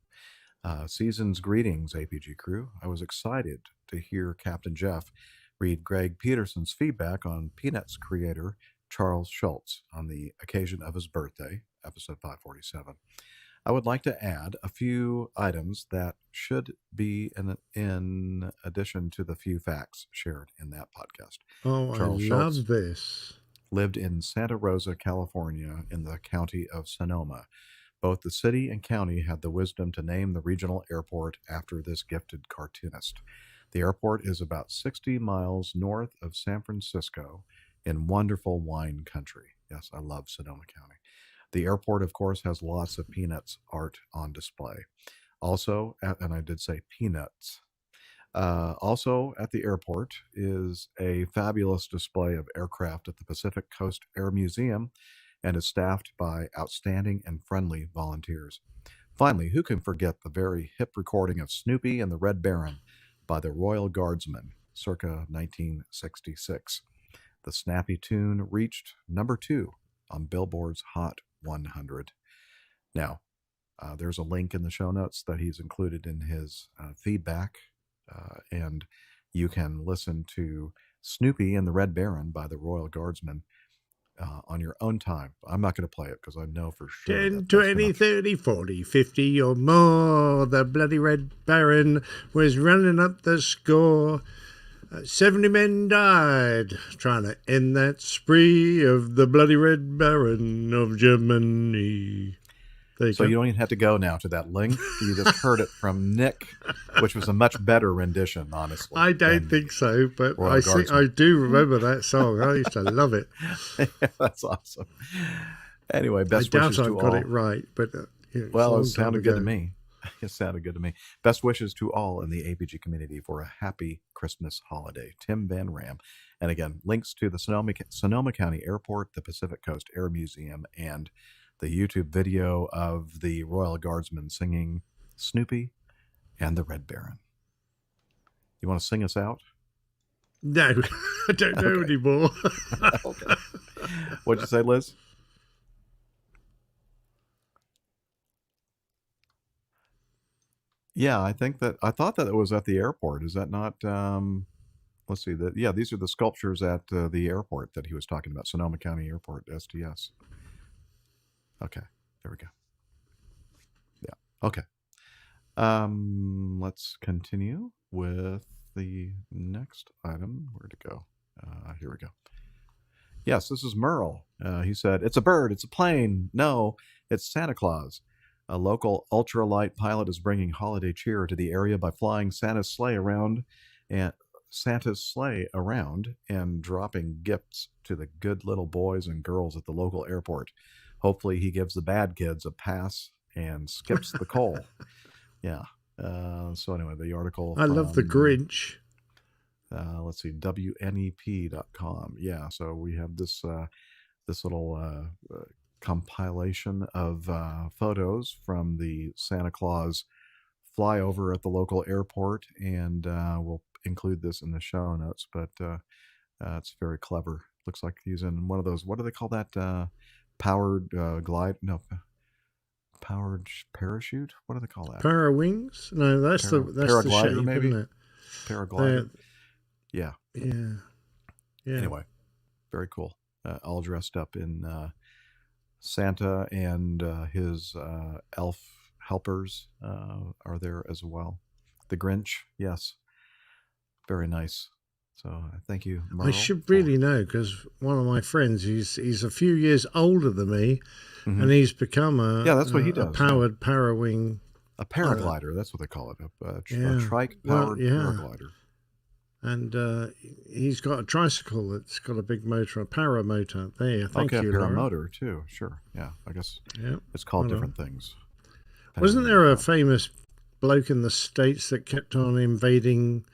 A: Season's greetings, APG crew. I was excited to hear Captain Jeff read Greg Peterson's feedback on Peanuts creator Charles Schultz on the occasion of his birthday, episode 547. I would like to add a few items that should be in addition to the few facts shared in that podcast.
C: Oh,
A: Charles
C: I
A: Schultz
C: love this.
A: lived in Santa Rosa, California, in the county of Sonoma. Both the city and county had the wisdom to name the regional airport after this gifted cartoonist. The airport is about 60 miles north of San Francisco in wonderful wine country. Yes, I love Sonoma County. The airport, of course, has lots of Peanuts art on display. Also, and I did say Peanuts. Also at the airport is a fabulous display of aircraft at the Pacific Coast Air Museum, and is staffed by outstanding and friendly volunteers. Finally, who can forget the very hip recording of Snoopy and the Red Baron by the Royal Guardsmen, circa 1966. The snappy tune reached number 2 on Billboard's Hot 100. Now, there's a link in the show notes that he's included in his feedback, and you can listen to Snoopy and the Red Baron by the Royal Guardsmen on your own time. I'm not going to play it because I know for sure
C: 10, 20, 30, 40, 50 or more. The bloody Red Baron was running up the score. 70 men died trying to end that spree of the bloody Red Baron of Germany.
A: So you don't even have to go now to that link. You just heard it from Nick, which was a much better rendition, honestly.
C: I don't think so, but I do remember that song. I used to love it.
A: That's awesome. Anyway, best
C: I doubt
A: wishes
C: I've
A: to
C: got
A: all.
C: it right, but
A: Well, it sounded good to me. It sounded good to me. Best wishes to all in the APG community for a happy Christmas holiday. Tim Van Ram. And again, links to the Sonoma County Airport, the Pacific Coast Air Museum, and the YouTube video of the Royal Guardsmen singing Snoopy and the Red Baron. You want to sing us out?
C: No, I don't know anymore.
A: Okay. What'd you say, Liz? Yeah, I thought that it was at the airport. Is that not let's see. These are the sculptures at the airport that he was talking about, Sonoma County Airport, STS. Okay, there we go. Yeah, okay. Let's continue with the next item. Where'd it go? Here we go. Yes, this is Merle. He said, "It's a bird. It's a plane. No, it's Santa Claus. A local ultralight pilot is bringing holiday cheer to the area by flying Santa's sleigh around and dropping gifts to the good little boys and girls at the local airport. Hopefully he gives the bad kids a pass and skips the coal." Yeah. So anyway, the article
C: I love the Grinch.
A: Let's see, WNEP.com. Yeah, so we have this this little compilation of photos from the Santa Claus flyover at the local airport, and we'll include this in the show notes, but it's very clever. Looks like he's in one of those, what do they call that? Powered powered parachute? What do they call that?
C: Parawings? No, that's the
A: paraglider,
C: shape,
A: maybe?
C: isn't it?
A: Paraglider. Yeah.
C: Yeah.
A: Anyway, very cool. All dressed up in Santa, and his elf helpers are there as well. The Grinch, yes. Very nice. So thank you, Merle.
C: I should really know, because one of my friends, he's a few years older than me, and he's become
A: that's what he does.
C: A powered parawing.
A: A paraglider, that's what they call it. A trike-powered paraglider.
C: And he's got a tricycle that's got a big motor, a paramotor. There, thank you, Laura.
A: Paramotor too, sure. Yeah, I guess it's called different things.
C: Wasn't there a famous bloke in the States that kept on invading,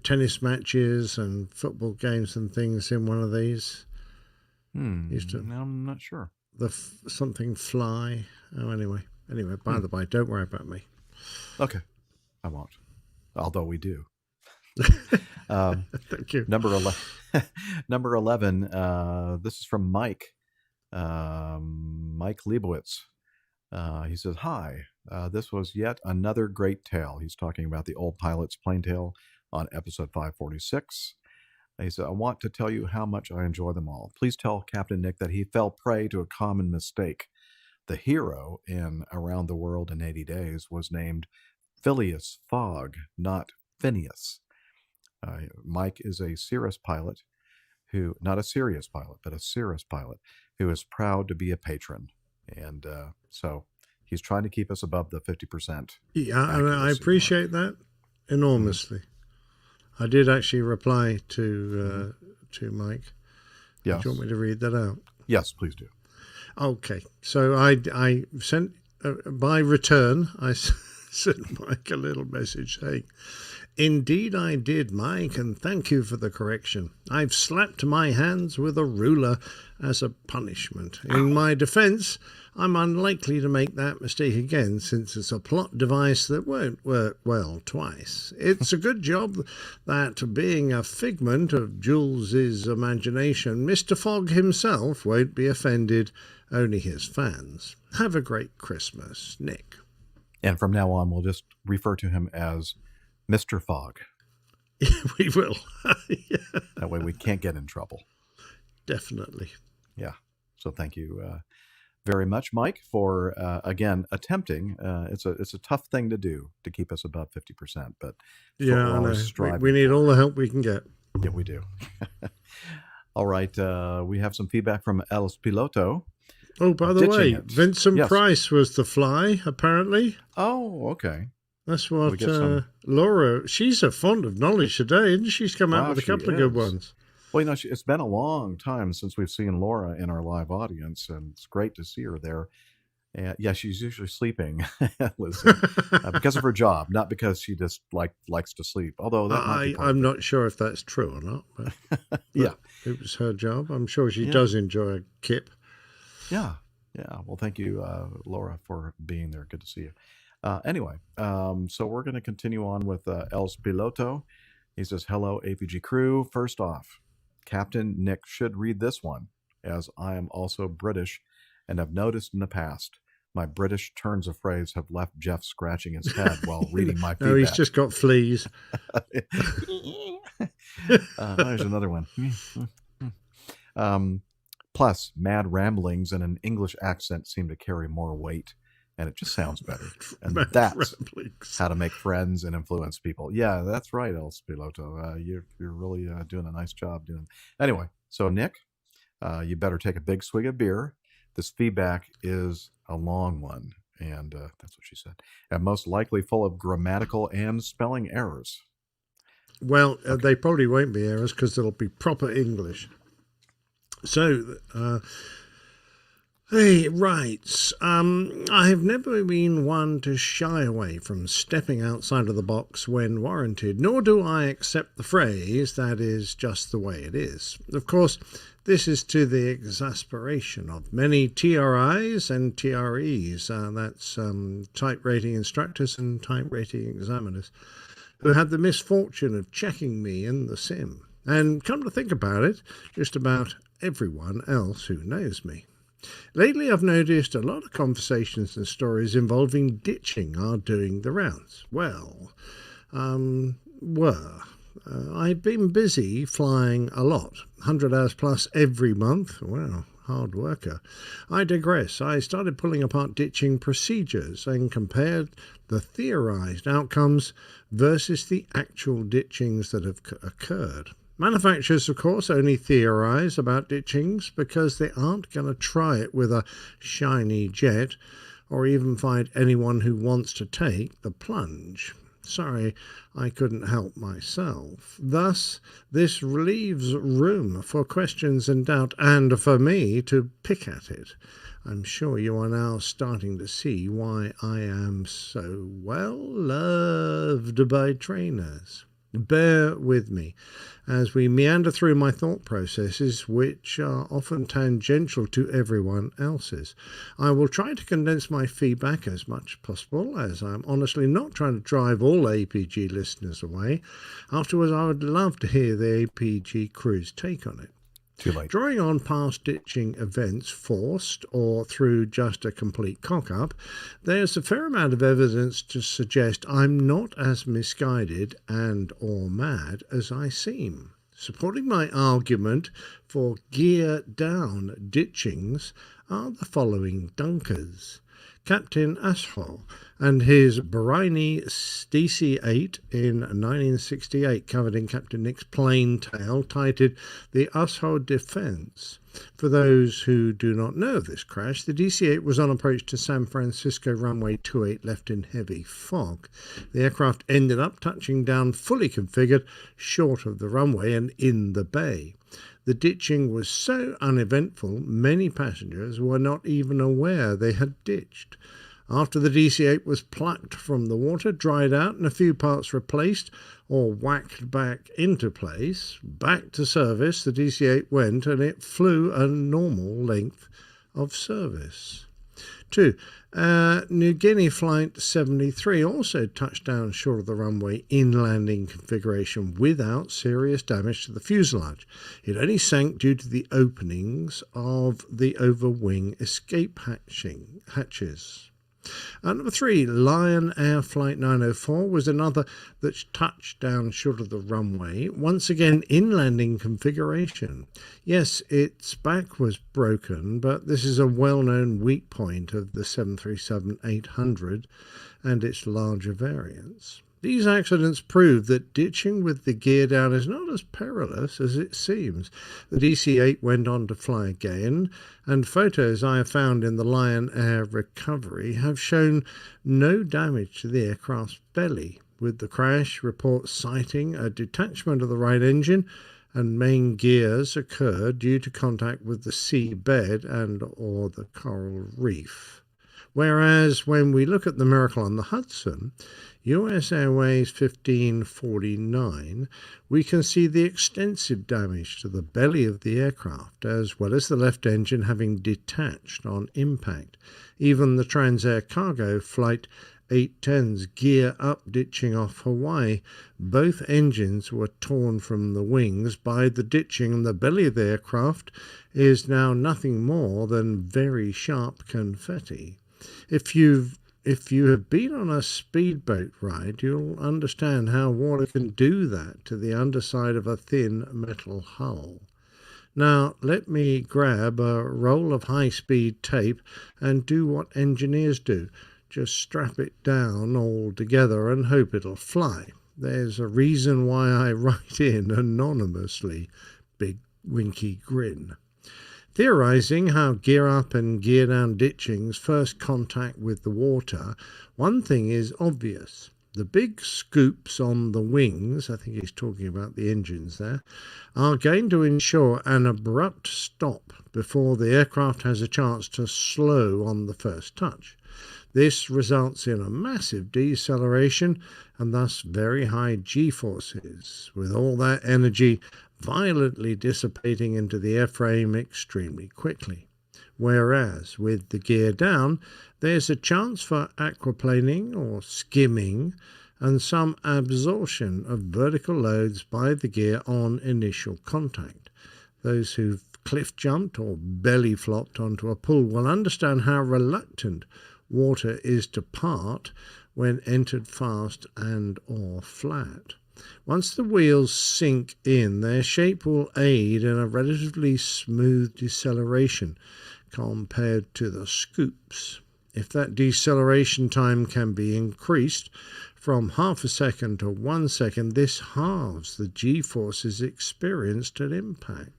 C: tennis matches and football games and things in one of these? Used to.
A: I'm not sure.
C: Something fly. Oh, anyway, by the by, don't worry about me.
A: Okay, I won't. Although we do.
C: Thank you.
A: Number 11. This is from Mike. Mike Leibowitz. He says, "Hi. This was yet another great tale." He's talking about the old pilot's plane tale on episode 546. He said, "I want to tell you how much I enjoy them all. Please tell Captain Nick that he fell prey to a common mistake. The hero in Around the World in 80 Days was named Phileas Fogg, not Phineas. Mike is a Cirrus pilot not a serious pilot, but a Cirrus pilot who is proud to be a patron. And so he's trying to keep us above the 50%.
C: Yeah, I appreciate that enormously. I did actually reply to Mike.
A: Yes.
C: Do you want me to read that out?
A: Yes, please do.
C: Okay. So I sent, by return, I sent Mike a little message saying, "Indeed I did, Mike, and thank you for the correction. I've slapped my hands with a ruler as a punishment. In my defense, I'm unlikely to make that mistake again, since it's a plot device that won't work well twice. It's a good job that, being a figment of Jules's imagination, Mr. Fogg himself won't be offended, only his fans. Have a great Christmas, Nick."
A: And from now on, we'll just refer to him as Mr. Fogg.
C: We will. Yeah.
A: That way we can't get in trouble.
C: Definitely.
A: Yeah. So thank you very much, Mike, for, again, attempting. It's a tough thing to do to keep us above 50%. But
C: yeah, I know. We need all the help we can get.
A: Yeah, we do. All right. We have some feedback from El Piloto.
C: Oh, by the way, Vincent Price was the fly, apparently.
A: Oh, okay.
C: That's what Laura, she's a fond of knowledge today, isn't she? She's come out with a couple of good ones.
A: Well, it's been a long time since we've seen Laura in our live audience, and it's great to see her there. And yeah, she's usually sleeping, listen, because of her job, not because she just likes to sleep. Although that
C: I'm not sure if that's true or not. But
A: yeah,
C: it was her job. I'm sure she does enjoy a kip.
A: Yeah. Well, thank you, Laura, for being there. Good to see you. Anyway, so we're going to continue on with El Piloto. He says, "Hello, APG crew. First off, Captain Nick should read this one, as I am also British and have noticed in the past my British turns of phrase have left Jeff scratching his head while reading my feedback."
C: No, he's just got fleas.
A: There's another one. Plus, mad ramblings in an English accent seem to carry more weight, and it just sounds better. And
C: Mad
A: that's
C: ramblings.
A: how to make friends and influence people. Yeah, that's right, El Spiloto. You're really doing a nice job doing. Anyway, so Nick, you better take a big swig of beer. This feedback is a long one, and that's what she said, and most likely full of grammatical and spelling errors.
C: Well, they probably won't be errors because it'll be proper English. So, he writes, I have never been one to shy away from stepping outside of the box when warranted, nor do I accept the phrase, that is just the way it is. Of course, this is to the exasperation of many TRIs and TREs, that's type rating instructors and type rating examiners, who had the misfortune of checking me in the sim. And come to think about it, just about everyone else who knows me. Lately, I've noticed a lot of conversations and stories involving ditching are doing the rounds. Well, I've been busy flying a lot, 100 hours plus every month. Wow, hard worker. I digress. I started pulling apart ditching procedures and compared the theorized outcomes versus the actual ditchings that have occurred. Manufacturers, of course, only theorize about ditchings because they aren't going to try it with a shiny jet or even find anyone who wants to take the plunge. Sorry, I couldn't help myself. Thus, this leaves room for questions and doubt and for me to pick at it. I'm sure you are now starting to see why I am so well loved by trainers. Bear with me as we meander through my thought processes, which are often tangential to everyone else's. I will try to condense my feedback as much as possible, as I'm honestly not trying to drive all APG listeners away. Afterwards, I would love to hear the APG crew's take on it.
A: Too late.
C: Drawing on past ditching events forced or through just a complete cock-up, there's a fair amount of evidence to suggest I'm not as misguided and or mad as I seem. Supporting my argument for gear-down ditchings are the following dunkers. Captain Ashol and his briny DC-8 in 1968, covered in Captain Nick's plain tale, titled The Ashol Defense. For those who do not know of this crash, the DC-8 was on approach to San Francisco runway 28 left in heavy fog. The aircraft ended up touching down fully configured, short of the runway and in the bay. The ditching was so uneventful, many passengers were not even aware they had ditched. After the DC-8 was plucked from the water, dried out, and a few parts replaced or whacked back into place, back to service, the DC-8 went and it flew a normal length of service. 2. New Guinea Flight 73 also touched down short of the runway in landing configuration without serious damage to the fuselage. It only sank due to the openings of the overwing escape hatches. Number 3, Lion Air Flight 904 was another that touched down short of the runway, once again in landing configuration. Yes, its back was broken, but this is a well-known weak point of the 737-800 and its larger variants. These accidents prove that ditching with the gear down is not as perilous as it seems. The DC-8 went on to fly again, and photos I have found in the Lion Air recovery have shown no damage to the aircraft's belly, with the crash report citing a detachment of the right engine and main gears occurred due to contact with the sea bed and or the coral reef. Whereas when we look at the Miracle on the Hudson, US Airways 1549, we can see the extensive damage to the belly of the aircraft, as well as the left engine having detached on impact. Even the Transair Cargo Flight 810's gear up ditching off Hawaii, both engines were torn from the wings by the ditching, and the belly of the aircraft is now nothing more than very sharp confetti. If you've if you have been on a speedboat ride, you'll understand how water can do that to the underside of a thin metal hull. Now, let me grab a roll of high-speed tape and do what engineers do. Just strap it down all together and hope it'll fly. There's a reason why I write in anonymously. Big winky grin. Theorizing how gear up and gear down ditchings first contact with the water, one thing is obvious. The big scoops on the wings, I think he's talking about the engines there, are going to ensure an abrupt stop before the aircraft has a chance to slow on the first touch. This results in a massive deceleration and thus very high G-forces, with all that energy violently dissipating into the airframe extremely quickly. Whereas with the gear down, there's a chance for aquaplaning or skimming and some absorption of vertical loads by the gear on initial contact. Those who've cliff jumped or belly flopped onto a pool will understand how reluctant water is to part when entered fast and or flat. Once the wheels sink in, their shape will aid in a relatively smooth deceleration compared to the scoops. If that deceleration time can be increased from half a second to 1 second, this halves the G-forces experienced at impact.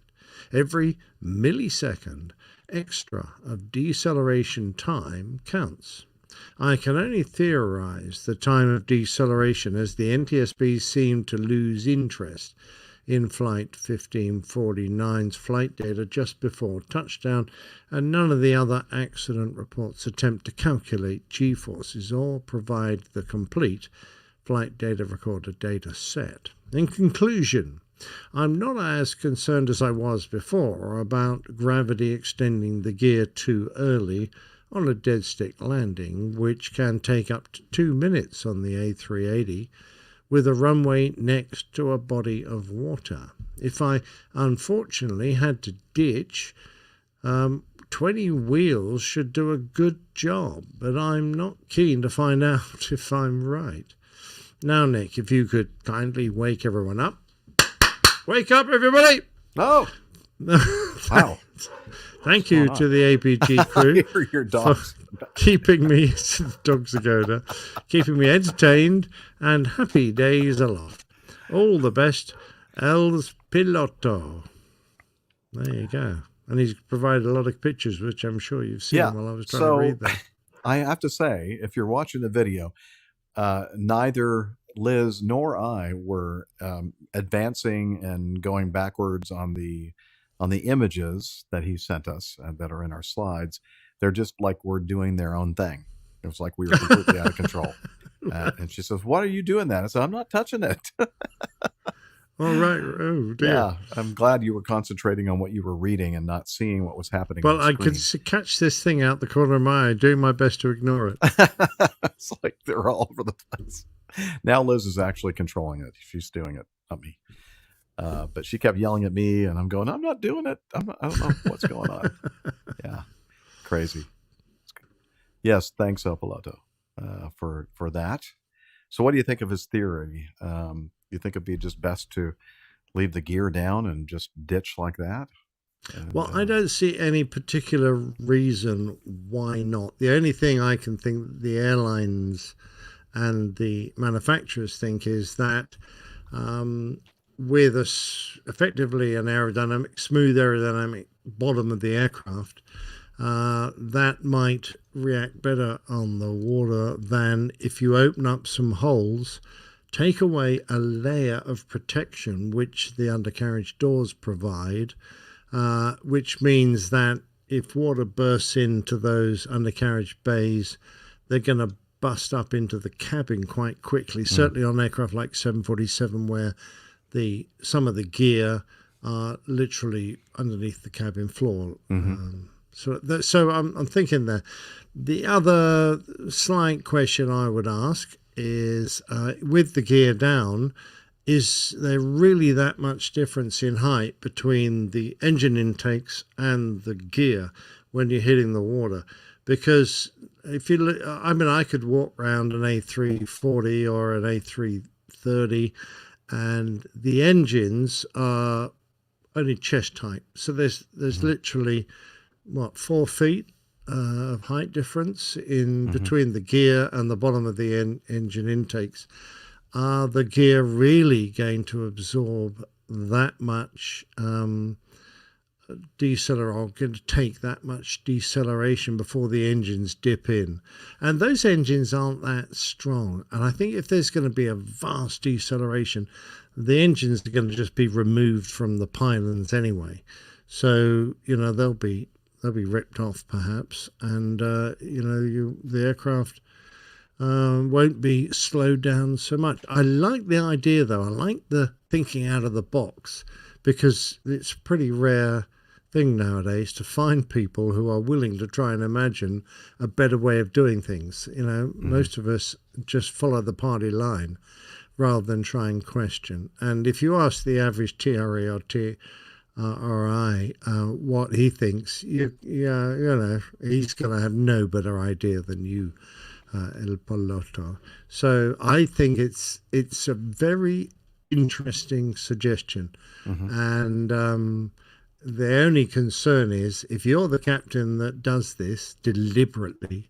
C: Every millisecond extra of deceleration time counts. I can only theorize the time of deceleration as the NTSB seemed to lose interest in Flight 1549's flight data just before touchdown, and none of the other accident reports attempt to calculate G-forces or provide the complete flight data recorder data set. In conclusion, I'm not as concerned as I was before about gravity extending the gear too early on a dead stick landing, which can take up to 2 minutes on the A380, with a runway next to a body of water. If I unfortunately had to ditch, 20 wheels should do a good job, but I'm not keen to find out if I'm right. Now, Nick, if you could kindly wake everyone up. Wake up, everybody!
A: Oh! Wow.
C: Thank you to the APG crew
A: I hear your dogs.
C: for keeping me, dogs are going, keeping me entertained and happy days aloft. All the best, Els Piloto. There you go. And he's provided a lot of pictures, which I'm sure you've seen while I was trying to read them.
A: I have to say, if you're watching the video, neither Liz nor I were advancing and going backwards on the images that he sent us that are in our slides. They're just like we're doing their own thing. It was like we were completely out of control. And she says, "What are you doing that?" I said, "I'm not touching it."
C: All right. Oh, dear.
A: Yeah, I'm glad you were concentrating on what you were reading and not seeing what was happening.
C: Well,
A: on the
C: I could catch this thing out the corner of my eye, doing my best to ignore it.
A: It's like they're all over the place. Now Liz is actually controlling it. She's doing it, not me. But she kept yelling at me, and I'm going, "I'm not doing it. I don't know what's going on." Yeah, crazy. Yes, thanks, Opolato, for that. So, what do you think of his theory? You think it'd be just best to leave the gear down and just ditch like that? And,
C: well, I don't see any particular reason why not. The only thing I can think the airlines and the manufacturers think is that with effectively an smooth aerodynamic bottom of the aircraft, that might react better on the water than if you open up some holes, take away a layer of protection which the undercarriage doors provide, which means that if water bursts into those undercarriage bays, they're going to bust up into the cabin quite quickly, certainly on aircraft like 747 where some of the gear are literally underneath the cabin floor. So I'm thinking there. The other slight question I would ask is, with the gear down, is there really that much difference in height between the engine intakes and the gear when you're hitting the water? Because if you look, I mean, I could walk around an A340 or an A330, and the engines are only chest height. So there's literally what 4 feet of height difference in between the gear and the bottom of the engine intakes. Are the gear really going to absorb that much going to take that much deceleration before the engines dip in? And those engines aren't that strong. And I think if there's going to be a vast deceleration, the engines are going to just be removed from the pylons anyway. So, they'll be ripped off perhaps. And, the aircraft won't be slowed down so much. I like the idea, though. I like the thinking out of the box, because it's a pretty rare thing nowadays to find people who are willing to try and imagine a better way of doing things. Most of us just follow the party line rather than try and question. And if you ask the average TRE or TRI what he thinks, he's going to have no better idea than you, El Poloto. So I think it's a very interesting suggestion. And the only concern is if you're the captain that does this deliberately,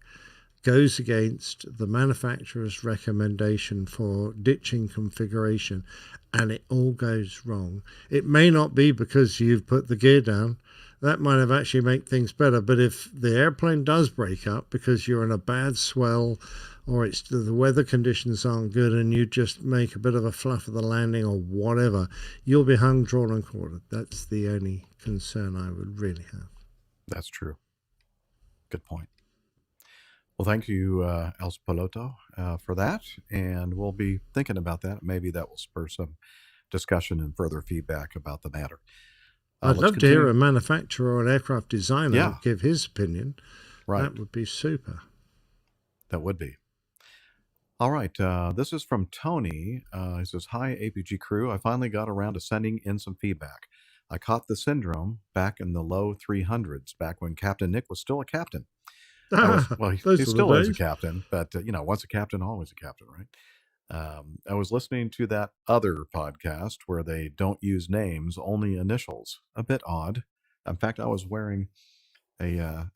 C: goes against the manufacturer's recommendation for ditching configuration, and it all goes wrong. It may not be because you've put the gear down. That might have actually made things better. But if the airplane does break up because you're in a bad swell, or it's the weather conditions aren't good, and you just make a bit of a fluff of the landing or whatever, you'll be hung, drawn, and quartered. That's the only concern I would really have.
A: That's true. Good point. Well, thank you, El Piloto, for that. And we'll be thinking about that. Maybe that will spur some discussion and further feedback about the matter.
C: I'd love to hear a manufacturer or an aircraft designer give his opinion.
A: Right.
C: That would be super.
A: That would be. All right. This is from Tony. He says, "Hi, APG crew. I finally got around to sending in some feedback. I caught the syndrome back in the low 300s, back when Captain Nick was still a captain. He still is a captain, but, once a captain, always a captain, right? I was listening to that other podcast where they don't use names, only initials. A bit odd. In fact, I was wearing a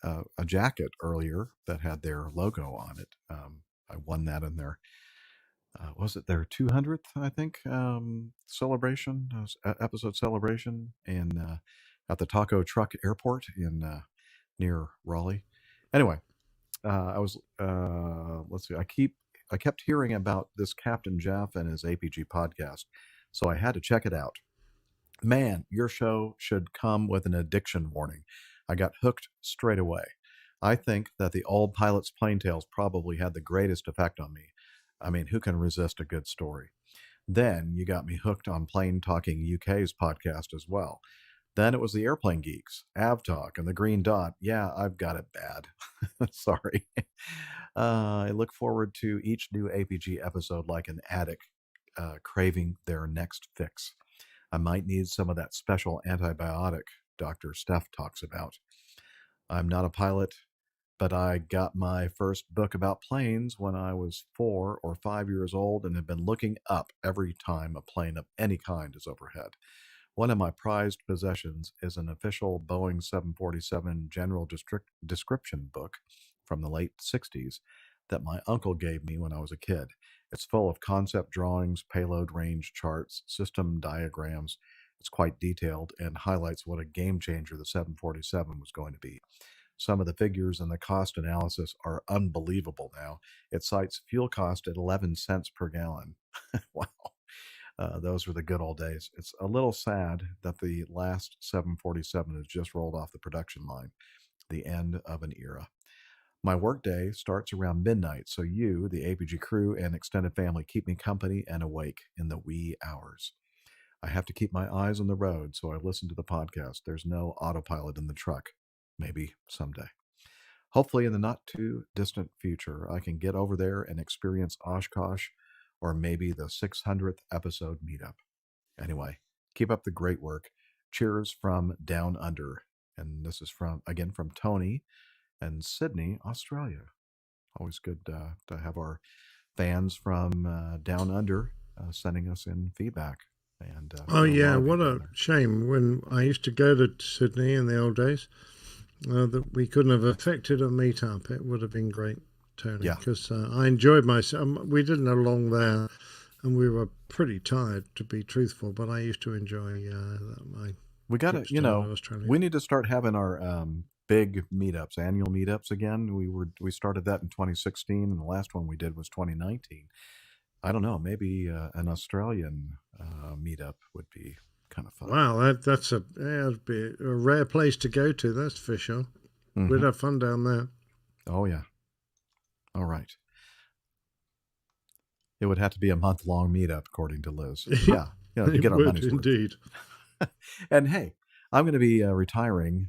A: jacket earlier that had their logo on it. I won that in their, was it their 200th, I think, celebration, episode celebration at the Taco Truck Airport near Raleigh. Anyway, let's see, I kept hearing about this Captain Jeff and his APG podcast, so I had to check it out. Man, your show should come with an addiction warning. I got hooked straight away. I think that the Old Pilot's Plain Tales probably had the greatest effect on me. I mean, who can resist a good story? Then you got me hooked on Plane Talking UK's podcast as well. Then it was the Airplane Geeks, AvTalk, and the Green Dot. Yeah, I've got it bad. Sorry. I look forward to each new APG episode like an addict craving their next fix. I might need some of that special antibiotic Dr. Steph talks about. I'm not a pilot, but I got my first book about planes when I was 4 or 5 years old and have been looking up every time a plane of any kind is overhead. One of my prized possessions is an official Boeing 747 general description book from the late 60s that my uncle gave me when I was a kid. It's full of concept drawings, payload range charts, system diagrams. It's quite detailed and highlights what a game changer the 747 was going to be. Some of the figures and the cost analysis are unbelievable now. It cites fuel cost at 11 cents per gallon. Wow. Those were the good old days. It's a little sad that the last 747 has just rolled off the production line, the end of an era. My workday starts around midnight, so you, the APG crew, and extended family keep me company and awake in the wee hours. I have to keep my eyes on the road, so I listen to the podcast. There's no autopilot in the truck. Maybe someday. Hopefully in the not too distant future, I can get over there and experience Oshkosh, or maybe the 600th episode meetup. Anyway, keep up the great work. Cheers from Down Under. And this is from Tony in Sydney, Australia. Always good to have our fans from down under sending us in feedback. And
C: Oh
A: there are a
C: yeah,
A: lot of you
C: what
A: down
C: a
A: there.
C: shame when I used to go to Sydney in the old days that we couldn't have affected a meetup. It would have been great, Tony,
A: Yeah.
C: because I enjoyed myself. We didn't have long there, and we were pretty tired, to be truthful. But I used to enjoy my
A: We got to,
C: trips to Australia.
A: we need to start having our big meetups, annual meetups again. We started that in 2016, and the last one we did was 2019. I don't know, maybe an Australian meetup would be kind of fun.
C: Wow, that'd be a rare place to go to. That's for sure. We'd have fun down there.
A: Oh yeah. All right. It would have to be a month-long meetup, according to Liz. Yeah, to
C: It
A: get our
C: would,
A: money's worth.
C: indeed.
A: And hey, I'm going to be retiring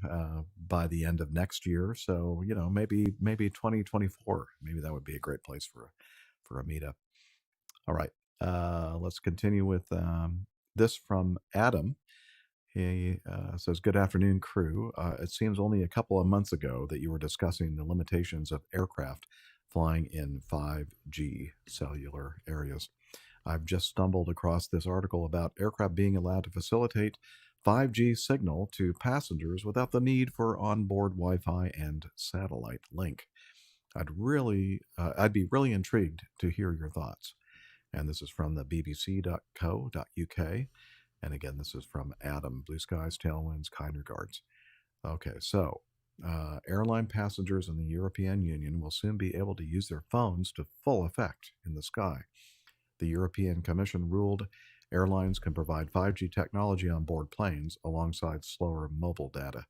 A: by the end of next year, so maybe 2024. Maybe that would be a great place for a meetup. All right, let's continue with this from Adam. He says, "Good afternoon, crew. It seems only a couple of months ago that you were discussing the limitations of aircraft flying in 5G cellular areas. I've just stumbled across this article about aircraft being allowed to facilitate 5G signal to passengers without the need for onboard Wi-Fi and satellite link. I'd be really intrigued to hear your thoughts." And this is from the bbc.co.uk. And again, this is from Adam. Blue skies, tailwinds, kind regards. Okay, so airline passengers in the European Union will soon be able to use their phones to full effect in the sky. The European Commission ruled airlines can provide 5G technology on board planes alongside slower mobile data.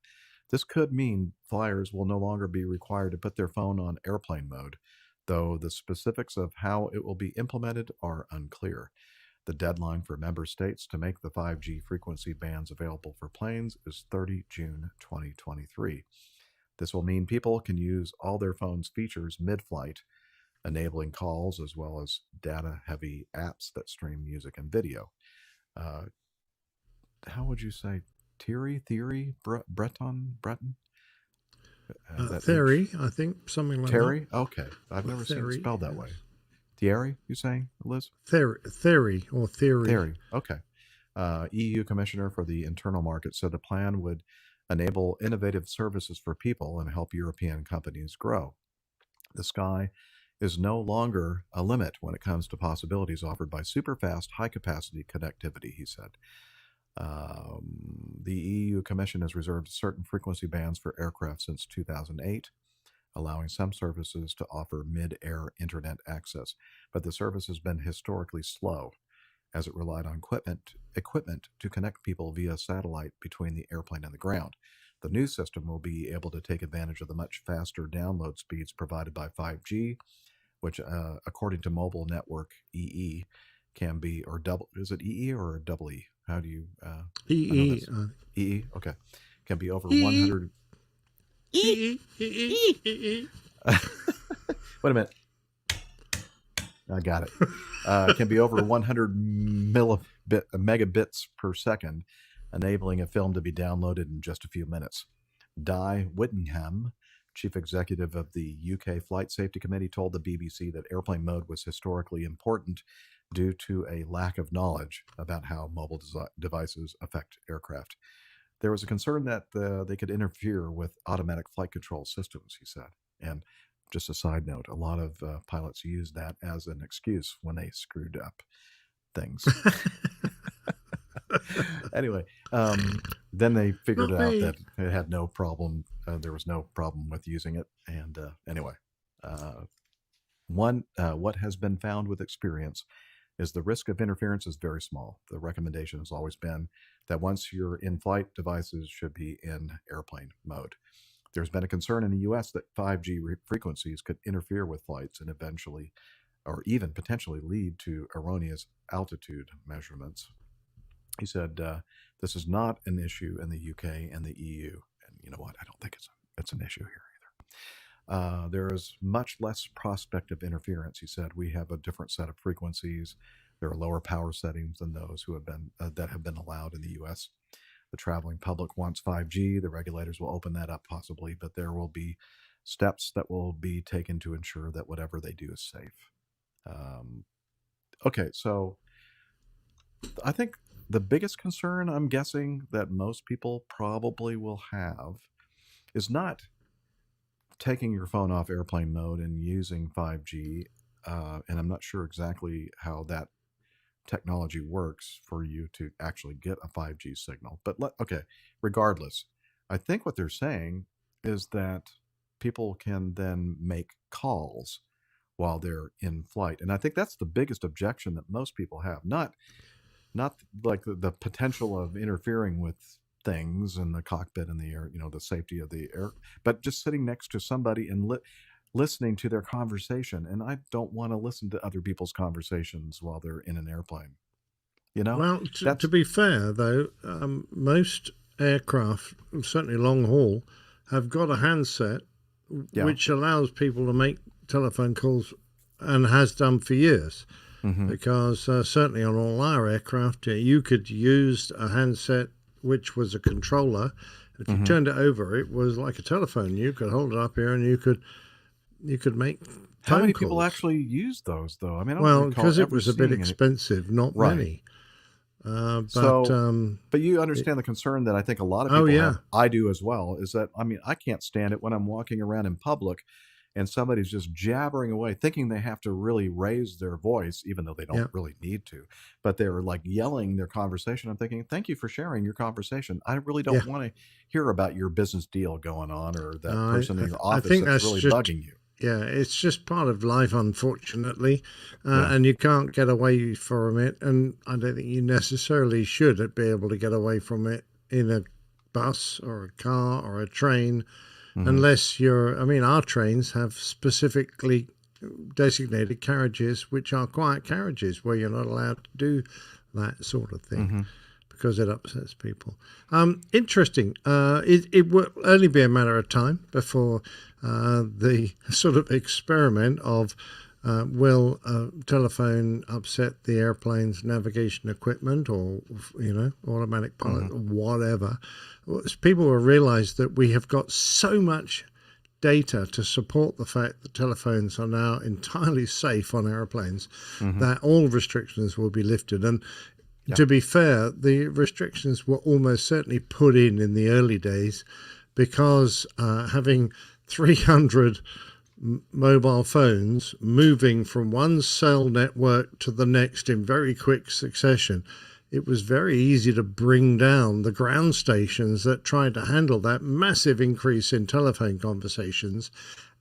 A: This could mean flyers will no longer be required to put their phone on airplane mode, though the specifics of how it will be implemented are unclear. The deadline for member states to make the 5G frequency bands available for planes is 30 June 2023. This will mean people can use all their phone's features mid-flight, enabling calls as well as data-heavy apps that stream music and video. How would you say theory? Breton?
C: Theory, I think, something like
A: Terry?
C: that.
A: Okay. I've never seen it
C: Theory,
A: spelled that
C: yes.
A: way. Thierry, you saying, Liz?
C: Theory or theory.
A: Theory. Okay. EU Commissioner for the Internal Market said the plan would enable innovative services for people and help European companies grow. The sky is no longer a limit when it comes to possibilities offered by super-fast, high-capacity connectivity, he said. The EU Commission has reserved certain frequency bands for aircraft since 2008, allowing some services to offer mid-air internet access, but the service has been historically slow, as it relied on equipment to connect people via satellite between the airplane and the ground. The new system will be able to take advantage of the much faster download speeds provided by 5G, which, according to Mobile Network EE, can be, or double, is it EE or double E? How do you?
C: EE.
A: EE, okay. Can be over 100. Wait a minute. I got it. Can be over 100 megabits per second, enabling a film to be downloaded in just a few minutes. Di Whittingham, chief executive of the UK Flight Safety Committee, told the BBC that airplane mode was historically important due to a lack of knowledge about how mobile devices affect aircraft. There was a concern that they could interfere with automatic flight control systems, he said. And just a side note, a lot of pilots use that as an excuse when they screwed up things. Anyway, then they figured out that it had no problem. There was no problem with using it. And anyway, what has been found with experience is the risk of interference is very small. The recommendation has always been that once you're in flight, devices should be in airplane mode. There's been a concern in the U.S. that 5G frequencies could interfere with flights and eventually, or even potentially lead to erroneous altitude measurements. He said, this is not an issue in the UK and the EU. And you know what? I don't think it's an issue here either. There is much less prospect of interference, he said. We have a different set of frequencies. There are lower power settings than those who have been that have been allowed in the US. The traveling public wants 5G. The regulators will open that up possibly, but there will be steps that will be taken to ensure that whatever they do is safe. Okay, so I think the biggest concern I'm guessing that most people probably will have is not taking your phone off airplane mode and using 5G. And I'm not sure exactly how that technology works for you to actually get a 5G signal. But okay, regardless, I think what they're saying is that people can then make calls while they're in flight. And I think that's the biggest objection that most people have. Not like the potential of interfering with things in the cockpit and the air, the safety of the air, but just sitting next to somebody and listening to their conversation. And I don't want to listen to other people's conversations while they're in an airplane.
C: Well, to be fair, though, most aircraft, certainly long haul, have got a handset which allows people to make telephone calls and has done for years. Because certainly on all our aircraft, you could use a handset which was a controller. If you turned it over, it was like a telephone. You could hold it up here and you could make
A: How many
C: phone
A: people
C: calls.
A: actually use those, though? I mean, I don't
C: Well,
A: recall
C: because it
A: ever
C: was a bit
A: seeing
C: expensive, not
A: Right.
C: many.
A: But you understand the concern that I think a lot of
C: Oh,
A: people
C: yeah.
A: have. I do as well. Is that I can't stand it when I'm walking around in public, and somebody's just jabbering away, thinking they have to really raise their voice, even though they don't
C: Yeah.
A: really need to. But they're like yelling their conversation. I'm thinking, thank you for sharing your conversation. I really don't
C: Yeah.
A: want to hear about your business deal going on or that
C: I-
A: person in
C: I
A: your
C: th- I
A: office
C: think
A: that's
C: that's
A: really
C: just-
A: bugging you.
C: Yeah, it's just part of life, unfortunately,
A: Yeah.
C: and you can't get away from it. And I don't think you necessarily should be able to get away from it in a bus or a car or a train, unless you're. I mean, our trains have specifically designated carriages, which are quiet carriages, where you're not allowed to do that sort of thing. Because it upsets people. Interesting. It will only be a matter of time before the sort of experiment of will telephone upset the airplane's navigation equipment or, automatic pilot, whatever. People will realize that we have got so much data to support the fact that telephones are now entirely safe on airplanes that all restrictions will be lifted. And to be fair, the restrictions were almost certainly put in the early days because having 300 mobile phones moving from one cell network to the next in very quick succession, it was very easy to bring down the ground stations that tried to handle that massive increase in telephone conversations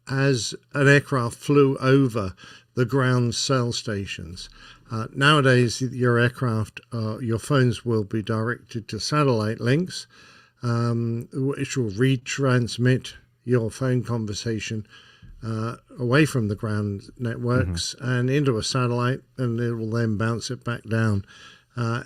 C: as an aircraft flew over the ground cell stations. Nowadays, your aircraft, your phones will be directed to satellite links, which will retransmit your phone conversation away from the ground networks and into a satellite, and it will then bounce it back down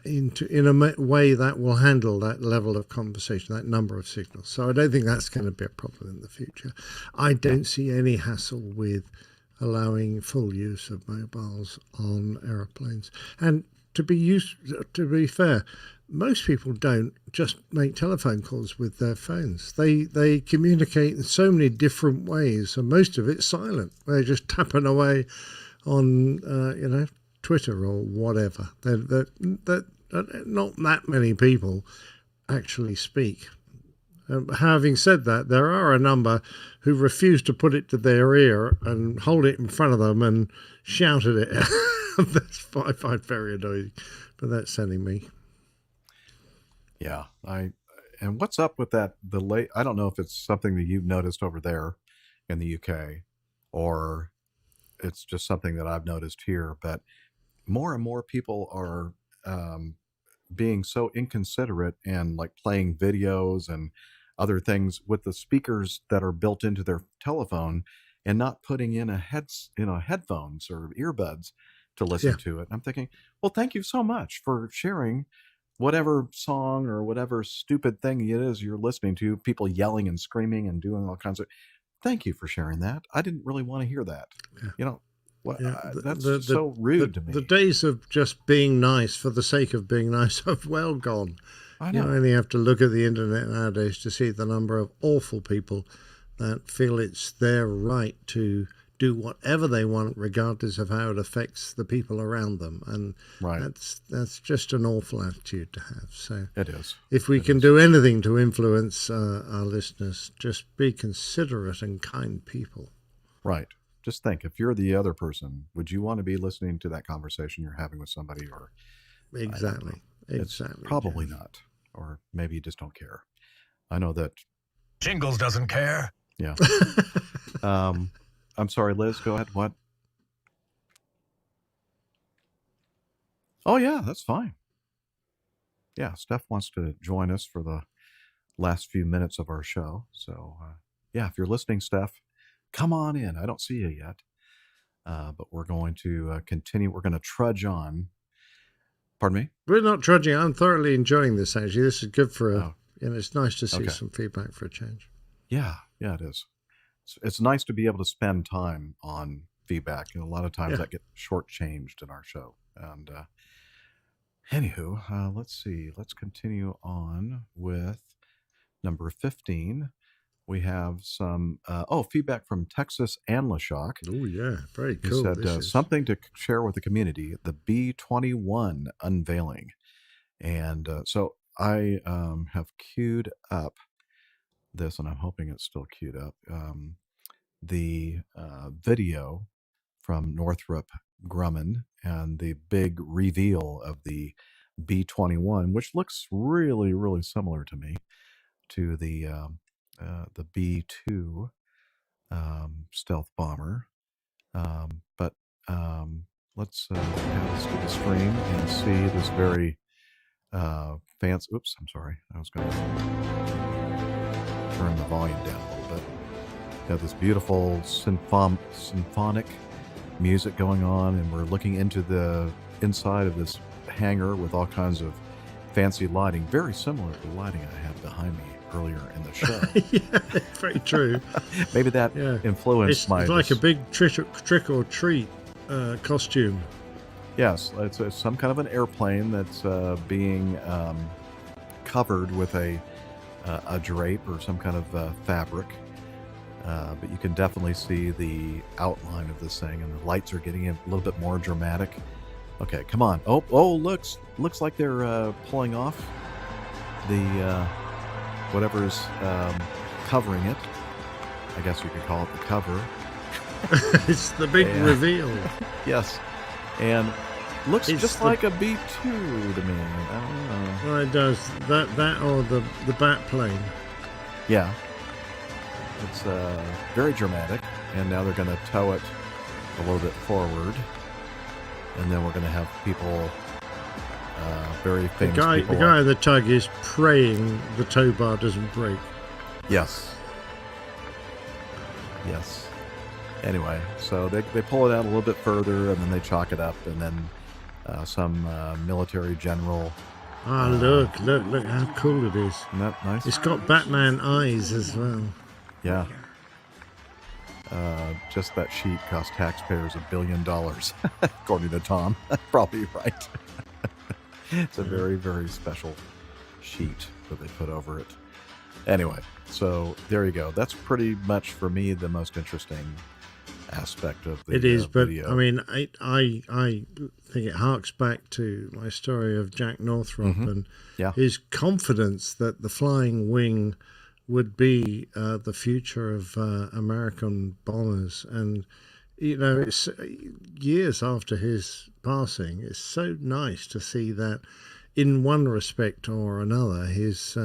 C: in a way that will handle that level of conversation, that number of signals. So I don't think that's going to be a problem in the future. I don't see any hassle with allowing full use of mobiles on aeroplanes. And to be fair, most people don't just make telephone calls with their phones. They communicate in so many different ways, and most of it's silent. They're just tapping away on Twitter or whatever. Not that many people actually speak. Having said that, there are a number who refuse to put it to their ear and hold it in front of them and shout at it. That's I find very annoying, but that's sending me.
A: Yeah, and what's up with that delay? I don't know if it's something that you've noticed over there in the UK, or it's just something that I've noticed here. But more and more people are being so inconsiderate and like playing videos and other things with the speakers that are built into their telephone and not putting in headphones or earbuds to listen to it. And I'm thinking, well, thank you so much for sharing whatever song or whatever stupid thing it is you're listening to, people yelling and screaming and doing all kinds of. Thank you for sharing that. I didn't really want to hear that. That's so rude to me.
C: The days of just being nice for the sake of being nice have well gone.
A: I know.
C: You only have to look at the internet nowadays to see the number of awful people that feel it's their right to do whatever they want, regardless of how it affects the people around them. And that's just an awful attitude to have. So
A: it is.
C: If we can do anything to influence our listeners, just be considerate and kind people.
A: Right. Just think, if you're the other person, would you want to be listening to that conversation you're having with somebody? Or
C: Exactly.
A: It's probably not. Or maybe you just don't care. I know that
M: Jingles doesn't care.
A: Yeah. I'm sorry, Liz, go ahead. What? Oh, yeah, that's fine. Yeah, Steph wants to join us for the last few minutes of our show. So, yeah, if you're listening, Steph, come on in. I don't see you yet. But we're going to continue. We're going to trudge on. Pardon me?
C: We're not trudging. I'm thoroughly enjoying this, actually. This is good for it's nice to see some feedback for a change.
A: Yeah, it is. It's nice to be able to spend time on feedback. And a lot of times that gets shortchanged in our show. And anywho, let's see. Let's continue on with number 15. We have some feedback from Texas and LaShock.
C: Oh, yeah. Very
A: He
C: cool.
A: said something to share with the community, the B-21 unveiling. And so I have queued up this, and I'm hoping it's still queued up, the video from Northrop Grumman and the big reveal of the B-21, which looks really, really similar to me to the B-2 stealth bomber. But let's add this to the stream and see this very fancy. Oops, I'm sorry. I was going to turn the volume down a little bit. Got this beautiful symphonic music going on, and we're looking into the inside of this hangar with all kinds of fancy lighting, very similar to the lighting I had behind me earlier in the show.
C: Yeah, very true.
A: Maybe that influenced
C: it's like a big trick or treat costume.
A: Yes, it's some kind of an airplane that's being covered with a drape or some kind of fabric. But you can definitely see the outline of this thing, and the lights are getting a little bit more dramatic. Okay, come on. Oh, looks like they're pulling off the whatever's covering it. I guess you could call it the cover.
C: It's the big reveal.
A: Yes, and looks just like a B-2 to me. I don't know.
C: Well, it does. That or the bat plane.
A: Yeah. It's very dramatic, and now they're going to tow it a little bit forward, and then we're going to have people, very famous people.
C: The guy at the tug is praying the tow bar doesn't break.
A: Yes. Anyway, so they pull it out a little bit further, and then they chalk it up, and then some military general.
C: Look how cool it is.
A: Isn't that nice?
C: It's got Batman eyes as well.
A: Yeah. Just that sheet cost taxpayers $1 billion, according to Tom. Probably right. It's a very, very special sheet that they put over it. Anyway, so there you go. That's pretty much, for me, the most interesting aspect of the
C: It is, but
A: video.
C: I mean, I think it harks back to my story of Jack Northrop and his confidence that the flying wing would be the future of American bombers. And, you know, it's years after his passing, it's so nice to see that in one respect or another, his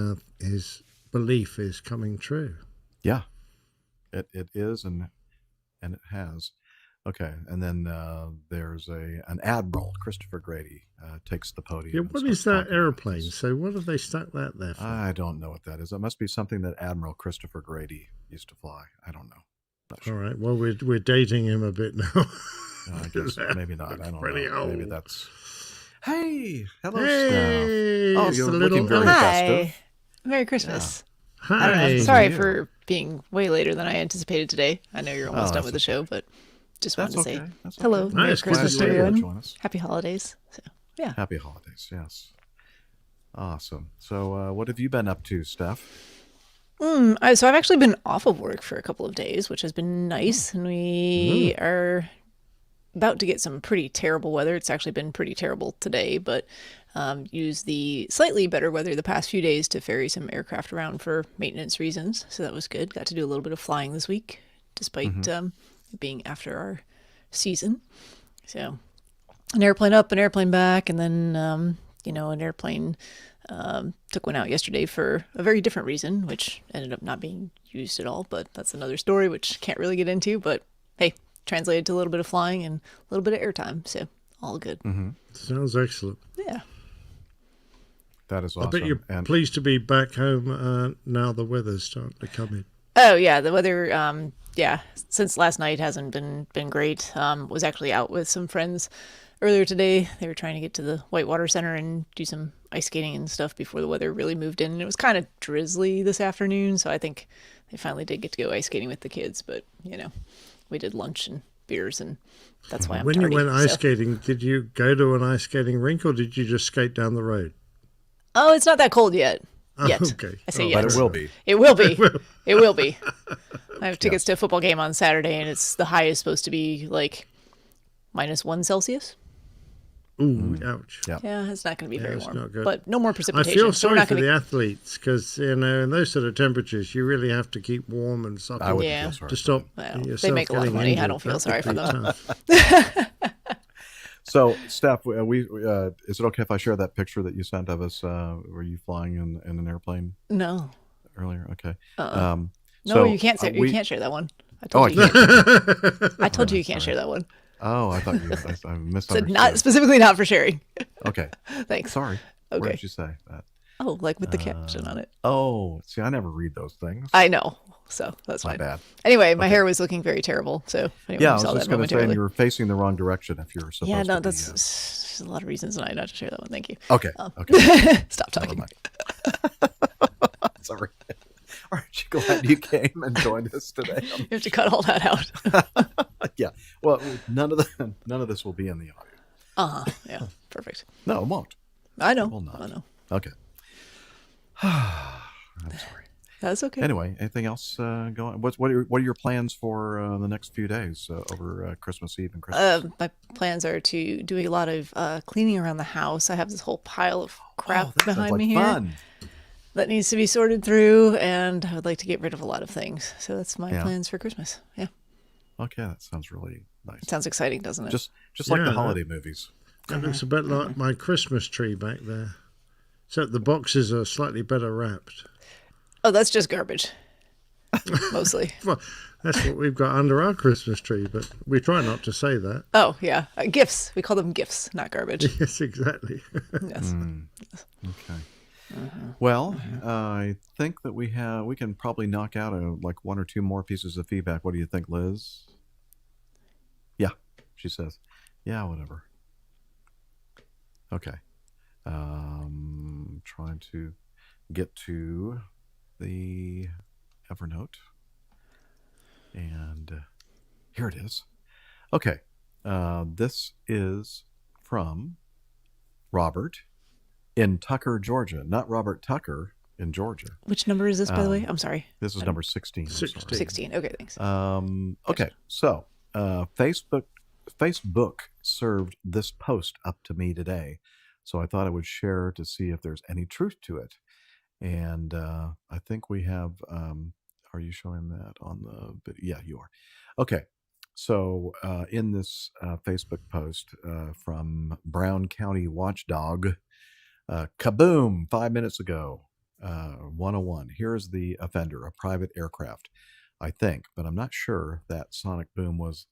C: belief is coming true.
A: Yeah, it is, and it has. Okay, and then there's an Admiral, Christopher Grady, takes the podium.
C: Yeah, what is that airplane? So what have they stuck that there for?
A: I don't know what that is. It must be something that Admiral Christopher Grady used to fly. I don't know. Not sure.
C: All right, well, we're dating him a bit now.
A: I guess maybe not. I don't know.
C: Old.
A: Maybe that's... Hey! Hello,
C: Hey!
A: Steph. Oh, you're looking very festive.
B: Merry Christmas.
C: Yeah.
B: I don't know.
C: Hi.
B: Sorry for being way later than I anticipated today. I know you're almost done with the show, but just wanted to say hello, Merry Christmas to everyone. Happy holidays. So, yeah.
A: Happy holidays, yes. Awesome. So what have you been up to, Steph?
S: So I've actually been off of work for a couple of days, which has been nice, and we are about to get some pretty terrible weather. It's actually been pretty terrible today, but used the slightly better weather the past few days to ferry some aircraft around for maintenance reasons. So that was good. Got to do a little bit of flying this week, despite being after our season. So an airplane up, an airplane back, and then an airplane took one out yesterday for a very different reason, which ended up not being used at all. But that's another story, which can't really get into. But hey, translated to a little bit of flying and a little bit of airtime, so all good.
C: Sounds excellent.
S: Yeah.
A: That is awesome.
C: I bet you're pleased to be back home now the weather's starting to come in.
S: Oh, yeah, the weather, since last night hasn't been great. Was actually out with some friends earlier today. They were trying to get to the Whitewater Center and do some ice skating and stuff before the weather really moved in. And it was kind of drizzly this afternoon, so I think they finally did get to go ice skating with the kids. But, we did lunch and beers, and that's why I'm
C: When
S: tardy,
C: you went ice skating, did you go to an ice skating rink, or did you just skate down the road?
S: Oh, it's not that cold yet. Yet.
C: Okay.
S: I say yet.
A: But it will be.
S: It will be. It will be. I have tickets to a football game on Saturday, and it's the high is supposed to be like -1 Celsius.
C: Ooh, ouch.
S: Yeah, it's not going to be very
C: it's
S: warm.
C: not good.
S: But no more
C: I
S: precipitation.
C: feel
S: so we're
C: sorry
S: not
C: for
S: gonna
C: the athletes because, in those sort of temperatures, you really have to keep warm and suck
A: I wouldn't
S: Yeah.
A: feel sorry
C: to stop
S: Well,
C: yourself
S: they make a lot of
C: getting
S: money. I
C: injured.
S: don't feel
C: That
S: sorry
C: would
S: for
C: be
S: them.
C: tough.
A: So, Steph, is it okay if I share that picture that you sent of us? Were you flying in an airplane
S: No.
A: earlier? Okay.
S: No,
A: So,
S: you can't say.
A: we-
S: You can't share that one. I
A: Oh,
S: told you.
A: I
S: You can't.
A: can't.
S: I told
A: Oh,
S: you you can't
A: sorry.
S: share that one.
A: Oh, I thought I
S: Said
A: misunderstood.
S: not specifically not for sharing.
A: Okay.
S: Thanks.
A: Sorry. Where
S: Okay.
A: did you say that?
S: Oh, like with the caption on it.
A: Oh, see, I never read those things.
S: I know. So that's
A: My
S: fine.
A: bad.
S: Anyway, my hair was looking very terrible. So if anyone
A: Yeah, I
S: saw
A: was just
S: that
A: going to say
S: momentarily.
A: you were facing the wrong direction if you're supposed
S: Yeah, no,
A: to be.
S: that's there's a lot of reasons not to share that one. Thank you.
A: Okay.
S: Stop
A: Never
S: talking.
A: mind. Sorry. Aren't you glad you came and joined us today?
S: You have to cut all that out.
A: Yeah. Well, none of this will be in the audio.
S: Yeah. Perfect.
A: No, it won't.
S: I know.
A: It will not.
S: I know.
A: Okay. I'm sorry.
S: That's okay.
A: Anyway, anything else going? What are your plans for the next few days over Christmas Eve and Christmas?
S: My plans are to do a lot of cleaning around the house. I have this whole pile of crap
A: that sounds
S: behind
A: like
S: me here
A: fun.
S: that needs to be sorted through, and I would like to get rid of a lot of things. So that's my
A: Yeah.
S: plans for Christmas. Yeah.
A: Okay, that sounds really nice.
S: It sounds exciting, doesn't it?
A: Just like the
C: Yeah.
A: holiday movies.
C: That looks a bit like my Christmas tree back there. Except the boxes are slightly better wrapped.
S: Oh, that's just garbage. Mostly.
C: Well, that's what we've got under our Christmas tree, but we try not to say that.
S: Oh, yeah. Gifts. We call them gifts, not garbage.
C: Yes, exactly.
S: Yes.
A: Okay. Well, I think that we can probably knock out like one or two more pieces of feedback. What do you think, Liz? Yeah, she says. Yeah, whatever. Okay. Trying to get to the Evernote. And here it is. Okay. This is from Robert in Tucker, Georgia. Not Robert Tucker in Georgia.
S: Which number is this, by the way? I'm sorry.
A: This is number 16. I'm sorry.
S: 16. Okay, thanks.
A: Okay, so Facebook served this post up to me today, so I thought I would share to see if there's any truth to it. And I think we have. Are you showing that on the video? Yeah, you are. Okay, so in this Facebook post from Brown County Watchdog, kaboom! 5 minutes ago. 101. Here's the offender, a private aircraft, I think, but I'm not sure that sonic boom was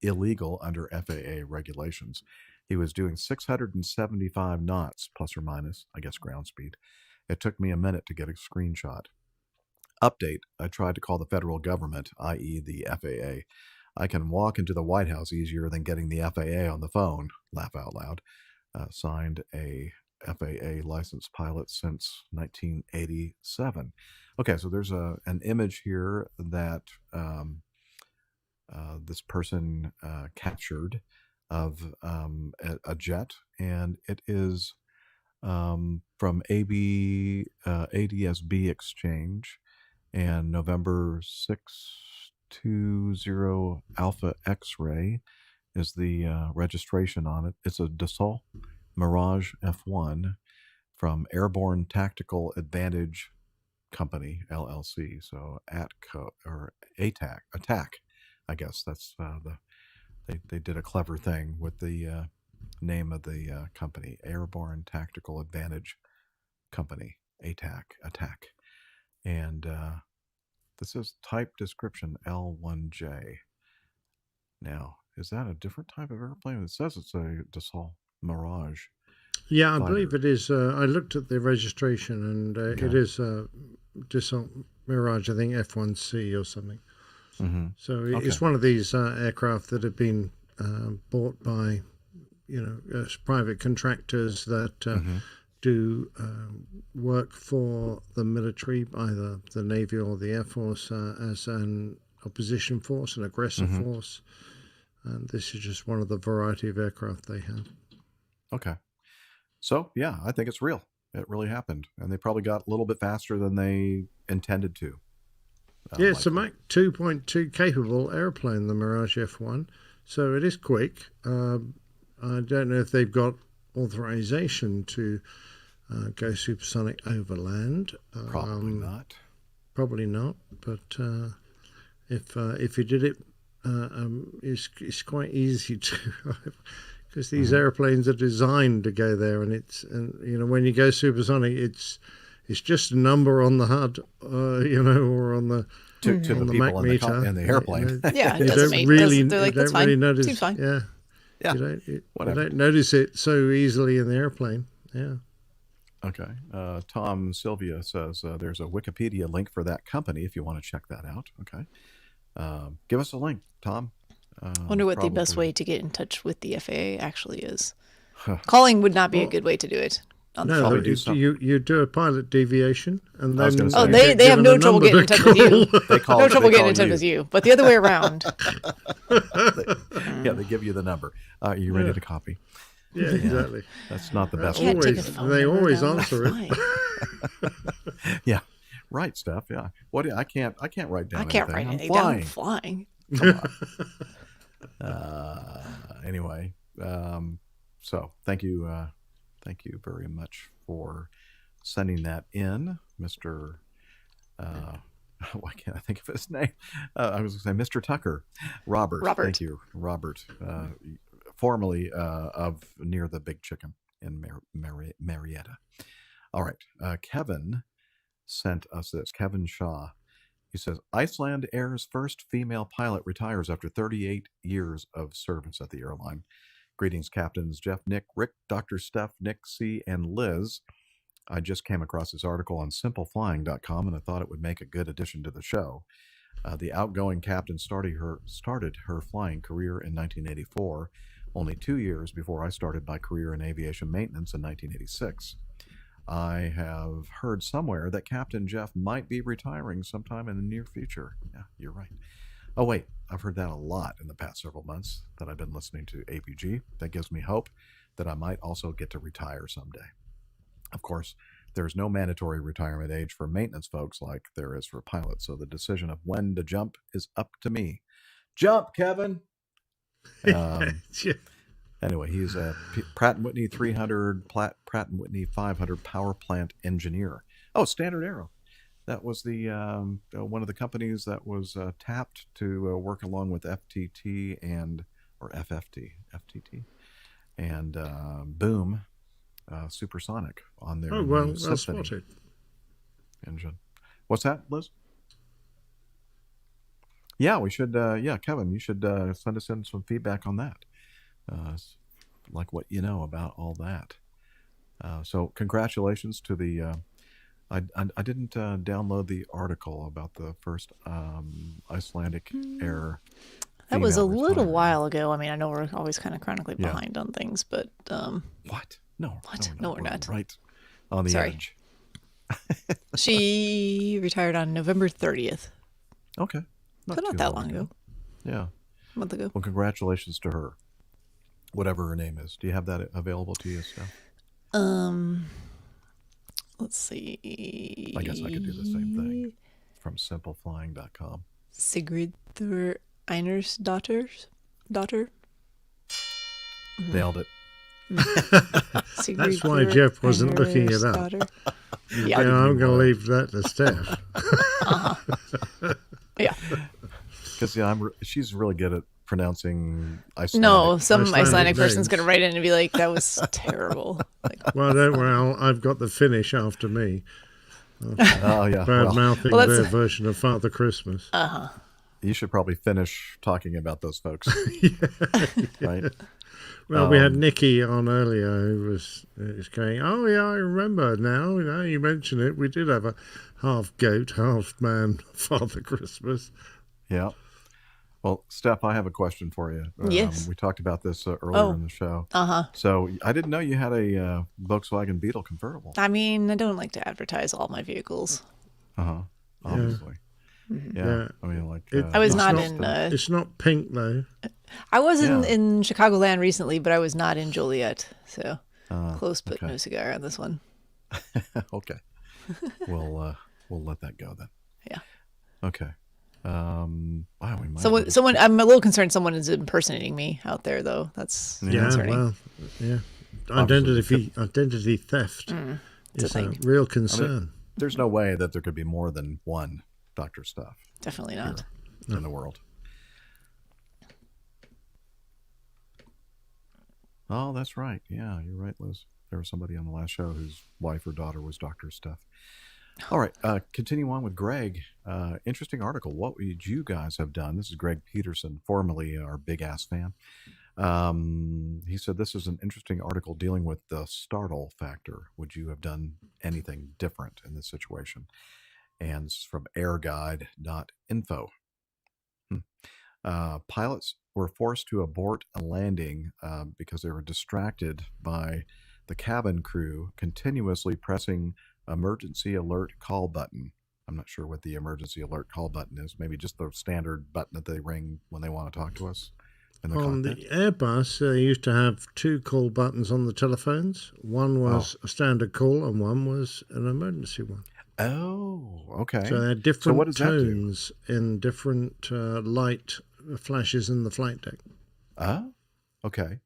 A: illegal under FAA regulations. He was doing 675 knots, plus or minus, I guess, ground speed. It took me a minute to get a screenshot. Update, I tried to call the federal government, i.e. the FAA. I can walk into the White House easier than getting the FAA on the phone. Laugh out loud. Signed a FAA licensed pilot since 1987. Okay, so there's an image here that this person captured of a jet, and it is from ADSB Exchange, And November 620 Alpha X-Ray is the registration on it. It's a Dassault Mirage F1 from Airborne Tactical Advantage Company, LLC. So ATCO or ATAC, I guess that's they did a clever thing with the name of the company, Airborne Tactical Advantage Company, ATAC. And this is type description L1J. Now, is that a different type of airplane? It says it's a Dassault Mirage.
C: Yeah, I
A: fighter.
C: believe it is. I looked at the registration, and it is Dassault Mirage, I think F1C or something.
A: Mm-hmm.
C: So it's one of these aircraft that have been bought by, private contractors that do work for the military, either the Navy or the Air Force, as an opposition force, an aggressor force. And this is just one of the variety of aircraft they have.
A: Okay. So, yeah, I think it's real. It really happened. And they probably got a little bit faster than they intended to.
C: Yeah, it's a Mach 2.2 capable airplane, the Mirage F1. So it is quick. I don't know if they've got authorization to go supersonic over land.
A: Probably not.
C: Probably not. But if you did it, it's quite easy to, because these airplanes are designed to go there, and when you go supersonic, it's just a number on the HUD, or on the
A: to the
C: Mach
A: people
C: meter
A: in the airplane.
S: Yeah, it
C: you
S: doesn't
C: don't
S: make
C: really,
S: they're like,
C: you
S: that's
C: don't really
S: fine.
C: notice.
S: Seems fine.
C: Yeah,
A: Yeah,
C: you don't notice it so easily in the airplane. Yeah.
A: Okay. Tom Sylvia says there's a Wikipedia link for that company if you want to check that out. Okay. Give us a link, Tom.
S: I wonder what
A: probably.
S: the best way to get in touch with the FAA actually is. Calling would not be a good way to do it.
C: No, you do a pilot deviation, and then
S: they have no trouble getting in touch with you. No trouble getting in touch
A: you.
S: with you, but the other way around.
A: They give you the number. Are you ready to copy?
C: Yeah, exactly.
A: That's not the best.
C: They always answer it.
A: Yeah, right, Steph. Yeah. I can't write down.
S: I can't write anything down. I'm flying.
A: Come on. Anyway, so thank you very much for sending that in, Mr. Why can't I think of his name? I was going to say Mr. Tucker, Robert. Thank you, Robert. Formerly of near the Big Chicken in Marietta. All right, Kevin sent us this. Kevin Shaw. He says, Iceland Air's first female pilot retires after 38 years of service at the airline. Greetings, Captains Jeff, Nick, Rick, Dr. Steph, Nick, C, and Liz. I just came across this article on simpleflying.com, and I thought it would make a good addition to the show. The outgoing captain started her flying career in 1984, only 2 years before I started my career in aviation maintenance in 1986. I have heard somewhere that Captain Jeff might be retiring sometime in the near future. Yeah, you're right. Oh, wait, I've heard that a lot in the past several months that I've been listening to APG. That gives me hope that I might also get to retire someday. Of course, there's no mandatory retirement age for maintenance folks like there is for pilots, so the decision of when to jump is up to me. Jump, Kevin! Anyway, he's a Pratt & Whitney 300, Pratt & Whitney 500 power plant engineer. Oh, Standard Aero. That was the one of the companies that was tapped to work along with FTT or FFT and Boom Supersonic on their new Symphony engine. What's that, Liz? Yeah, we should. Kevin, you should send us in some feedback on that. Like what you know about all that. So congratulations to the. I didn't download the article about the first Icelandic Air.
S: That was a little while ago. I mean, I know we're always kind of chronically behind on things, but
A: what? No.
S: What? No, we're not.
A: Right on the edge.
S: She retired on November 30th.
A: Okay.
S: Not that long ago.
A: Yeah.
S: A month ago.
A: Well, congratulations to her. Whatever her name is. Do you have that available to you, Steph?
S: Let's see.
A: I guess I could do the same thing. from simpleflying.com.
S: Sigrid Einer's daughter.
A: Nailed it.
C: That's why Jeff wasn't looking it up.
S: Yeah,
C: I'm going to leave that to Steph.
S: Yeah.
A: Because she's really good at pronouncing Icelandic.
S: No, some Icelandic person's
C: names.
S: going to write in and be like, that was terrible. Like,
C: Well, don't worry, I've got the Finnish after me.
A: Oh, yeah.
C: Bad mouthing
S: Well,
C: their version of Father Christmas.
A: You should probably finish talking about those folks. Right?
C: Well, we had Nikki on earlier who was going, oh, yeah, I remember now. You mention it. We did have a half goat, half man Father Christmas.
A: Yeah. Well, Steph, I have a question for you.
S: Yes.
A: We talked about this earlier in the show. So I didn't know you had a Volkswagen Beetle convertible.
S: I mean, I don't like to advertise all my vehicles.
A: Obviously. Yeah. I mean, like...
S: I was not in...
C: it's not pink, though.
S: I was in Chicagoland recently, but I was not in Joliet. So close, but no cigar on this one.
A: Okay. We'll let that go then.
S: Yeah.
A: Okay. Wow, we might
S: Someone. I'm a little concerned. Someone is impersonating me out there, though. That's concerning.
C: Well, yeah. Identity theft is a real concern.
A: I mean, there's no way that there could be more than one Dr. Stuff.
S: Definitely not.
A: In the world. Oh, that's right. Yeah, you're right, Liz. There was somebody on the last show whose wife or daughter was Dr. Stuff. All right, continue on with Greg. Interesting article. What would you guys have done? This is Greg Peterson, formerly our Big Ass fan. He said this is an interesting article dealing with the startle factor. Would you have done anything different in this situation? And this is from airguide.info. Pilots were forced to abort a landing because they were distracted by the cabin crew continuously pressing emergency alert call button. I'm not sure what the emergency alert call button is. Maybe just the standard button that they ring when they want to talk to us in the
C: on
A: cockpit.
C: the Airbus, they used to have two call buttons on the telephones. One was a standard call and one was an emergency one.
A: Oh, okay.
C: So they had different tones in different light flashes in the flight deck.
A: Oh, okay.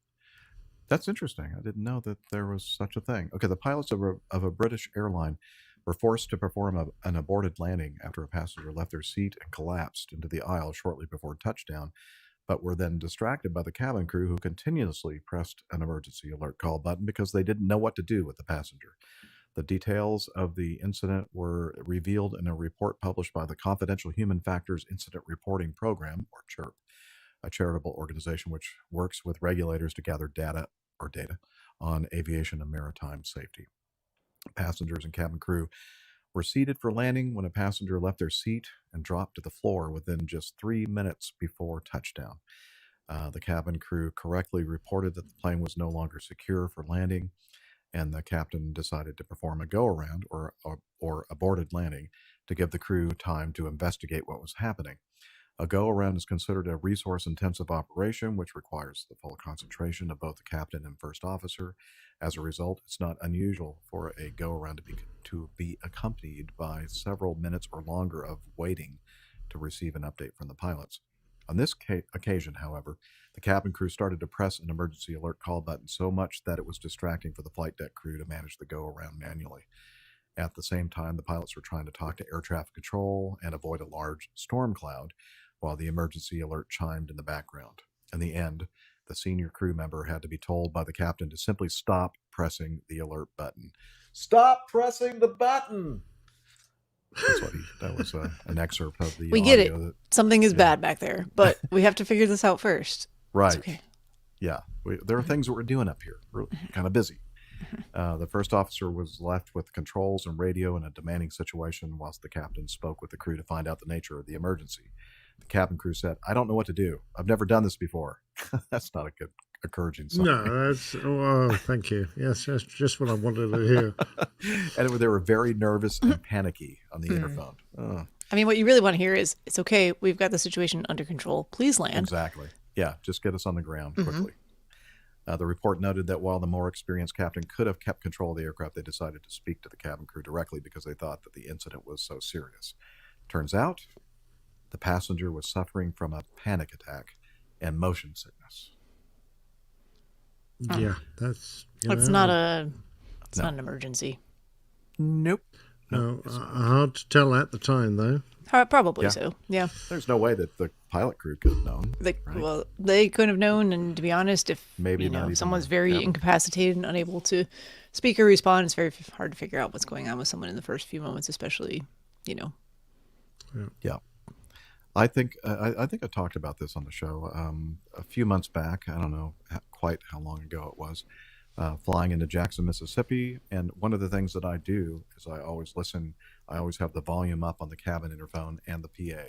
A: That's interesting. I didn't know that there was such a thing. Okay, the pilots of a British airline were forced to perform an aborted landing after a passenger left their seat and collapsed into the aisle shortly before touchdown, but were then distracted by the cabin crew who continuously pressed an emergency alert call button because they didn't know what to do with the passenger. The details of the incident were revealed in a report published by the Confidential Human Factors Incident Reporting Program, or CHIRP, a charitable organization which works with regulators to gather data on aviation and maritime safety. Passengers and cabin crew were seated for landing when a passenger left their seat and dropped to the floor within just 3 minutes before touchdown. The cabin crew correctly reported that the plane was no longer secure for landing, and the captain decided to perform a go-around or aborted landing to give the crew time to investigate what was happening. A go-around is considered a resource-intensive operation, which requires the full concentration of both the captain and first officer. As a result, it's not unusual for a go-around to be accompanied by several minutes or longer of waiting to receive an update from the pilots. On this occasion, however, the cabin crew started to press an emergency alert call button so much that it was distracting for the flight deck crew to manage the go-around manually. At the same time, the pilots were trying to talk to air traffic control and avoid a large storm cloud while the emergency alert chimed in the background. In the end, the senior crew member had to be told by the captain to simply stop pressing the alert button. Stop pressing the button! That was an excerpt of the
S: We get it. Something is bad back there, but we have to figure this out first.
A: Right.
S: It's okay.
A: Yeah. There are things that we're doing up here. We're kind of busy. The first officer was left with controls and radio in a demanding situation whilst the captain spoke with the crew to find out the nature of the emergency. The cabin crew said, "I don't know what to do. I've never done this before." That's not a good, encouraging sign.
C: No, that's, thank you. Yes, that's just what I wanted to hear.
A: And they were very nervous and panicky on the interphone.
S: I mean, what you really want to hear is, it's okay. We've got the situation under control. Please land.
A: Exactly. Yeah, just get us on the ground quickly. The report noted that while the more experienced captain could have kept control of the aircraft, they decided to speak to the cabin crew directly because they thought that the incident was so serious. Turns out the passenger was suffering from a panic attack and motion sickness.
C: Yeah, that's
S: It's not an emergency.
A: Nope.
C: No, hard to tell at the time, though.
S: Probably so. Yeah.
A: There's no way that the pilot crew could have known.
S: Well, they couldn't have known, and to be honest, if
A: Maybe not even
S: someone's
A: the
S: very
A: captain.
S: incapacitated and unable to speak or respond, it's very hard to figure out what's going on with someone in the first few moments, especially,
A: Yeah. I think I talked about this on the show a few months back. I don't know quite how long ago it was. Flying into Jackson, Mississippi, and one of the things that I do is I always listen. I always have the volume up on the cabin interphone and the PA,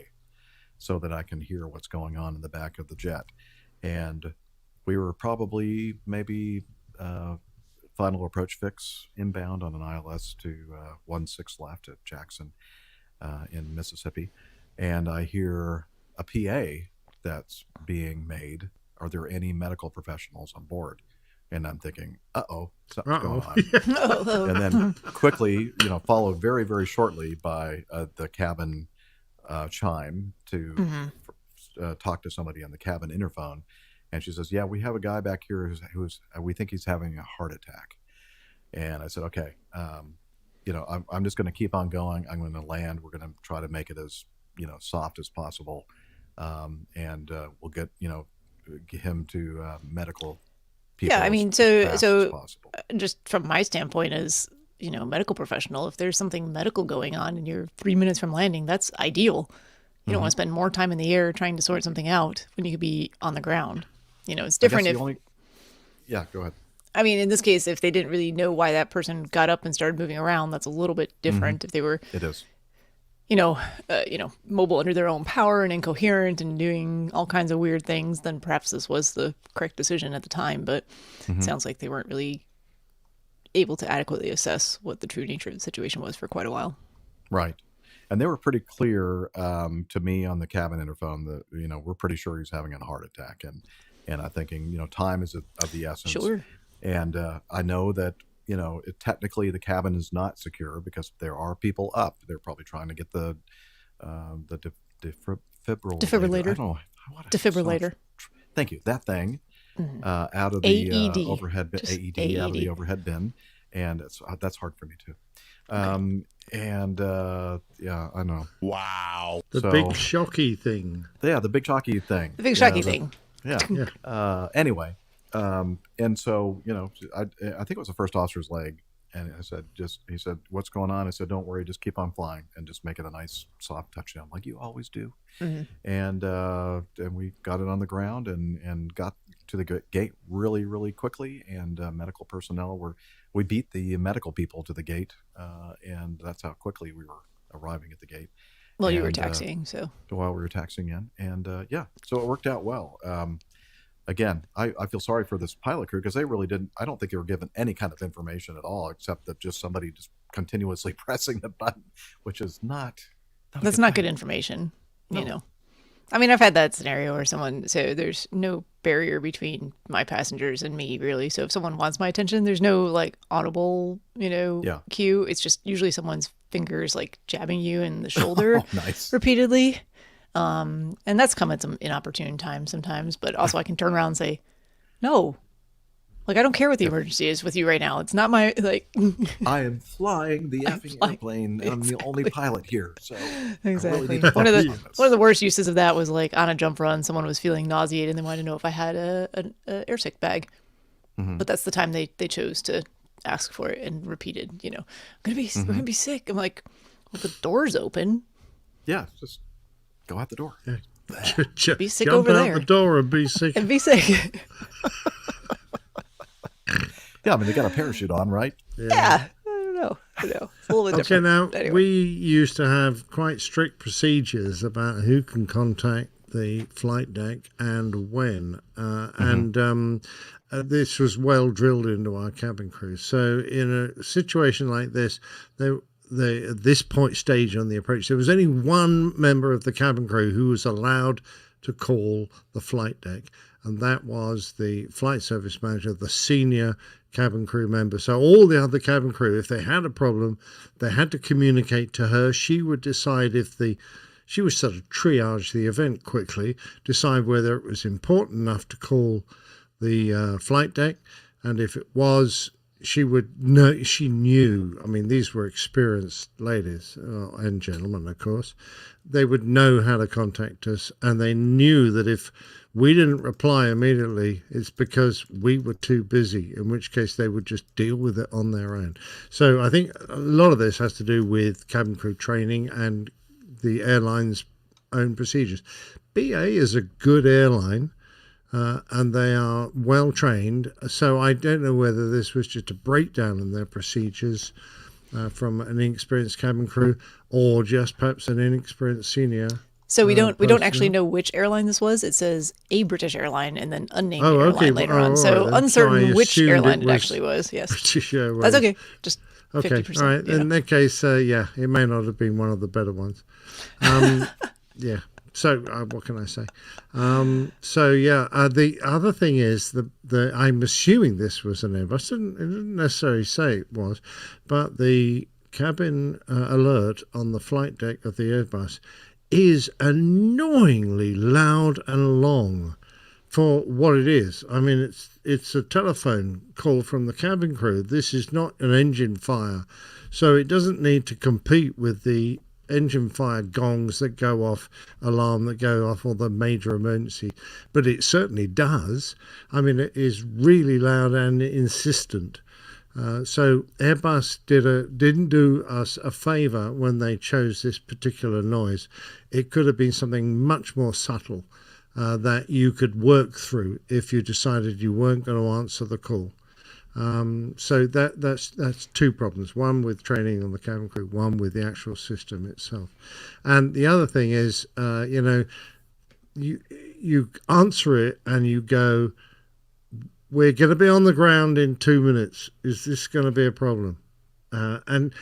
A: so that I can hear what's going on in the back of the jet. And we were probably maybe final approach fix inbound on an ILS to 16 left at Jackson in Mississippi, and I hear a PA that's being made. Are there any medical professionals on board? And I'm thinking, something's going on. And then quickly, followed very, very shortly by the cabin chime to talk to somebody on the cabin interphone. And she says, yeah, we have a guy back here who's we think he's having a heart attack. And I said, okay, I'm just going to keep on going. I'm going to land. We're going to try to make it as, soft as possible. And we'll get him to medical people.
S: Yeah, I mean,
A: as fast as possible.
S: Just from my standpoint as, medical professional, if there's something medical going on and you're 3 minutes from landing, that's ideal. You don't want to spend more time in the air trying to sort something out when you could be on the ground. It's different if...
A: Yeah, go ahead.
S: I mean, in this case, if they didn't really know why that person got up and started moving around, that's a little bit different. If they were...
A: It is.
S: Mobile under their own power and incoherent and doing all kinds of weird things, then perhaps this was the correct decision at the time. But it sounds like they weren't really able to adequately assess what the true nature of the situation was for quite a while.
A: Right. And they were pretty clear to me on the cabin interphone that, we're pretty sure he's having a heart attack. And I'm thinking, time is of the essence.
S: Sure.
A: And I know that, technically the cabin is not secure because there are people up. They're probably trying to get the defibrillator. I don't know
S: Defibrillator.
A: Thank you. That thing out of the
S: AED.
A: overhead bin, AED out of the overhead bin, and that's hard for me too. Yeah, I know.
C: Wow. The big shocky thing.
A: Yeah, the big shocky thing.
S: The big shocky thing.
A: Yeah. Anyway. And so, I think it was the first officer's leg. And I said, he said, what's going on? I said, don't worry, just keep on flying and just make it a nice soft touchdown like you always do. And we got it on the ground and got to the gate really, really quickly. And medical personnel we beat the medical people to the gate. And that's how quickly we were arriving at the gate.
S: Well, you were taxiing, so.
A: While we were taxiing in. And so it worked out well. Again, I feel sorry for this pilot crew because they really didn't. I don't think they were given any kind of information at all, except that just somebody just continuously pressing the button, which is not.
S: That's not good information, I mean, I've had that scenario where so there's no barrier between my passengers and me, really. So if someone wants my attention, there's no audible, cue. It's just usually someone's fingers jabbing you in the shoulder repeatedly. And that's come at some inopportune times sometimes, but also I can turn around and say, no, I don't care what the emergency is with you right now. It's not my,
A: I am flying the effing airplane and I'm the only pilot here. So
S: exactly.
A: I really
S: One of the worst uses of that was on a jump run, someone was feeling nauseated and they wanted to know if I had a airsick bag. But that's the time they chose to ask for it and repeated, we're going to be sick. I'm like, well, the door's open.
A: Yeah. Just go out the door.
C: Yeah.
S: Be sick
C: Jump
S: over
C: out
S: there.
C: the door and be sick.
S: And be sick.
A: Yeah, I mean, they got a parachute on, right?
S: Yeah. I don't know. It's a little bit different.
C: Now,
S: anyway.
C: we used to have quite strict procedures about who can contact the flight deck and when. And this was well drilled into our cabin crew. So in a situation like this, at this stage on the approach, there was only one member of the cabin crew who was allowed to call the flight deck. and that was the flight service manager, the senior cabin crew member. So all the other cabin crew, if they had a problem, they had to communicate to her. She would decide she would sort of triage the event quickly, decide whether it was important enough to call the flight deck, and if it was, she knew, I mean, these were experienced ladies and gentlemen, of course. They would know how to contact us, and they knew that if we didn't reply immediately, it's because we were too busy, in which case they would just deal with it on their own. So I think a lot of this has to do with cabin crew training and the airline's own procedures. BA is a good airline. And they are well trained. So I don't know whether this was just a breakdown in their procedures from an inexperienced cabin crew, or just perhaps an inexperienced senior.
S: So we don't actually know which airline this was. It says a British airline and then unnamed airline later on. So uncertain which airline it actually was. Yes,
C: British Airways.
S: That's okay. Just
C: okay.
S: 50%.
C: All right.
S: Yeah.
C: In that case, yeah, it may not have been one of the better ones. Yeah. So what can I say? The other thing is I'm assuming this was an Airbus. It didn't necessarily say it was, but the cabin alert on the flight deck of the Airbus is annoyingly loud and long for what it is. I mean, it's a telephone call from the cabin crew. This is not an engine fire, so it doesn't need to compete with the engine fire gongs that go off, alarm that go off, or the major emergency, but it certainly does. I mean, it is really loud and insistent. So Airbus didn't do us a favour when they chose this particular noise. It could have been something much more subtle that you could work through if you decided you weren't going to answer the call. So that's two problems, one with training on the cabin crew, one with the actual system itself. And the other thing is, you answer it and you go, we're going to be on the ground in 2 minutes. Is this going to be a problem? And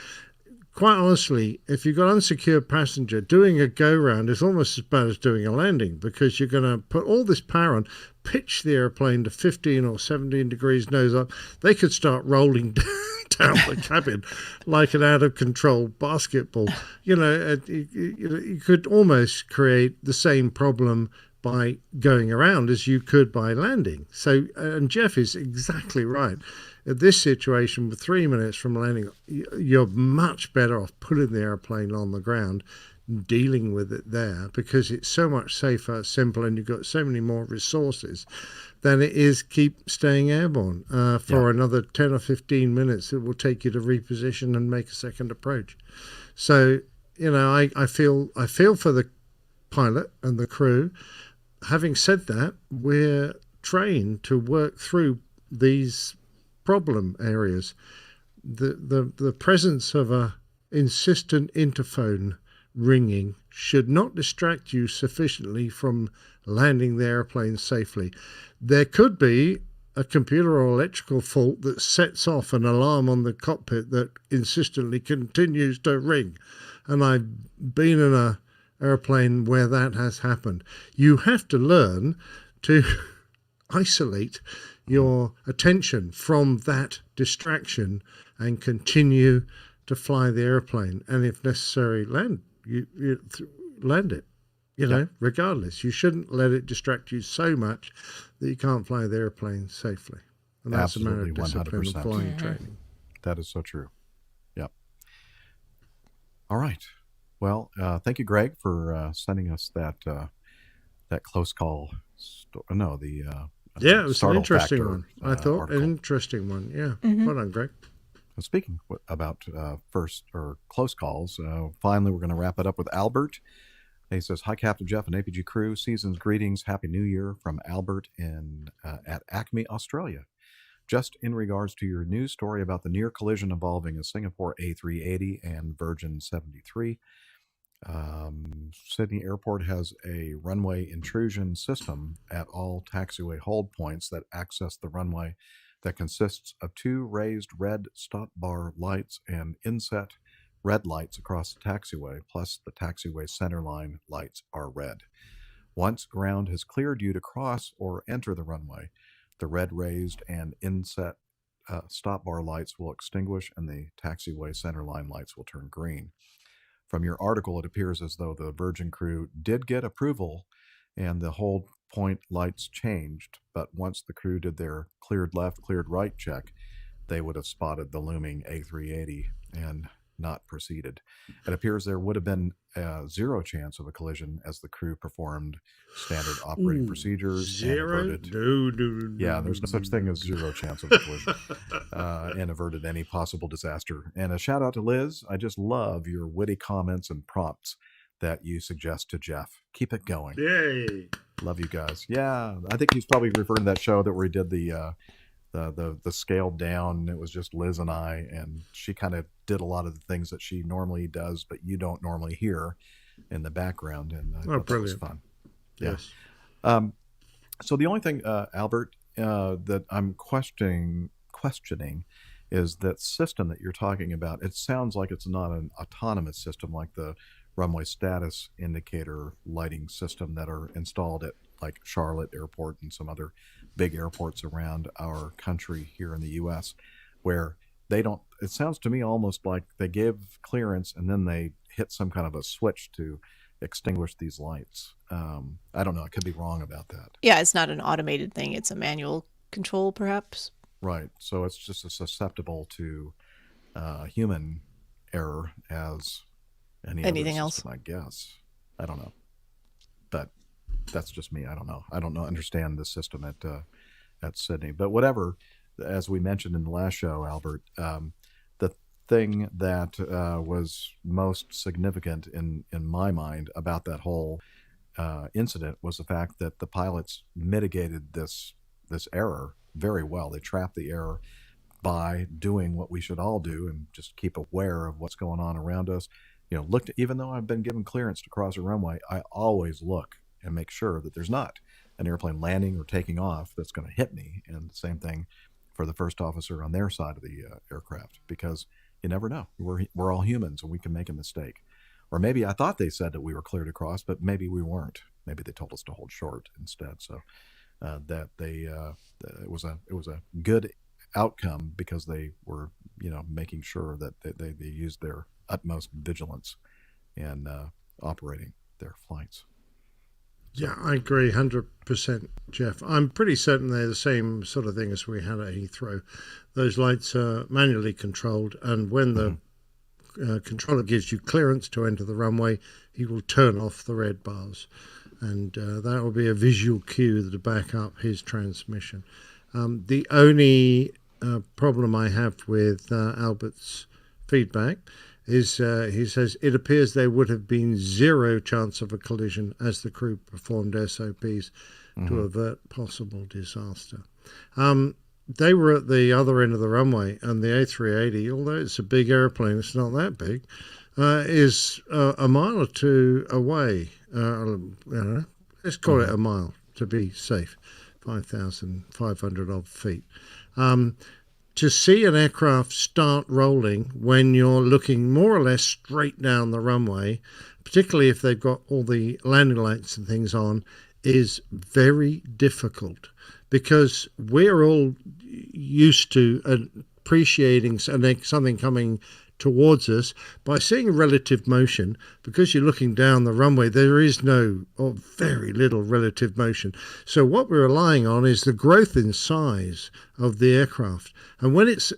C: quite honestly, if you've got unsecured passenger, doing a go-round is almost as bad as doing a landing, because you're going to put all this power on, pitch the airplane to 15 or 17 degrees nose up. They could start rolling down the cabin like an out-of-control basketball. You could almost create the same problem by going around as you could by landing. So, and Jeff is exactly right. In this situation, with 3 minutes from landing, you're much better off putting the airplane on the ground, dealing with it there, because it's so much safer, simple, and you've got so many more resources than it is keep staying airborne for another 10 or 15 minutes. It will take you to reposition and make a second approach. So, I feel for the pilot and the crew. Having said that, we're trained to work through these problem areas. The presence of a insistent interphone ringing should not distract you sufficiently from landing the airplane safely. There could be a computer or electrical fault that sets off an alarm on the cockpit that insistently continues to ring. And I've been in a airplane where that has happened. You have to learn to isolate your attention from that distraction and continue to fly the airplane, and if necessary land it, regardless. You shouldn't let it distract you so much that you can't fly the airplane safely. And that's
A: Absolutely,
C: a matter of discipline
A: 100%.
C: and flying training.
A: That is so true. Yep. All right. Well, thank you, Greg, for sending us that close call.
C: It was an interesting one. I thought
A: article.
C: An interesting one. Yeah. Well done, Greg.
A: Speaking about first or close calls, finally we're going to wrap it up with Albert. He says, "Hi, Captain Jeff and APG crew. Season's greetings. Happy New Year from Albert at Acme, Australia. Just in regards to your news story about the near collision involving a Singapore A380 and Virgin 73, Sydney Airport has a runway intrusion system at all taxiway hold points that access the runway that consists of 2 raised red stop bar lights and inset red lights across the taxiway, plus the taxiway centerline lights are red. Once ground has cleared you to cross or enter the runway, the red raised and inset stop bar lights will extinguish and the taxiway center line lights will turn green. From your article, it appears as though the Virgin crew did get approval and the hold point lights changed, but once the crew did their cleared left, cleared right check, they would have spotted the looming A380 and not proceeded. It appears there would have been zero chance of a collision as the crew performed standard operating procedures.
C: Zero?
A: And averted,
C: No.
A: yeah, there's no such thing as zero chance of a collision. And averted any possible disaster. And a shout out to Liz. I just love your witty comments and prompts that you suggest to Jeff. Keep it going.
C: Yay.
A: Love you guys. Yeah, I think he's probably referring to that show that where he did the scaled down. It was just Liz and I, and she kind of did a lot of the things that she normally does, but you don't normally hear in the background. And that was fun. Yeah.
C: Yes.
A: So the only thing, Albert, that I'm questioning is that system that you're talking about. It sounds like it's not an autonomous system like the runway status indicator lighting system that are installed at like Charlotte Airport and some other big airports around our country here in the U.S., where they don't. It sounds to me almost like they give clearance and then they hit some kind of a switch to extinguish these lights. I don't know. I could be wrong about that.
S: Yeah, it's not an automated thing. It's a manual control, perhaps.
A: Right. So it's just as susceptible to human error as
S: anything else,
A: system, I guess. I don't know. But that's just me. I don't know. I don't understand the system at Sydney. But whatever, as we mentioned in the last show, Albert, the thing that was most significant in my mind about that whole incident was the fact that the pilots mitigated this error very well. They trapped the error by doing what we should all do and just keep aware of what's going on around us. You know, even though I've been given clearance to cross a runway, I always look and make sure that there's not an airplane landing or taking off that's going to hit me. And the same thing for the first officer on their side of the aircraft, because you never know. We're all humans and we can make a mistake. Or maybe I thought they said that we were clear to cross, but maybe we weren't. Maybe they told us to hold short instead. So that it was a good outcome because they were, making sure that they used their utmost vigilance in operating their flights. So.
C: Yeah, I agree 100%, Jeff. I'm pretty certain they're the same sort of thing as we had at Heathrow. Those lights are manually controlled, and when the controller gives you clearance to enter the runway, he will turn off the red bars, and that will be a visual cue to back up his transmission. The only problem I have with Albert's feedback is he says it appears there would have been zero chance of a collision as the crew performed SOPs to avert possible disaster. They were at the other end of the runway, and the A380, although it's a big airplane, it's not that big, is a mile or two away. Let's call it a mile to be safe, 5,500 odd feet. To see an aircraft start rolling when you're looking more or less straight down the runway, particularly if they've got all the landing lights and things on, is very difficult because we're all used to appreciating something coming towards us by seeing relative motion. Because you're looking down the runway, there is no or very little relative motion. So what we're relying on is the growth in size of the aircraft. And when it's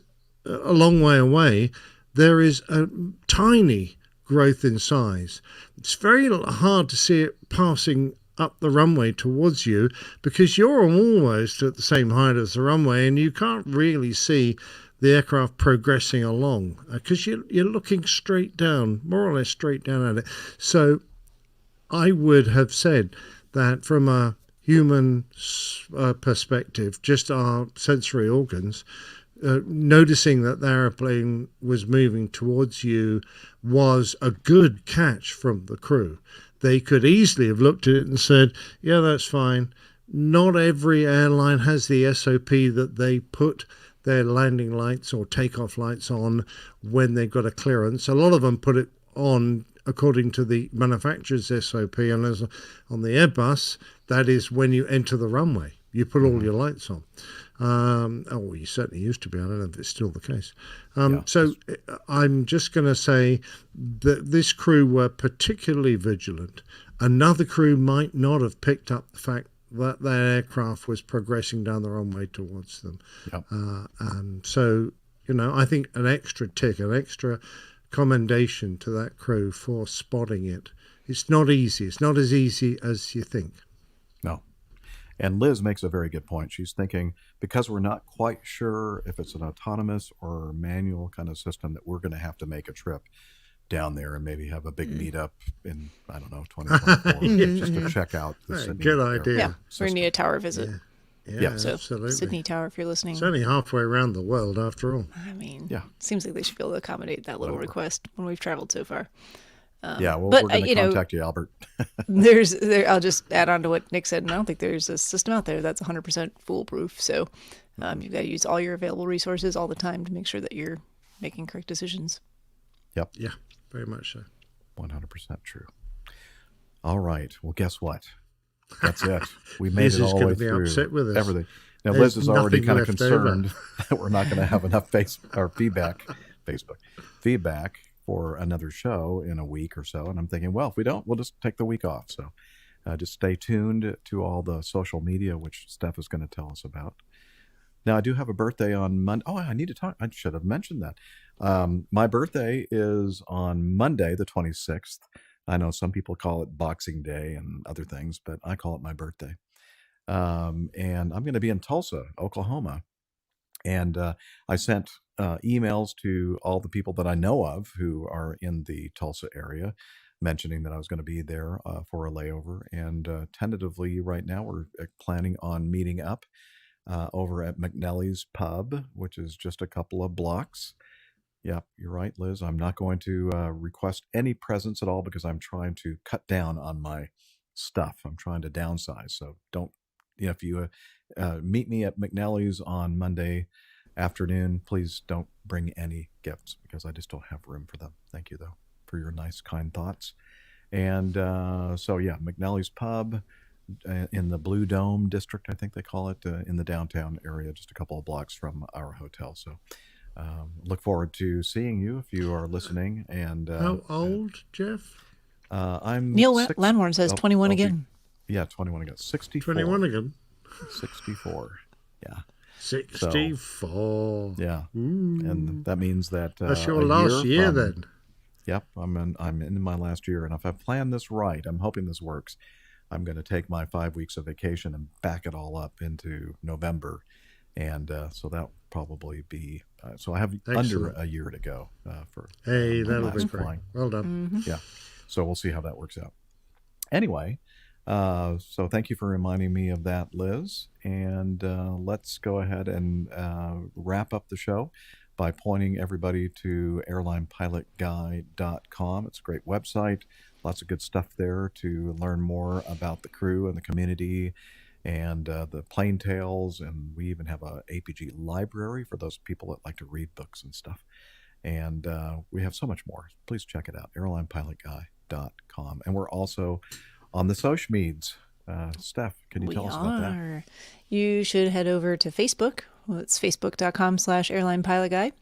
C: a long way away, there is a tiny growth in size. It's very hard to see it passing up the runway towards you because you're almost at the same height as the runway and you can't really see the aircraft progressing along because you're looking straight down, more or less straight down at it. So I would have said that from a human perspective, just our sensory organs, noticing that the airplane was moving towards you was a good catch from the crew. They could easily have looked at it and said, yeah, that's fine. Not every airline has the SOP that they put their landing lights or takeoff lights on when they've got a clearance. A lot of them put it on according to the manufacturer's SOP, and as on the Airbus, that is when you enter the runway. You put all your lights on. You certainly used to be. I don't know if it's still the case. So I'm just going to say that this crew were particularly vigilant. Another crew might not have picked up the fact that aircraft was progressing down the runway towards them. So, I think an extra tick, an extra commendation to that crew for spotting it. It's not easy. It's not as easy as you think.
A: No. And Liz makes a very good point. She's thinking, because we're not quite sure if it's an autonomous or manual kind of system, that we're going to have to make a trip down there and maybe have a big meetup in, I don't know, 2024, just to check out the Sydney
C: good idea.
S: Yeah, we're going to need a tower visit.
C: Yeah,
S: so
C: absolutely.
S: Sydney Tower, if you're listening.
C: It's only halfway around the world, after all.
S: I mean, seems like they should be able to accommodate that little request when we've traveled so far.
A: Well, we're going to contact you, Albert.
S: I'll just add on to what Nick said, and I don't think there's a system out there that's 100% foolproof. So you've got to use all your available resources all the time to make sure that you're making correct decisions.
A: Yep.
C: Yeah, very much so.
A: 100% true. All right. Well, guess what? That's it. We made
C: Liz
A: it all the way
C: is gonna
A: through
C: be upset with us.
A: everything. Now,
C: There's
A: Liz is already
C: nothing
A: kind of
C: left
A: concerned
C: over.
A: that we're not going to have enough feedback for another show in a week or so. And I'm thinking, well, if we don't, we'll just take the week off. So just stay tuned to all the social media, which Steph is going to tell us about. Now, I do have a birthday on Monday. Oh, I need to talk. I should have mentioned that. My birthday is on Monday, the 26th. I know some people call it Boxing Day and other things, but I call it my birthday. And I'm going to be in Tulsa, Oklahoma. And I sent emails to all the people that I know of who are in the Tulsa area, mentioning that I was going to be there for a layover. And tentatively right now, we're planning on meeting up over at McNally's Pub, which is just a couple of blocks. Yeah, you're right, Liz. I'm not going to request any presents at all because I'm trying to cut down on my stuff. I'm trying to downsize. So don't, if you meet me at McNally's on Monday afternoon, please don't bring any gifts because I just don't have room for them. Thank you, though, for your nice, kind thoughts. And McNally's Pub in the Blue Dome district, I think they call it, in the downtown area, just a couple of blocks from our hotel. So look forward to seeing you if you are listening. And
C: how old, Jeff?
A: I'm
S: Neil Landwarn says 21 again.
A: 21 again. 64.
C: 21 again.
A: 64. Yeah.
C: 64.
A: So, yeah. And that means that
C: that's your last year then.
A: Yep. I'm in my last year, and if I plan this right, I'm hoping this works. I'm going to take my 5 weeks of vacation and back it all up into November. And so that will probably be so I have under a year to go for
C: that'll be great.
A: Flying.
C: Well done.
S: Mm-hmm.
A: Yeah, so we'll see how that works out. Anyway, so thank you for reminding me of that, Liz, and let's go ahead and wrap up the show by pointing everybody to airlinepilotguy.com. It's a great website, lots of good stuff there to learn more about the crew and the community and the plane tales, and we even have a APG library for those people that like to read books and stuff. And we have so much more. Please check it out, airlinepilotguy.com. And we're also on the social medias. Steph, can you tell us about that?
S: You should head over to Facebook. Well, it's facebook.com/airlinepilotguy.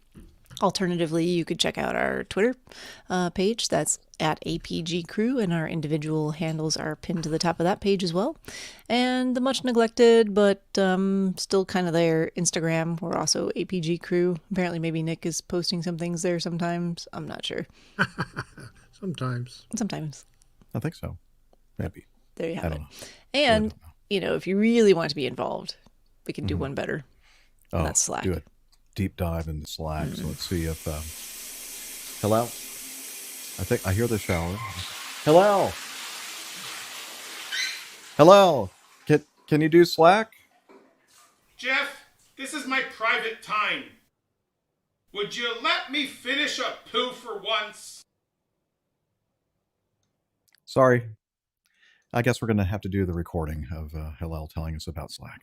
S: Alternatively, you could check out our Twitter page. That's at APG Crew, and our individual handles are pinned to the top of that page as well. And the much neglected, but still kind of there, Instagram. We're also APG Crew. Apparently, maybe Nick is posting some things there sometimes. I'm not sure.
C: Sometimes.
A: I think so. Maybe.
S: There you have it. And, if you really want to be involved, we can do one better. And that's Slack.
A: Do it. Deep dive into Slack. So let's see if hello. I think I hear the shower. Hello. Can you do Slack?
T: Jeff, this is my private time. Would you let me finish a poo for once?
A: Sorry. I guess we're going to have to do the recording of Hillel telling us about Slack.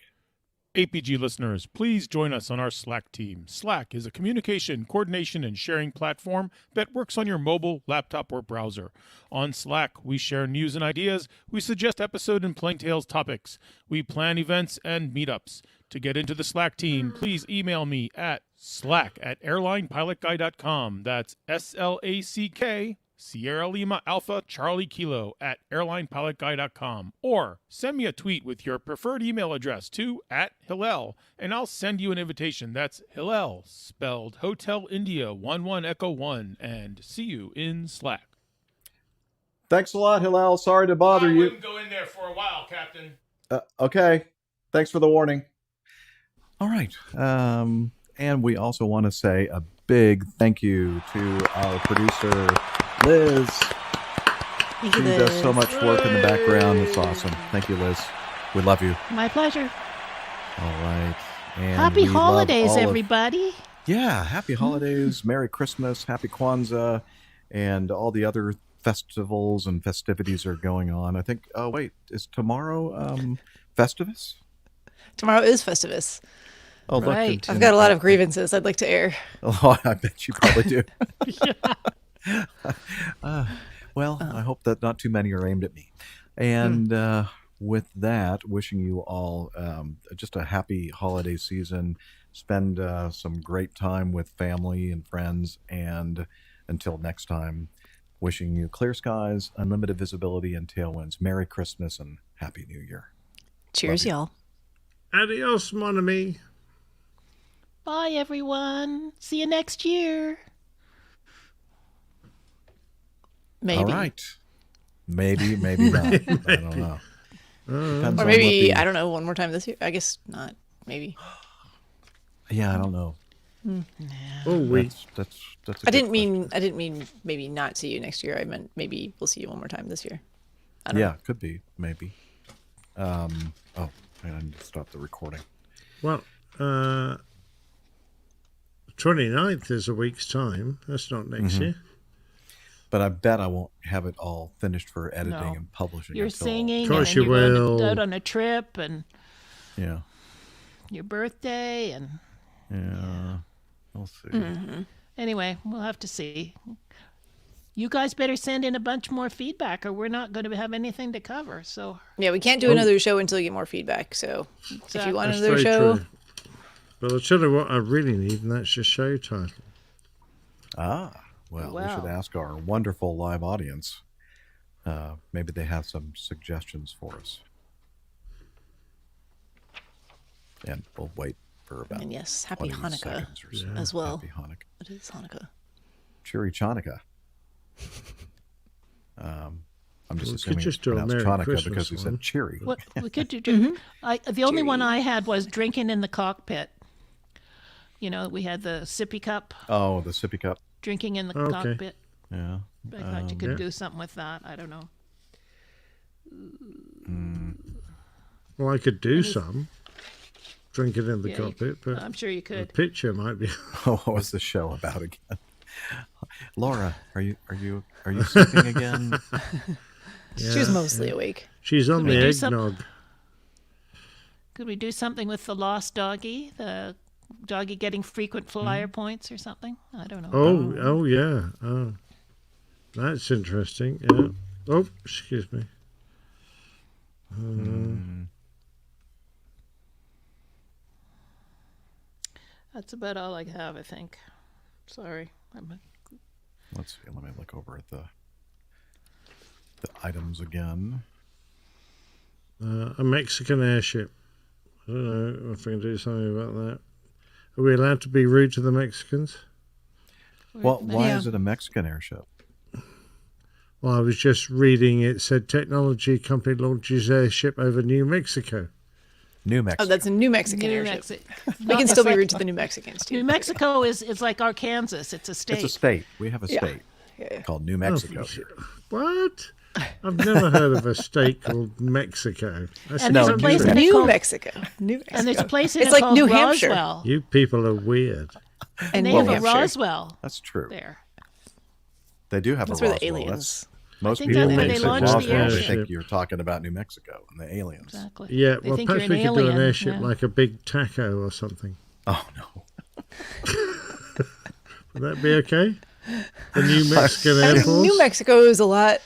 T: APG listeners, please join us on our Slack team. Slack is a communication, coordination, and sharing platform that works on your mobile, laptop, or browser. On Slack, we share news and ideas, we suggest episode and Plain Tales topics, we plan events and meetups. To get into the Slack team, please email me at slack@airlinepilotguy.com. That's SLACK, Sierra Lima Alpha Charlie Kilo @airlinepilotguy.com, or send me a tweet with your preferred email address to @Hillel, and I'll send you an invitation. That's Hillel, spelled Hotel India 11 Echo 1, and see you in Slack.
A: Thanks a lot, Hillel. Sorry to bother
T: I
A: you.
T: wouldn't go in there for a while, Captain.
A: Okay. Thanks for the warning. All right. And we also want to say a big thank you to our producer, Liz.
S: Thank you,
A: She does so
S: Liz.
A: much work in the background. It's awesome. Thank you, Liz. We love you.
B: My pleasure.
A: All right. And
B: Happy
A: we love
B: holidays,
A: all of-
B: everybody.
A: Yeah, happy holidays, Merry Christmas, Happy Kwanzaa, and all the other festivals and festivities are going on. I think, oh wait, is tomorrow Festivus?
S: Tomorrow is Festivus.
A: Oh, look,
B: Right.
S: I've got a lot of grievances I'd like to air.
A: Oh, I bet you probably do. Well, I hope that not too many are aimed at me. And with that, wishing you all just a happy holiday season. Spend some great time with family and friends. And until next time, wishing you clear skies, unlimited visibility, and tailwinds. Merry Christmas and Happy New Year.
S: Cheers, y'all.
C: Adios, mon ami.
B: Bye, everyone. See you next year.
S: Maybe.
A: All right. Maybe not. I don't know. Depends
S: Or
A: on
S: maybe,
A: what the-
S: I don't know, one more time this year. I guess not. Maybe.
A: Yeah, I don't know.
C: Oh,
A: that's a
S: I
A: good
S: didn't mean maybe not see you next year. I meant maybe we'll see you one more time this year. I don't know.
A: Could be, maybe. Oh, I need to stop the recording.
C: Well, 29th is a week's time. That's not next year.
A: But I bet I won't have it all finished for editing
B: No.
A: and publishing.
B: You're
A: until-
B: singing,
C: Of
B: and
C: course
B: then
C: you
B: you're
C: will.
B: out on a trip, and
A: Yeah.
B: your birthday, and
A: Yeah. We'll see.
B: anyway, we'll have to see. You guys better send in a bunch more feedback, or we're not going to have anything to cover. So
S: Yeah, we can't do another show until you get more feedback. So if you want
C: That's
S: another
C: very
S: show,
C: true. But I'll tell you what I really need, and that's your show title.
A: Well, we
B: Wow.
A: should ask our wonderful live audience. Maybe they have some suggestions for us. And we'll wait for about
S: and yes, happy
A: 20
S: Hanukkah
A: seconds or so.
S: as well.
A: Happy Hanukkah.
S: It is Hanukkah.
A: Cheery Chanukah. I'm just
C: We could
A: assuming
C: just
A: it's
C: do a
A: pronounced
C: Merry
A: Chanukah
C: Christmas
A: because he
C: one.
A: said cheery.
B: what we could do? The only one I had was drinking in the cockpit. You know, we had the sippy cup,
A: Oh, the sippy cup.
B: drinking in the
C: Okay.
B: cockpit.
A: Yeah.
B: I thought you could
C: Yeah.
B: do something with that. I don't know.
C: Well, I could do some. Drink it in the
B: Yeah,
C: cockpit, but
B: I'm sure you
C: the
B: could.
C: picture might be.
A: What was the show about again? Laura, are you sipping again?
S: She was mostly awake.
C: She's on
B: Could we
C: the
B: do some-
C: eggnog.
B: Could we do something with the lost doggy? The doggy getting frequent flyer points or something? I don't know.
C: Oh, yeah. Oh, that's interesting. Yeah. Oh, excuse me.
B: That's about all I have, I think. Sorry.
A: Let's see. Let me look over at the items again.
C: A Mexican airship. I don't know if I can do something about that. Are we allowed to be rude to the Mexicans?
A: Well, why
S: Yeah.
A: is it a Mexican airship?
C: Well, I was just reading. It said technology company launches airship over New Mexico.
A: New Mexico.
S: Oh, that's a New Mexican
B: New
S: airship.
B: Mexico.
S: We can still be rude to the New Mexicans too.
B: New Mexico is like Arkansas. It's a state.
A: It's a state. We have a
S: Yeah.
A: state
S: Yeah.
A: called New Mexico.
C: What? I've never heard of a state called Mexico. That's
B: And there's a
C: country.
B: place in it
S: New
B: called-
S: Mexico. New Mexico.
B: And there's a place in
S: It's
B: it
S: like
B: called
S: New Hampshire.
B: Roswell.
C: You people are weird.
S: And
B: They
S: New
B: have a
S: Hampshire.
B: Roswell
A: That's true.
B: there.
A: They do have
S: That's
A: a
S: where
A: Roswell.
S: the aliens.
A: Most
B: think
A: people,
B: that's where
A: when
B: they
A: you say
B: launched the
A: Roswell, they
B: airship.
A: think you're talking about New Mexico and the aliens.
B: Exactly.
C: Yeah,
B: They
C: well,
B: think
C: perhaps
B: you're
C: we
B: an
C: could do an
B: alien,
C: airship
B: yeah.
C: like a big taco or something.
A: Oh, no.
C: Would that be okay? The New Mexican
S: I
C: Air
S: mean,
C: Force?
S: New Mexico is a lot.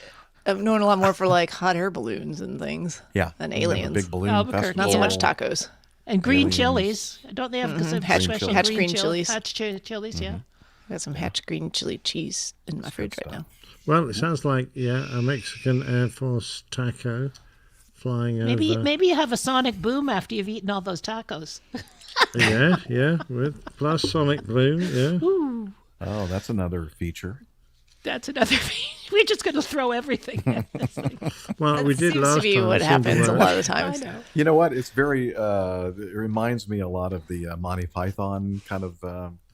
S: I'm known a lot more for like hot air balloons and things.
A: Yeah.
S: Than
A: We have a
S: aliens.
A: big balloon
B: Albuquerque.
S: Not so much
B: Yeah.
S: tacos.
B: And green
A: Aliens.
B: chilies. Don't they have some
S: Hatch,
B: special
S: hatch
B: green,
S: green
B: chili-
S: chilies.
B: Hatch chilies, yeah.
S: I got some hatch green chili cheese in my fridge right now.
C: Well, it sounds like, yeah, a Mexican Air Force taco flying over.
B: Maybe you have a sonic boom after you've eaten all those tacos.
C: Yeah, with plus sonic boom, yeah.
B: Ooh,
A: Oh, that's another feature.
B: that's another thing. We're just going to throw everything at this thing.
C: Well, we did
S: seems
C: last
S: to be
C: time.
S: what
C: it seemed to
S: happens a
C: work.
S: lot of the times.
B: I know.
A: You know what? It's very, it reminds me a lot of the Monty Python kind of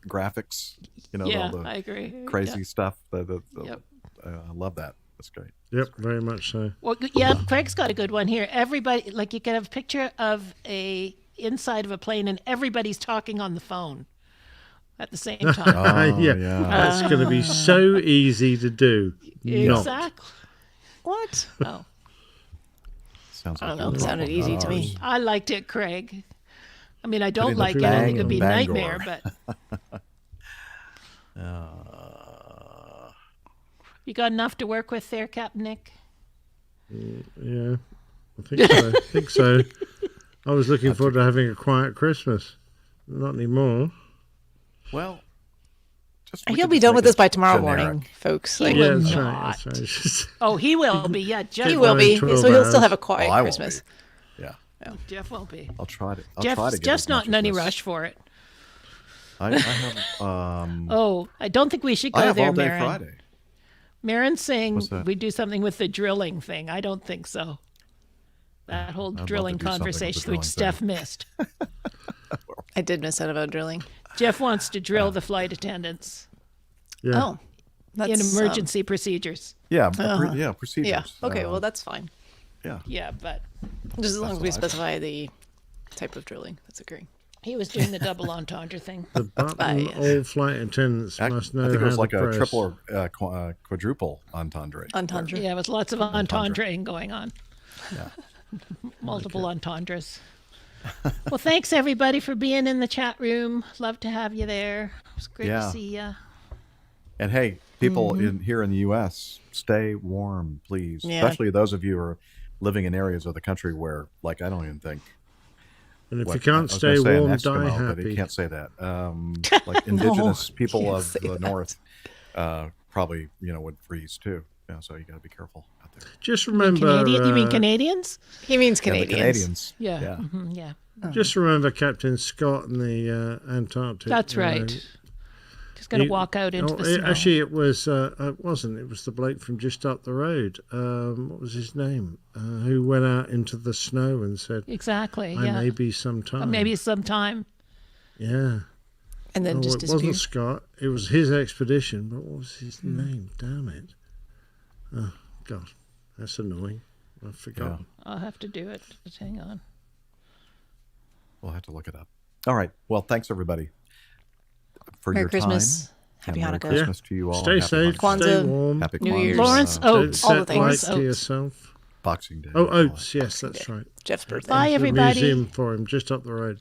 A: graphics. You know,
B: Yeah,
A: all the
B: I agree.
A: crazy
B: Yeah.
A: stuff.
B: Yep.
A: I love that. That's great.
C: Yep, very much so.
B: Well, yeah, Craig's got a good one here. Everybody, like, you can have a picture of a inside of a plane, and everybody's talking on the phone at the same time.
C: Yeah, that's going to be so easy to do. Not.
B: Exactly.
S: What?
B: Oh,
A: Sounds
S: I don't
A: like
S: know.
A: a
S: It sounded
A: problem,
S: easy
A: not
S: to me.
A: ours.
B: I liked it, Craig. I mean, I don't
A: Putting
B: like
A: the
B: it. I
A: bang
B: think it would be
A: in
B: nightmare,
A: Bangor.
B: but you got enough to work with there, Captain Nick?
C: Yeah, I think so. I was looking forward to having a quiet Christmas. Not anymore.
A: Well,
S: He'll be done with this by tomorrow morning, folks.
B: He
S: Like,
B: will
C: that's
B: not.
C: right. That's right.
B: Oh, he will be. Yeah, Jeff
S: he will be.
C: 12
S: So he'll still
C: hours.
S: have a quiet
A: Oh, I won't
S: Christmas.
A: be. Yeah,
B: Jeff won't be.
A: I'll try to. I'll try to get
B: Jeff's
A: as
B: not
A: much
B: in
A: as
B: any
A: this.
B: rush for it.
A: I have.
B: Oh, I don't think we should
A: I
B: go
A: have
B: there,
A: all day
B: Marin.
A: Friday.
B: Marin's saying
A: What's that?
B: we do something with the drilling thing. I don't think so. That whole
A: love to
B: drilling
A: do something with the
B: conversation,
A: drilling
B: which
A: thing.
B: Steph missed.
S: I did miss out about drilling.
B: Jeff wants to drill the flight attendants
C: Yeah.
S: Oh, that's
B: in emergency procedures.
A: Yeah,
S: Uh-huh.
A: procedures.
S: Yeah. Okay. Well, that's fine.
B: Yeah, but
S: Just as long
A: That's
S: as we
A: what I
S: specify the type of drilling. That's agreeing.
B: he was doing the double entendre thing.
C: The button all flight attendants must know
A: I think it
C: how
A: was like
C: to
A: a
C: press.
A: triple or quadruple entendre.
S: Entendre.
B: Yeah, with lots of entendreing going on.
A: Yeah.
B: Multiple entendres. Well, thanks everybody for being in the chat room. Love to have you there. It's great
A: Yeah.
B: to see you.
A: And hey, people
B: Mm-hmm.
A: here in the U.S., stay warm, please.
S: Yeah.
A: Especially those of you who are living in areas of the country where, like, I don't even think.
C: And if
A: what-
C: you can't
A: I was
C: stay
A: gonna say an
C: warm,
A: Eskimo,
C: die
A: but
C: happy.
A: you can't say that. Like indigenous people
S: can't
A: of
S: say
A: the
S: that.
A: north probably, would freeze too. Yeah, so you got to be careful out there.
C: Just remember.
B: You mean Canadians?
S: He means
A: Yeah, the
S: Canadians.
A: Canadians.
B: Yeah.
A: Yeah.
B: Mhm, yeah.
C: Just remember Captain Scott in the Antarctic.
B: That's right. Just going to
C: He-
B: walk out into the snow.
C: Actually, it was. It wasn't. It was the bloke from just up the road. What was his name? Who went out into the snow and said,
B: Exactly.
C: "I
B: Yeah.
C: may be sometime."
B: Maybe sometime.
C: Yeah.
S: And then
C: Oh,
S: just
C: it
S: disappeared.
C: wasn't Scott. It was his expedition. But what was his name? Damn it! Oh God, that's annoying. I forgot.
A: Yeah.
B: I'll have to do it. Just hang on.
A: We'll have to look it up. All right. Well, thanks everybody for
S: Merry
A: your
S: Christmas.
A: time.
S: Happy
A: And Merry
S: Hanukkah.
A: Christmas to you all.
C: Stay
A: Happy
C: safe.
A: Hanukkah.
C: Stay
S: Kwanzaa,
C: warm.
A: Happy
S: New
A: Kwanzaa.
S: Year's.
B: Lawrence
C: Don't
B: Oates.
S: all the
C: set
S: things.
C: light to
B: Oates.
C: yourself.
A: Boxing Day.
C: Oh, Oates. Yes, that's right.
S: Jeff's birthday.
B: Bye,
C: There's a
B: everybody.
C: museum for him just up the road.